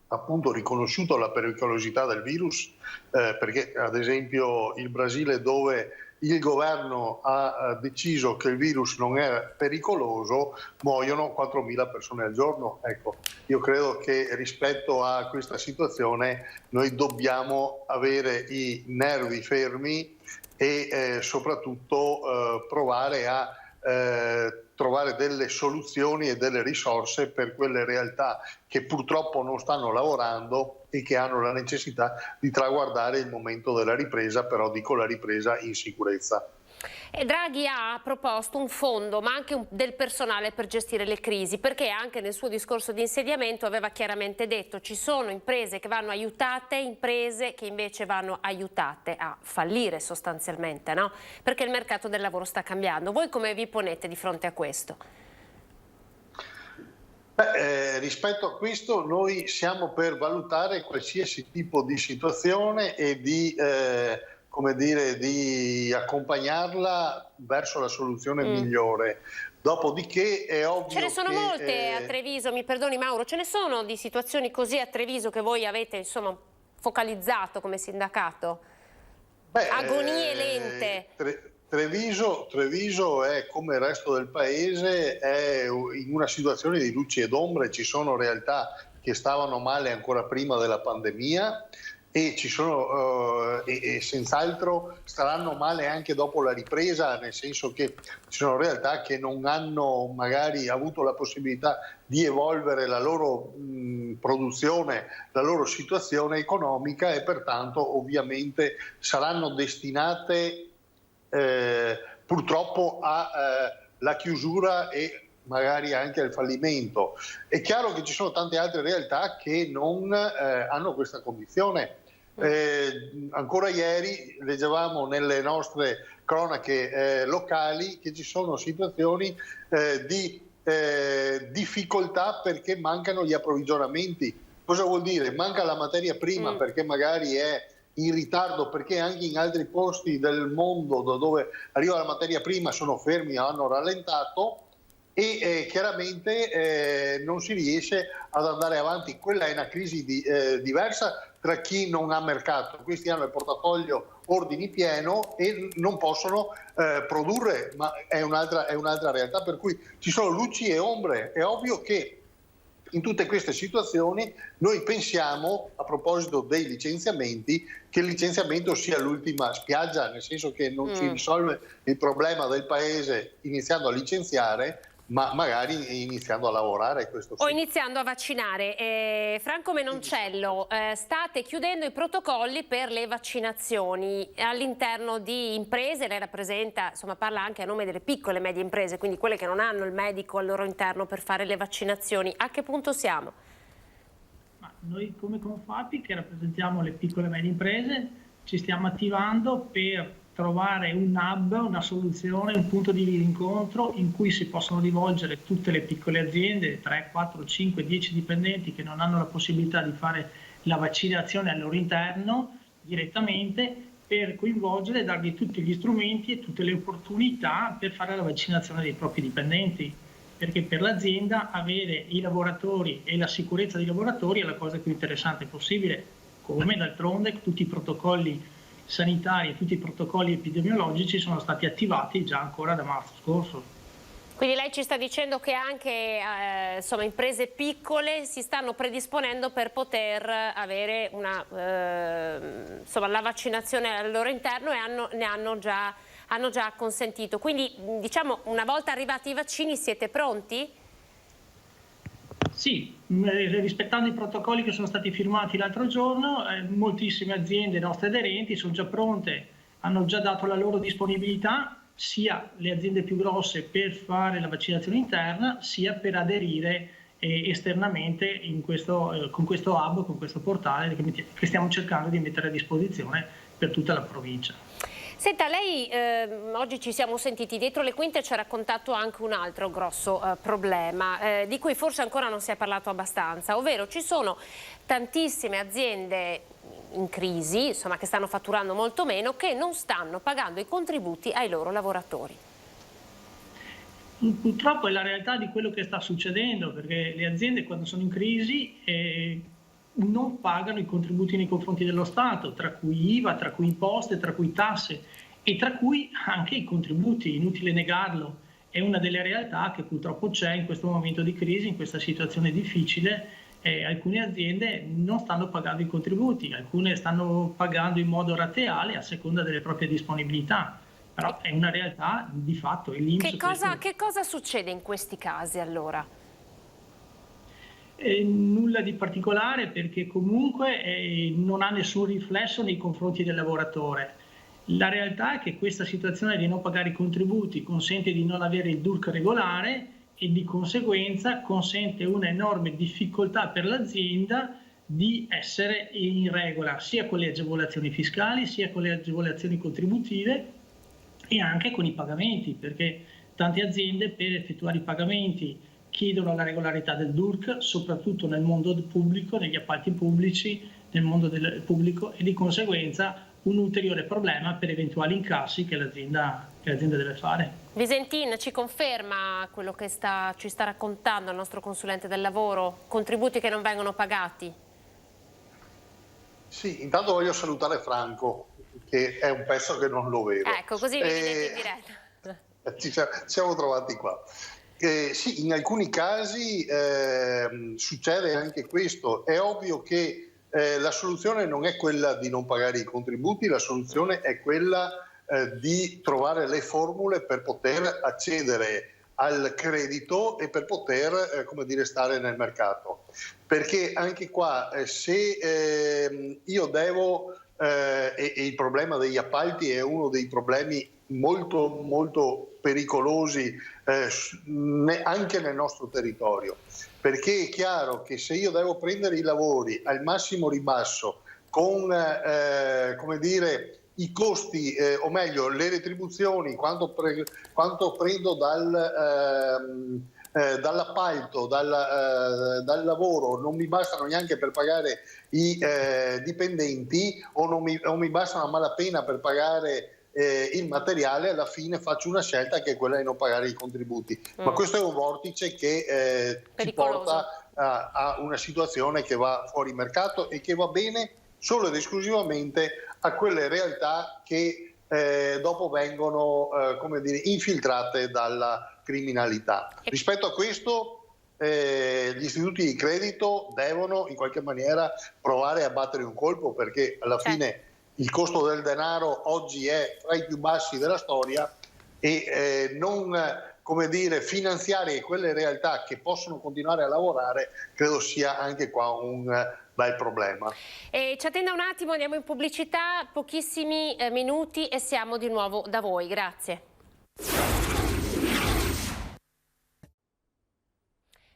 appunto riconosciuto la pericolosità del virus, perché ad esempio il Brasile, dove il governo ha deciso che il virus non è pericoloso, muoiono 4.000 persone al giorno. Ecco, io credo che rispetto a questa situazione noi dobbiamo avere i nervi fermi e soprattutto provare a trovare delle soluzioni e delle risorse per quelle realtà che purtroppo non stanno lavorando e che hanno la necessità di traguardare il momento della ripresa, però dico la ripresa in sicurezza. E Draghi ha proposto un fondo, ma anche del personale per gestire le crisi, perché anche nel suo discorso di insediamento aveva chiaramente detto: ci sono imprese che vanno aiutate, imprese che invece vanno aiutate a fallire sostanzialmente, no? Perché il mercato del lavoro sta cambiando. Voi come vi ponete di fronte a questo? Rispetto a questo noi siamo per valutare qualsiasi tipo di situazione e di accompagnarla verso la soluzione migliore. Dopodiché è ovvio ce ne sono molte a Treviso, mi perdoni Mauro, ce ne sono di situazioni così a Treviso che voi avete insomma focalizzato come sindacato? Agonie lente. Treviso è, come il resto del paese, è in una situazione di luci ed ombre. Ci sono realtà che stavano male ancora prima della pandemia e ci sono e senz'altro staranno male anche dopo la ripresa, nel senso che ci sono realtà che non hanno magari avuto la possibilità di evolvere la loro produzione, la loro situazione economica, e pertanto ovviamente saranno destinate purtroppo alla chiusura e magari anche al fallimento. È chiaro che ci sono tante altre realtà che non hanno questa condizione. Ancora ieri leggevamo nelle nostre cronache locali che ci sono situazioni di difficoltà perché mancano gli approvvigionamenti. Cosa vuol dire? Manca la materia prima perché magari è in ritardo, perché anche in altri posti del mondo dove arriva la materia prima sono fermi o hanno rallentato, e chiaramente non si riesce ad andare avanti. Quella è una crisi diversa tra chi non ha mercato. Questi hanno il portafoglio ordini pieno e non possono produrre, ma è un'altra realtà, per cui ci sono luci e ombre. È ovvio che in tutte queste situazioni noi pensiamo, a proposito dei licenziamenti, che il licenziamento sia l'ultima spiaggia, nel senso che non si risolve il problema del paese iniziando a licenziare, ma magari iniziando a lavorare. Questo sì. O iniziando a vaccinare. Franco Menoncello, state chiudendo i protocolli per le vaccinazioni all'interno di imprese. Lei rappresenta, insomma, parla anche a nome delle piccole e medie imprese, quindi quelle che non hanno il medico al loro interno per fare le vaccinazioni. A che punto siamo? Ma noi come Confapi, che rappresentiamo le piccole e medie imprese, ci stiamo attivando per trovare un hub, una soluzione, un punto di incontro in cui si possono rivolgere tutte le piccole aziende, 3, 4, 5, 10 dipendenti che non hanno la possibilità di fare la vaccinazione al loro interno direttamente, per coinvolgere e dargli tutti gli strumenti e tutte le opportunità per fare la vaccinazione dei propri dipendenti, perché per l'azienda avere i lavoratori e la sicurezza dei lavoratori è la cosa più interessante possibile, come d'altronde tutti i protocolli sanitari e tutti i protocolli epidemiologici sono stati attivati già ancora da marzo scorso. Quindi lei ci sta dicendo che anche insomma, imprese piccole si stanno predisponendo per poter avere insomma, la vaccinazione al loro interno e ne hanno già consentito. Quindi diciamo, una volta arrivati i vaccini siete pronti? Sì, rispettando i protocolli che sono stati firmati l'altro giorno, moltissime aziende nostre aderenti sono già pronte, hanno già dato la loro disponibilità, sia le aziende più grosse per fare la vaccinazione interna, sia per aderire esternamente con questo hub, con questo portale che stiamo cercando di mettere a disposizione per tutta la provincia. Senta, lei oggi ci siamo sentiti, dietro le quinte ci ha raccontato anche un altro grosso problema di cui forse ancora non si è parlato abbastanza, ovvero ci sono tantissime aziende in crisi, insomma, che stanno fatturando molto meno, che non stanno pagando i contributi ai loro lavoratori. Purtroppo è la realtà di quello che sta succedendo, perché le aziende quando sono in crisi non pagano i contributi nei confronti dello Stato, tra cui IVA, tra cui imposte, tra cui tasse e tra cui anche i contributi, inutile negarlo. È una delle realtà che purtroppo c'è in questo momento di crisi, in questa situazione difficile. Alcune aziende non stanno pagando i contributi, alcune stanno pagando in modo rateale a seconda delle proprie disponibilità, però è una realtà di fatto. Che cosa succede in questi casi allora? Nulla di particolare, perché comunque non ha nessun riflesso nei confronti del lavoratore. La realtà è che questa situazione di non pagare i contributi consente di non avere il DURC regolare e di conseguenza consente un'enorme difficoltà per l'azienda di essere in regola sia con le agevolazioni fiscali, sia con le agevolazioni contributive e anche con i pagamenti, perché tante aziende per effettuare i pagamenti chiedono la regolarità del DURC, soprattutto nel mondo pubblico, negli appalti pubblici, nel mondo del pubblico, e di conseguenza un ulteriore problema per eventuali incassi che l'azienda deve fare. Visentin ci conferma quello che ci sta raccontando il nostro consulente del lavoro, contributi che non vengono pagati? Sì, intanto voglio salutare Franco, che è un pezzo che non lo vedo. Ecco, così vi vedete in diretta. Ci siamo trovati qua. Sì, in alcuni casi succede anche questo. È ovvio che la soluzione non è quella di non pagare i contributi, la soluzione è quella di trovare le formule per poter accedere al credito e per poter, come dire, stare nel mercato. Perché anche qua, se io devo, e il problema degli appalti è uno dei problemi molto, molto pericolosi anche nel nostro territorio, perché è chiaro che se io devo prendere i lavori al massimo ribasso con, come dire, i costi, o meglio le retribuzioni, quanto prendo dall'appalto, dal lavoro, non mi bastano neanche per pagare i dipendenti o non mi bastano a malapena per pagare il materiale, alla fine faccio una scelta che è quella di non pagare i contributi. Ma questo è un vortice che ci porta a una situazione che va fuori mercato e che va bene solo ed esclusivamente a quelle realtà che dopo vengono come dire, infiltrate dalla criminalità. Rispetto a questo gli istituti di credito devono in qualche maniera provare a battere un colpo, perché alla fine il costo del denaro oggi è fra i più bassi della storia e non, come dire, finanziare quelle realtà che possono continuare a lavorare credo sia anche qua un bel problema. Ci attenda un attimo, andiamo in pubblicità, pochissimi minuti e siamo di nuovo da voi. Grazie.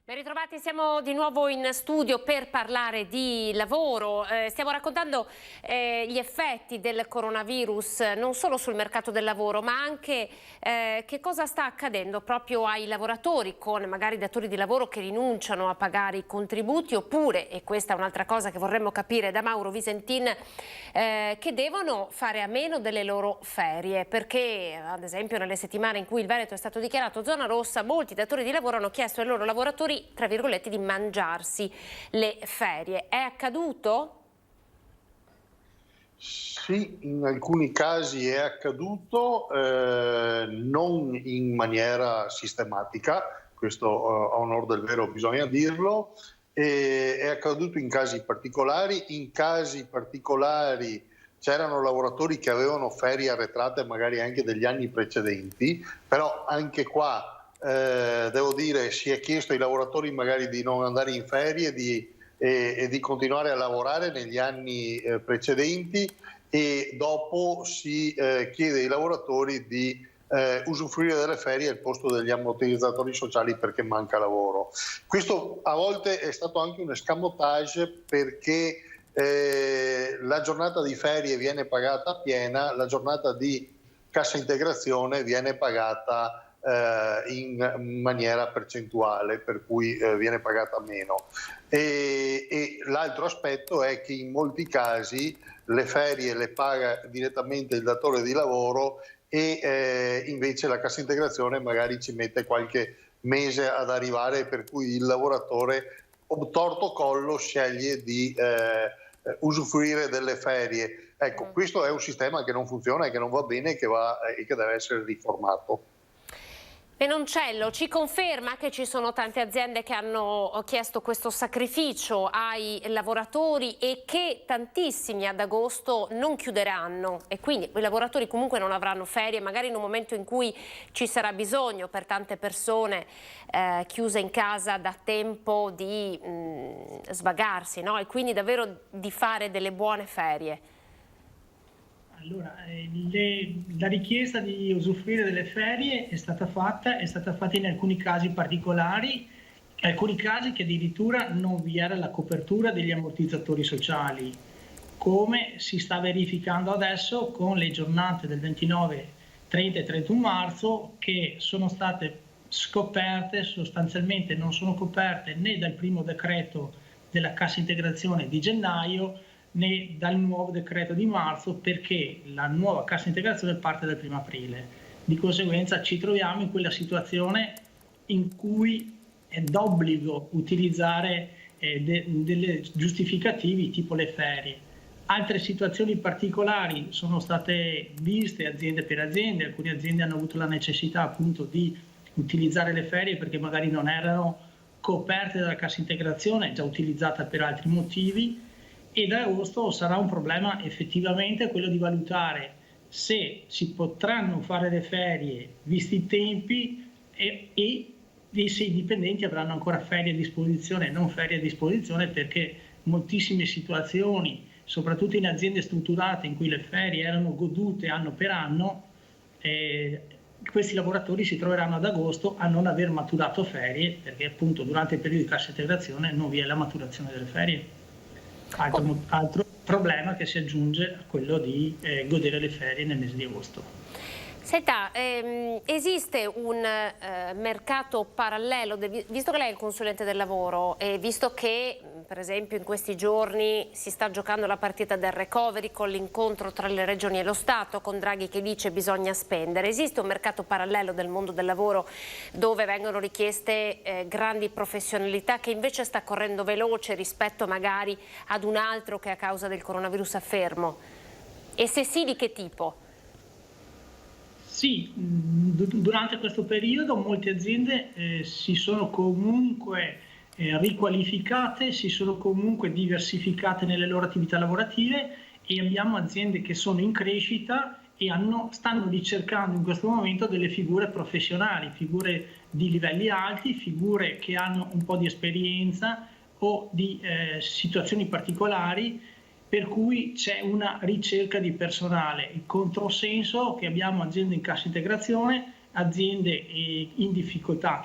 Ben ritrovati, siamo di nuovo in studio per parlare di lavoro. Stiamo raccontando gli effetti del coronavirus non solo sul mercato del lavoro, ma anche che cosa sta accadendo proprio ai lavoratori, con magari datori di lavoro che rinunciano a pagare i contributi, oppure, e questa è un'altra cosa che vorremmo capire da Mauro Visentin, che devono fare a meno delle loro ferie, perché ad esempio nelle settimane in cui il Veneto è stato dichiarato zona rossa, molti datori di lavoro hanno chiesto ai loro lavoratori, tra virgolette, di mangiarsi le ferie. È accaduto? Sì, in alcuni casi è accaduto, non in maniera sistematica, questo a onor del vero bisogna dirlo, è accaduto in casi particolari. In casi particolari c'erano lavoratori che avevano ferie arretrate magari anche degli anni precedenti, però anche qua devo dire, si è chiesto ai lavoratori magari di non andare in ferie e di continuare a lavorare negli anni precedenti, e dopo si chiede ai lavoratori di usufruire delle ferie al posto degli ammortizzatori sociali perché manca lavoro. Questo a volte è stato anche un escamotage, perché la giornata di ferie viene pagata piena, la giornata di cassa integrazione viene pagata in maniera percentuale, per cui viene pagata meno. E l'altro aspetto è che in molti casi le ferie le paga direttamente il datore di lavoro e invece la cassa integrazione magari ci mette qualche mese ad arrivare, per cui il lavoratore obtorto collo sceglie di usufruire delle ferie. Ecco, questo è un sistema che non funziona e che non va bene e che deve essere riformato. Menoncello ci conferma che ci sono tante aziende che hanno chiesto questo sacrificio ai lavoratori e che tantissimi ad agosto non chiuderanno e quindi i lavoratori comunque non avranno ferie, magari in un momento in cui ci sarà bisogno per tante persone chiuse in casa da tempo di svagarsi, no? E quindi davvero di fare delle buone ferie. Allora, la richiesta di usufruire delle ferie è stata fatta in alcuni casi particolari, alcuni casi che addirittura non vi era la copertura degli ammortizzatori sociali, come si sta verificando adesso con le giornate del 29, 30 e 31 marzo che sono state scoperte, sostanzialmente non sono coperte né dal primo decreto della cassa integrazione di gennaio né dal nuovo decreto di marzo, perché la nuova cassa integrazione parte dal 1° aprile. Di conseguenza ci troviamo in quella situazione in cui è d'obbligo utilizzare delle giustificativi tipo le ferie. Altre situazioni particolari sono state viste aziende per aziende, alcune aziende hanno avuto la necessità appunto di utilizzare le ferie perché magari non erano coperte dalla cassa integrazione, già utilizzata per altri motivi. E da agosto sarà un problema effettivamente quello di valutare se si potranno fare le ferie visti i tempi e se i dipendenti avranno ancora ferie a disposizione e non ferie a disposizione, perché moltissime situazioni, soprattutto in aziende strutturate in cui le ferie erano godute anno per anno, questi lavoratori si troveranno ad agosto a non aver maturato ferie, perché appunto durante il periodo di cassa integrazione non vi è la maturazione delle ferie. Altro problema che si aggiunge a quello di godere le ferie nel mese di agosto. Senta, esiste un mercato parallelo, visto che lei è il consulente del lavoro e visto che per esempio in questi giorni si sta giocando la partita del recovery con l'incontro tra le regioni e lo Stato, con Draghi che dice bisogna spendere, esiste un mercato parallelo del mondo del lavoro dove vengono richieste grandi professionalità che invece sta correndo veloce rispetto magari ad un altro che a causa del coronavirus è fermo? E se sì, di che tipo? Sì, durante questo periodo molte aziende si sono comunque riqualificate, si sono comunque diversificate nelle loro attività lavorative e abbiamo aziende che sono in crescita e stanno ricercando in questo momento delle figure professionali, figure di livelli alti, figure che hanno un po' di esperienza o di situazioni particolari, per cui c'è una ricerca di personale. Il controsenso è che abbiamo aziende in cassa integrazione, aziende in difficoltà,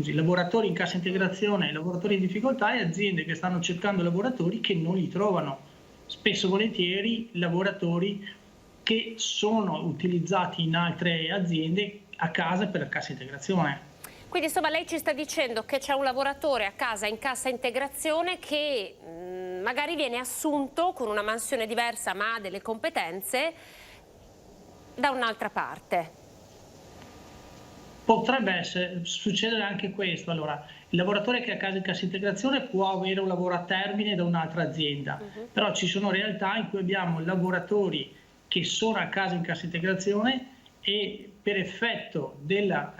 lavoratori in cassa integrazione e lavoratori in difficoltà e aziende che stanno cercando lavoratori che non li trovano. Spesso e volentieri lavoratori che sono utilizzati in altre aziende a casa per la cassa integrazione. Quindi insomma lei ci sta dicendo che c'è un lavoratore a casa in cassa integrazione che magari viene assunto con una mansione diversa ma ha delle competenze da un'altra parte. Potrebbe succedere anche questo. Allora, il lavoratore che è a casa in cassa integrazione può avere un lavoro a termine da un'altra azienda, però ci sono realtà in cui abbiamo lavoratori che sono a casa in cassa integrazione e per effetto del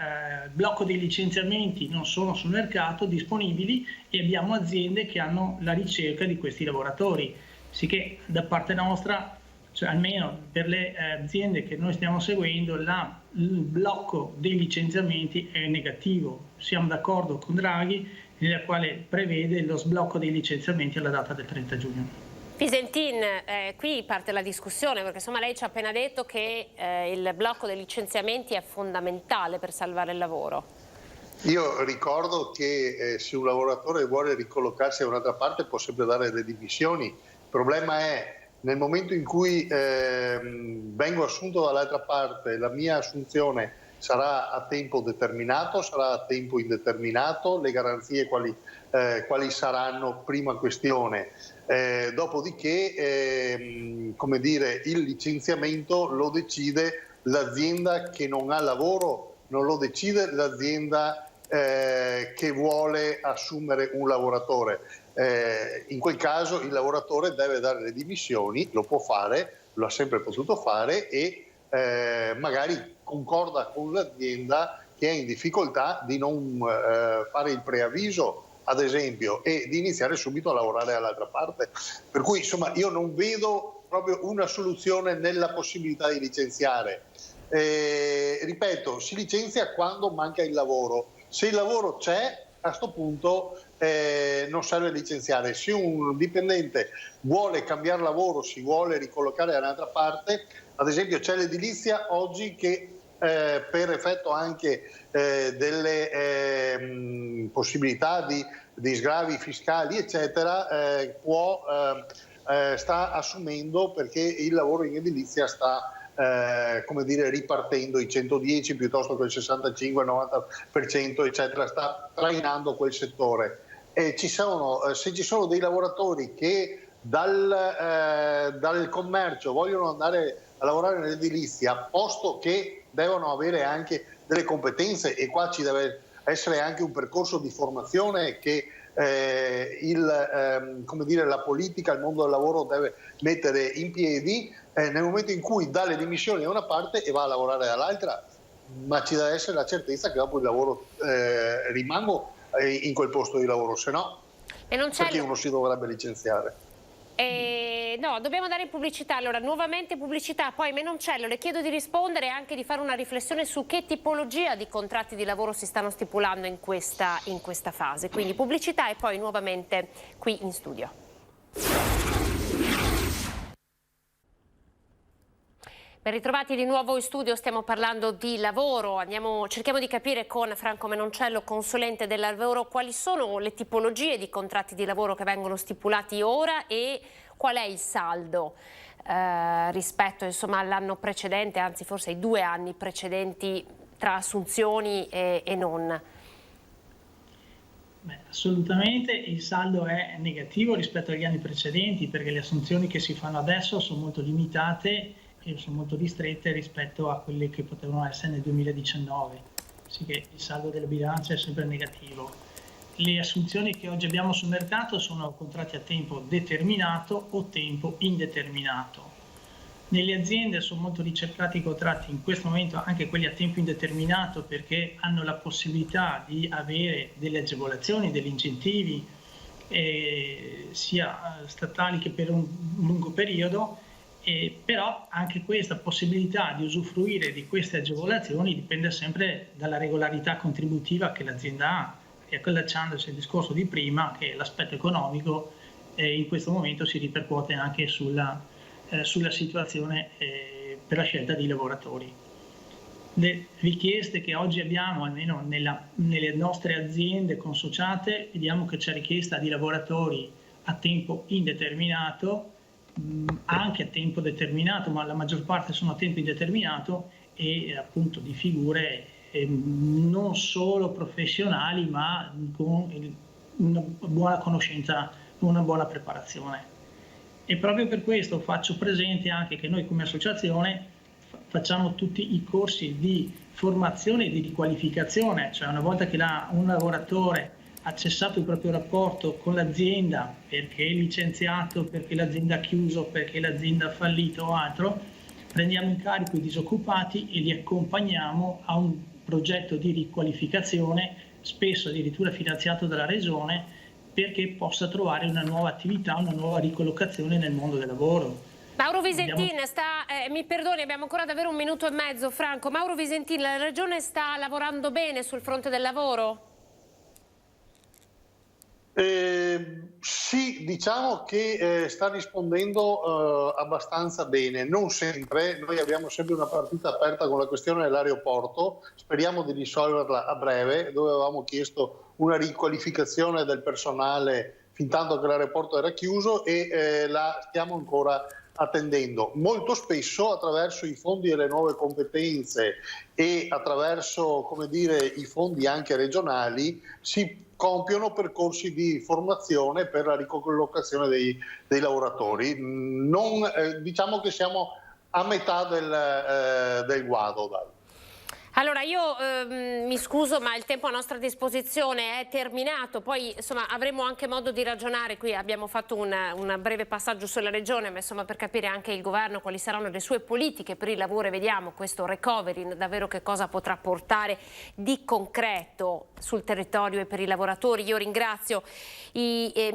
blocco dei licenziamenti non sono sul mercato disponibili e abbiamo aziende che hanno la ricerca di questi lavoratori. Sicché da parte nostra, cioè almeno per le aziende che noi stiamo seguendo, il blocco dei licenziamenti è negativo. Siamo d'accordo con Draghi, nella quale prevede lo sblocco dei licenziamenti alla data del 30 giugno. Pisentin, qui parte la discussione perché insomma lei ci ha appena detto che il blocco dei licenziamenti è fondamentale per salvare il lavoro. Io ricordo che se un lavoratore vuole ricollocarsi da un'altra parte può sempre dare le dimissioni problema è nel momento in cui vengo assunto dall'altra parte, la mia assunzione sarà a tempo determinato, sarà a tempo indeterminato, le garanzie quali saranno, prima questione. Dopodiché, come dire, il licenziamento lo decide l'azienda che non ha lavoro, non lo decide l'azienda che vuole assumere un lavoratore. In quel caso il lavoratore deve dare le dimissioni, lo può fare, lo ha sempre potuto fare e magari concorda con l'azienda che è in difficoltà di non fare il preavviso, ad esempio, e di iniziare subito a lavorare dall'altra parte. Per cui insomma io non vedo proprio una soluzione nella possibilità di licenziare. Ripeto, si licenzia quando manca il lavoro. Se il lavoro c'è, a questo punto non serve licenziare. Se un dipendente vuole cambiare lavoro, si vuole ricollocare da un'altra parte, ad esempio c'è l'edilizia oggi che per effetto anche delle possibilità di sgravi fiscali eccetera sta assumendo, perché il lavoro in edilizia sta come dire, ripartendo i 110 piuttosto che il 65-90% eccetera, sta trainando quel settore. E se ci sono dei lavoratori che dal commercio vogliono andare a lavorare nell'edilizia, posto che devono avere anche delle competenze, e qua ci deve essere anche un percorso di formazione che come dire, la politica, il mondo del lavoro deve mettere in piedi, nel momento in cui dà le dimissioni da una parte e va a lavorare dall'altra, ma ci deve essere la certezza che dopo il lavoro rimango in quel posto di lavoro, se no perché uno si dovrebbe licenziare? No, dobbiamo dare pubblicità. Allora, nuovamente pubblicità, poi Menoncello le chiedo di rispondere e anche di fare una riflessione su che tipologia di contratti di lavoro si stanno stipulando in questa fase. Quindi pubblicità e poi nuovamente qui in studio. Ben ritrovati di nuovo in studio, stiamo parlando di lavoro, cerchiamo di capire con Franco Menoncello, consulente del lavoro, quali sono le tipologie di contratti di lavoro che vengono stipulati ora e qual è il saldo rispetto all'anno precedente, anzi forse ai 2 anni precedenti, tra assunzioni e non. Assolutamente il saldo è negativo rispetto agli anni precedenti, perché le assunzioni che si fanno adesso sono molto limitate e sono molto ristrette rispetto a quelle che potevano essere nel 2019, sì che il saldo della bilancia è sempre negativo. Le assunzioni che oggi abbiamo sul mercato sono contratti a tempo determinato o tempo indeterminato. Nelle aziende sono molto ricercati i contratti in questo momento, anche quelli a tempo indeterminato, perché hanno la possibilità di avere delle agevolazioni, degli incentivi sia statali che per un lungo periodo. Però anche questa possibilità di usufruire di queste agevolazioni dipende sempre dalla regolarità contributiva che l'azienda ha, e allacciandosi al discorso di prima, che l'aspetto economico in questo momento si ripercuote anche sulla situazione per la scelta di lavoratori. Le richieste che oggi abbiamo, almeno nelle nostre aziende consociate, vediamo che c'è richiesta di lavoratori a tempo indeterminato, anche a tempo determinato, ma la maggior parte sono a tempo indeterminato, e appunto di figure non solo professionali ma con una buona conoscenza, una buona preparazione. E proprio per questo faccio presente anche che noi come associazione facciamo tutti i corsi di formazione e di riqualificazione, cioè una volta che un lavoratore ha cessato il proprio rapporto con l'azienda perché è licenziato, perché l'azienda ha chiuso, perché l'azienda ha fallito o altro, prendiamo in carico i disoccupati e li accompagniamo a un progetto di riqualificazione, spesso addirittura finanziato dalla Regione, perché possa trovare una nuova attività, una nuova ricollocazione nel mondo del lavoro. Mauro Visentin mi perdoni, abbiamo ancora davvero 1 minuto e mezzo, Franco. Mauro Visentin, la Regione sta lavorando bene sul fronte del lavoro? Sì, diciamo che sta rispondendo abbastanza bene, non sempre. Noi abbiamo sempre una partita aperta con la questione dell'aeroporto, speriamo di risolverla a breve, dove avevamo chiesto una riqualificazione del personale fintanto che l'aeroporto era chiuso, e la stiamo ancora attendendo. Molto spesso attraverso i fondi delle nuove competenze e attraverso, come dire, i fondi anche regionali si compiono percorsi di formazione per la ricollocazione dei lavoratori. Diciamo che siamo a metà del guado, dai. Allora io mi scuso, ma il tempo a nostra disposizione è terminato, poi insomma avremo anche modo di ragionare. Qui abbiamo fatto un breve passaggio sulla regione, ma insomma per capire anche il governo quali saranno le sue politiche per il lavoro, e vediamo questo recovery davvero che cosa potrà portare di concreto sul territorio e per i lavoratori. Io ringrazio i miei